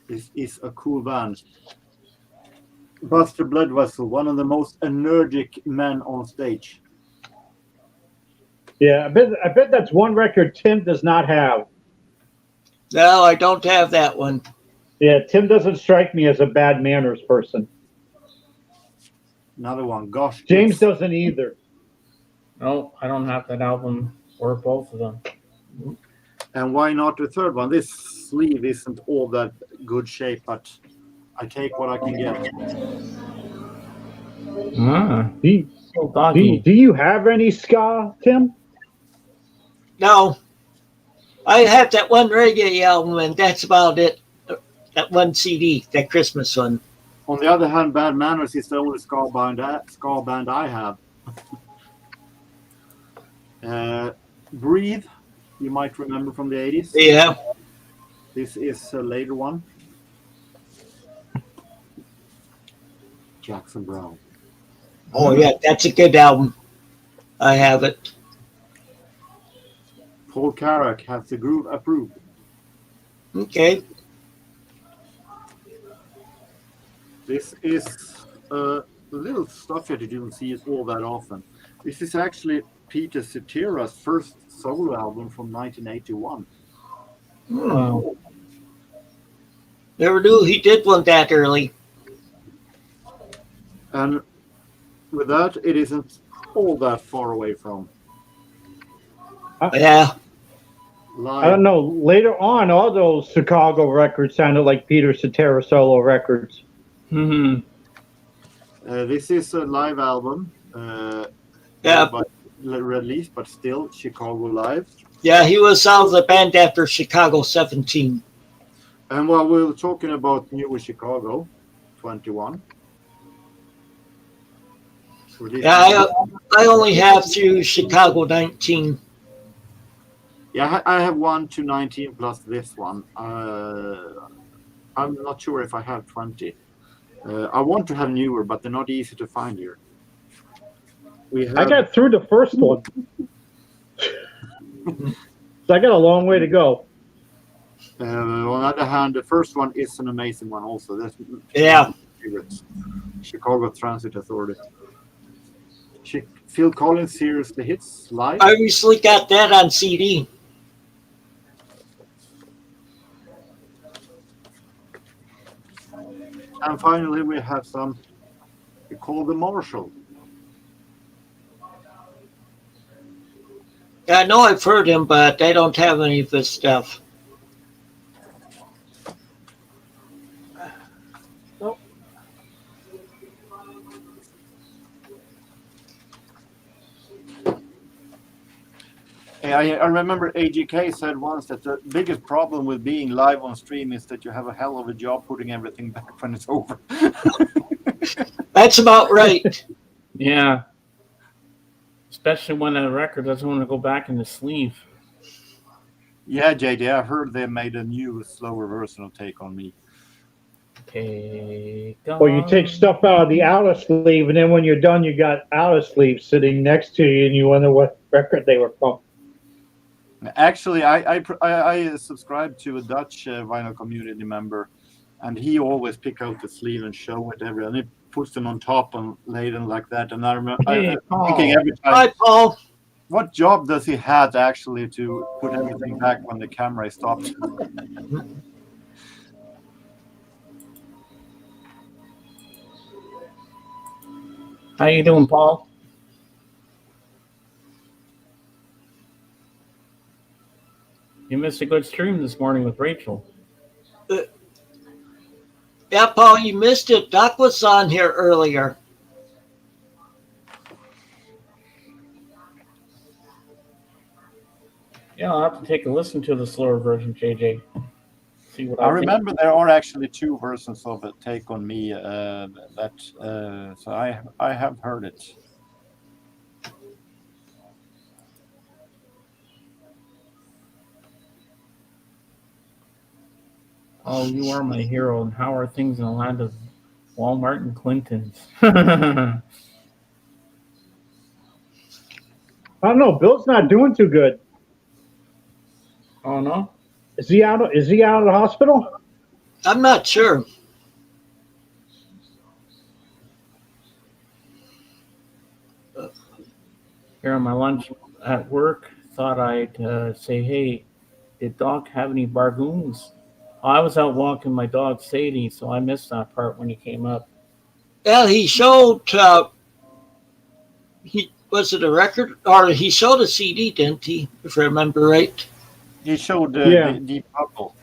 This is a cool band. Buster Bloodvessel, one of the most energetic men on stage. Yeah, I bet that's one record Tim does not have. No, I don't have that one. Yeah, Tim doesn't strike me as a bad manners person. Another one, Gosh. James It's- doesn't either. No, I don't have that album or both of them. And why not the third one? This sleeve isn't all that good shape, but I take what I can get. Do you have any ska, Tim? No. I have that one reggae album, and that's about it. That one CD, that Christmas one. On the other hand, Bad Manners is the only ska band I have. Breathe, you might remember from the 80s. Yeah. This is a later one. Jackson Browne. Oh, yeah, that's a good album. I have it. Paul Carrack has the groove approved. Okay. This is a little stuff that you don't see all that often. This is actually Peter Cetera's first solo album from 1981. Oh. Never knew he did one that early. And with that, it isn't all that far away from. Yeah. Live. I don't know. Later on, all those Chicago records sounded like Peter Cetera solo records. Mm-hmm. This is a live album. Yeah. But released, but still Chicago live. Yeah, he was out of the band after Chicago 17. And while we were talking about New Chicago 21. Yeah, I only have through Chicago 19. Yeah, I have 1 to 19 plus this one. I'm not sure if I have 20. I want to have newer, but they're not easy to find here. I got through the first one. So I got a long way to go. On the other hand, the first one is an amazing one also. That's Yeah. favorites. Chicago Transit Authority. Phil Collins seriously hits live. I recently got that on CD. And finally, we have some, we call the Marshall. I know I've heard him, but I don't have any of his stuff. I remember AGK said once that the biggest problem with being live on stream is that you have a hell of a job putting everything back when it's over. That's about right. Yeah. Especially when a record doesn't want to go back in the sleeve. Yeah, JD, I heard they made a new, slower version of Take On Me. Take Or you take stuff out of the outer sleeve, and then when you're done, you got outer sleeve sitting next to you, and you wonder what record they were from. Actually, I subscribe to a Dutch vinyl community member, and he always pick out the sleeve and show it and he puts them on top and lay them like that. And I remember thinking every time, Hi, Paul. what job does he have actually to put everything back when the camera is stopped? How you doing, Paul? You missed a good stream this morning with Rachel. Yeah, Paul, you missed it. Doc was on here earlier. Yeah, I'll have to take a listen to the slower version, JJ. See what I remember there are actually 2 versions of it, Take On Me. So I have heard it. Oh, you are my hero. And how are things in the land of Walmart and Clinton's? I don't know. Bill's not doing too good. Oh no? Is he out of the hospital? I'm not sure. Here on my lunch at work, thought I'd say, hey, did Doc have any bargoons? I was out walking my dog Sadie, so I missed that part when he came up. Yeah, he showed. He was it a record or he showed a CD, didn't he? If I remember right. He showed Yeah. the Bobble.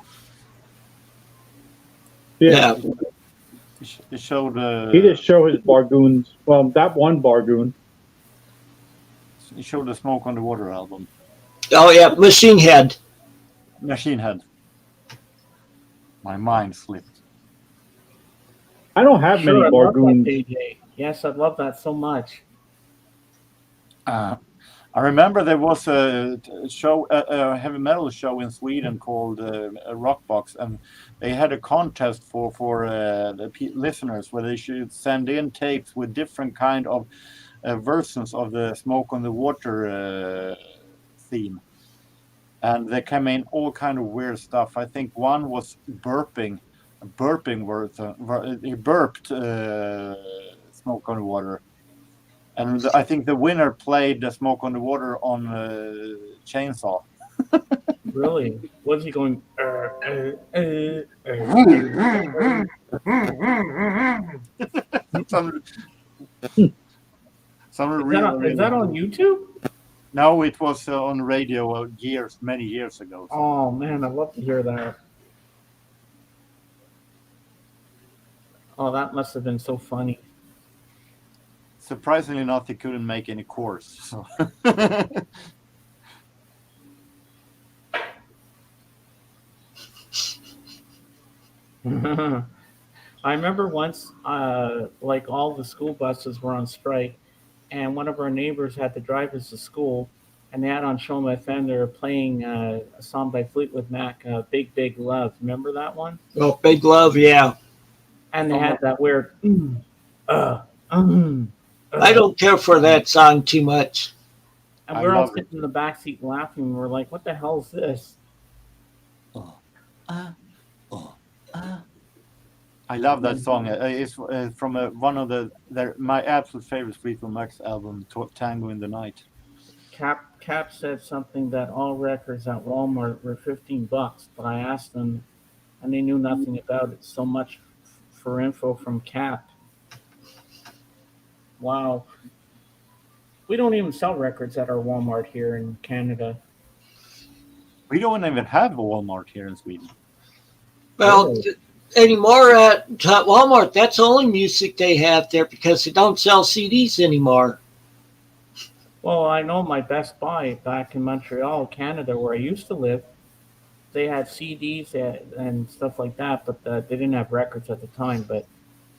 Yeah. He showed. He just showed his bargoons. Well, that one bargoon. He showed the Smoke on the Water album. Oh yeah, Machine Head. Machine Head. My mind slipped. I don't have many I love that, bargoons. JJ. Yes, I love that so much. I remember there was a show, a heavy metal show in Sweden called Rockbox, and they had a contest for the listeners where they should send in tapes with different kind of versions of the Smoke on the Water theme, and they came in all kind of weird stuff. I think one was burping he burped Smoke on the Water. And I think the winner played the Smoke on the Water on chainsaw. Really? Was he going? Some Is that on YouTube? No, it was on radio many years ago. So. Oh man, I'd love to hear that. Oh, that must have been so funny. Surprisingly enough, he couldn't make any course. So. I remember once, like all the school buses were on strike, and one of our neighbors had to drive us to school, and they had on Show My FM, they were playing a song by Fleetwood Mac, Big Big Love. Remember that one? Oh, Big Love, yeah. And they had that weird, I don't care for that song too much. and we're all sitting in the back seat laughing, and we're like, what the hell is this? I love that song. It's from one of my absolute favorite Fleetwood Mac's album, Tango in the Night. Cap said something that all records at Walmart were $15, but I asked them, and they knew nothing about it. So much for info from Cap. Wow. We don't even sell records at our Walmart here in Canada. We don't even have a Walmart here in Sweden. Well, anymore at Walmart, that's the only music they have there because they don't sell CDs anymore. Well, I know my Best Buy back in Montreal, Canada, where I used to live, they had CDs and stuff like that, but they didn't have records at the time. But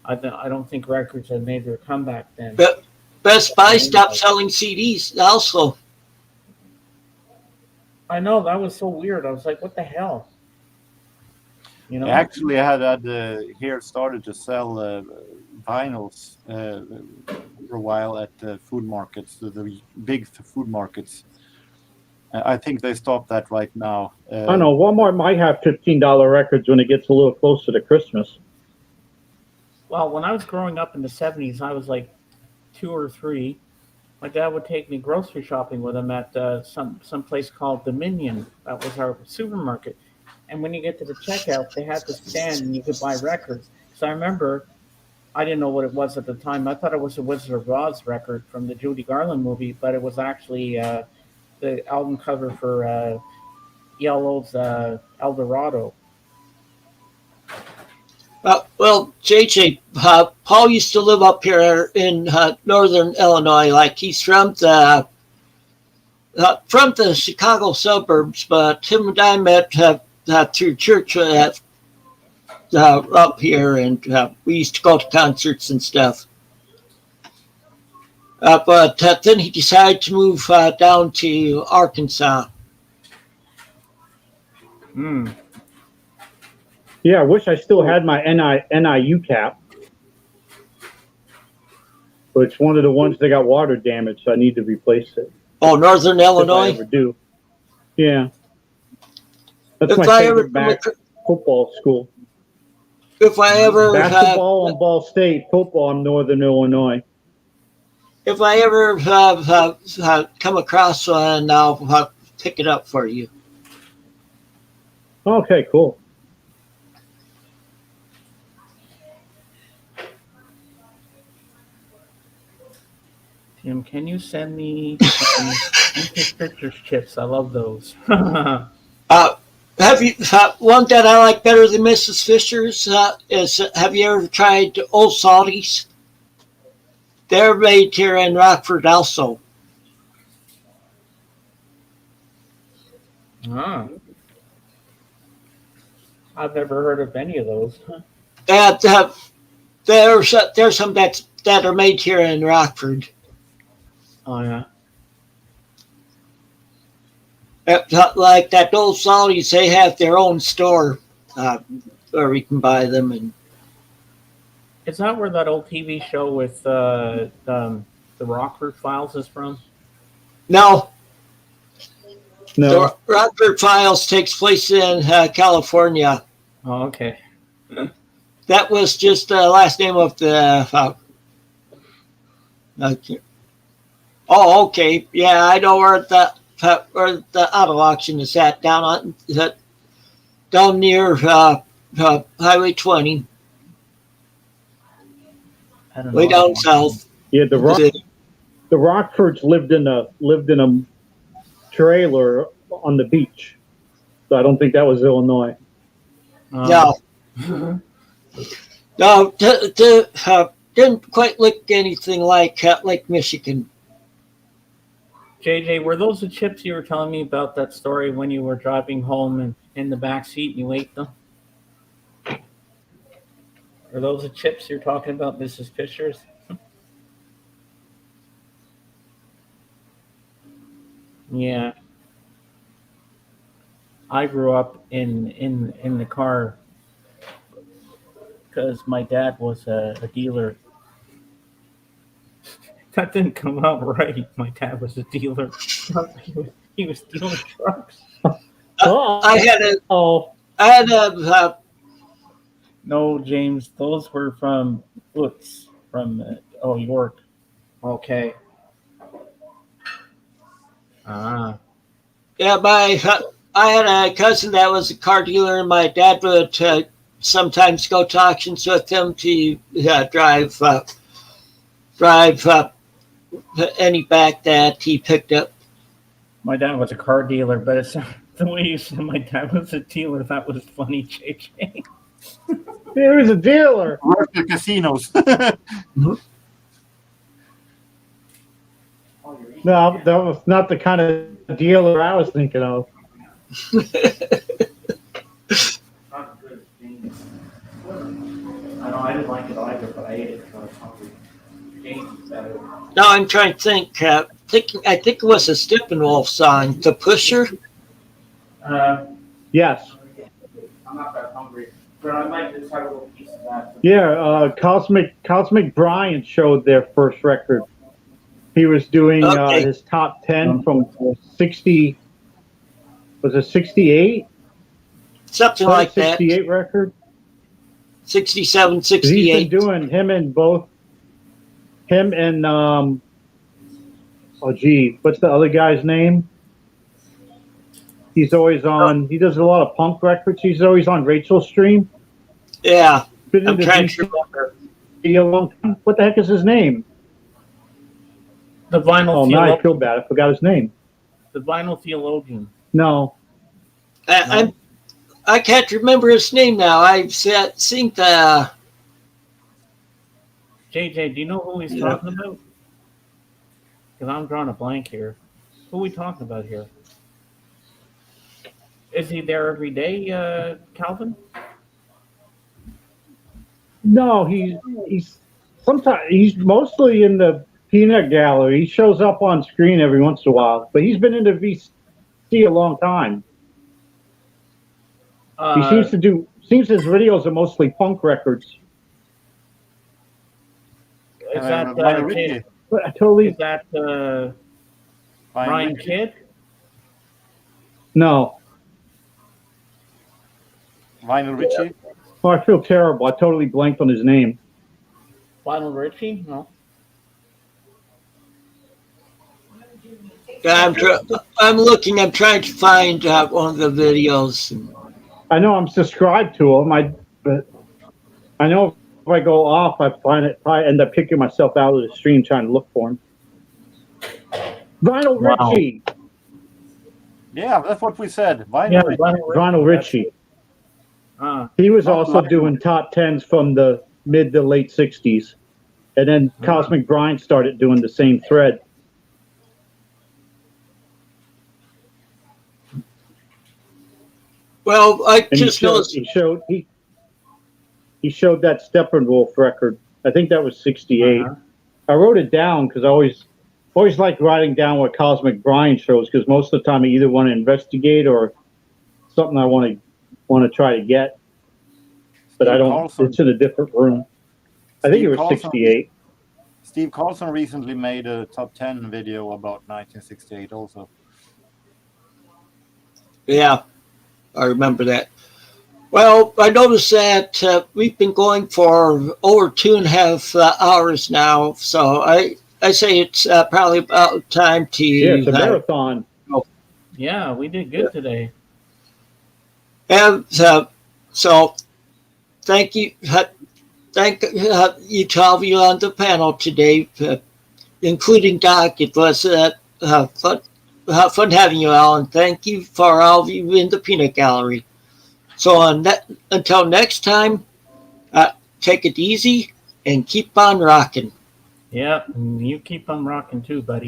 I don't think records had made their comeback then. But Best Buy stopped selling CDs also. I know, that was so weird. I was like, what the hell? You know? Actually, I had here started to sell vinyls for a while at food markets, the big food markets. I think they stopped that right now. I know Walmart might have $15 records when it gets a little closer to Christmas. Well, when I was growing up in the 70s, I was like 2 or 3. My dad would take me grocery shopping with him at some place called Dominion. That was our supermarket. And when you get to the checkout, they had the stand and you could buy records. So I remember, I didn't know what it was at the time. I thought it was a Wizard of Oz record from the Judy Garland movie, but it was actually the album cover for Yellow's El Dorado. Well, JJ, Paul used to live up here in northern Illinois. Like he's from the Chicago suburbs, but him and I met through church up here, and we used to go to concerts and stuff. But then he decided to move down to Arkansas. Yeah, I wish I still had my NIU cap. But it's one of the ones that got water damaged, so I need to replace it. Oh, Northern Illinois? If I ever do. Yeah. That's If my I favorite back football school. If I ever basketball on Ball State, football in Northern Illinois. if I ever come across one, I'll pick it up for you. Okay, cool. Tim, can you send me some vintage pictures chips? I love those. Have you one that I like better than Mrs. Fisher's is have you ever tried Old Salties? They're made here in Rockford also. Ah, I've never heard of any of those. There's some that are made here in Rockford. Oh yeah. Like that Old Salties, they have their own store where we can buy them. And Is that where that old TV show with the Rockford Files is from? no, No. the Rockford Files takes place in California. Oh, okay. That was just the last name of the. Okay. Oh, okay. Yeah, I know where the auto auction is at down near Highway 20, I don't way know. down south. Yeah, the Rockfords lived in a trailer on the beach. So I don't think that was Illinois. No, no, didn't quite look anything like Lake Michigan. JJ, were those the chips you were telling me about that story when you were driving home and in the back seat and you ate them? Are those the chips you're talking about, Mrs. Fisher's? Yeah. I grew up in the car because my dad was a dealer. That didn't come out right. My dad was a dealer. he was dealing trucks. I had a No, James, those were from Boots from York. Okay. Ah. yeah, I had a cousin that was a car dealer, and my dad would sometimes go to auctions with him to drive any back that he picked up. My dad was a car dealer, but it's the way you said my dad was a dealer. That was funny, JJ. He was a dealer. Worked at casinos. No, that was not the kind of dealer I was thinking of. I know I didn't like it either, but I ate it because I was hungry. James is better. Now I'm trying to think. I think it was a Steppenwolf song, "The Pusher." Yes. I'm not that hungry, but I might just have a little piece of that. Yeah, Cosmic Bryant showed their first record. He was doing his top 10 from 60. Was it 68? Something like that. 68 record. 67, He's 68. been doing him and what's the other guy's name? He's always on. He does a lot of punk records. He's always on Rachel's stream. Yeah, Been I'm into trying to DC remember. a long time. What the heck is his name? The vinyl Oh, now I theologian. feel bad. I forgot his name. The vinyl theologian. No. I can't remember his name now. I've seen the. JJ, do you know who he's talking about? Because I'm drawing a blank here. Who are we talking about here? Is he there every day, Calvin? No, he's sometimes he's mostly in the peanut gallery. He shows up on screen every once in a while, but he's been into VC a long time. He seems his videos are mostly punk records. Is that Richie. But I totally is that Ryan Kidd? no. Vinyl Richie. Oh, I feel terrible. I totally blanked on his name. Lionel Richie? No. I'm looking. I'm trying to find one of the videos. I know I'm subscribed to them. But I know if I go off, I probably end up kicking myself out of the stream trying to look for them. Vinyl Wow. Richie. Yeah, that's what we said. Yeah, Vinyl Richie. Uh, He was Not also Vinyl. doing top tens from the mid to late 60s. And then Cosmic Brian started doing the same thread. Well, I And just noticed. he showed that Steppenwolf record. I think that was 68. I wrote it down because I always like writing down what Cosmic Brian shows, because most of the time I either want to investigate or something I want to try to get, but I don't. Carlson. It's in a different room. I think it was Carlson. 68. Steve Carlson recently made a top 10 video about 1968 also. Yeah, I remember that. Well, I noticed that we've been going for over 2.5 hours now, so I say it's probably about time to. Yeah, it's a marathon. yeah, we did good today. And so, thank you you to all of you on the panel today, including Doc. It was fun having you all, and thank you for all of you in the peanut gallery. So until next time, take it easy and keep on rocking. Yeah, you keep on rocking too, buddy.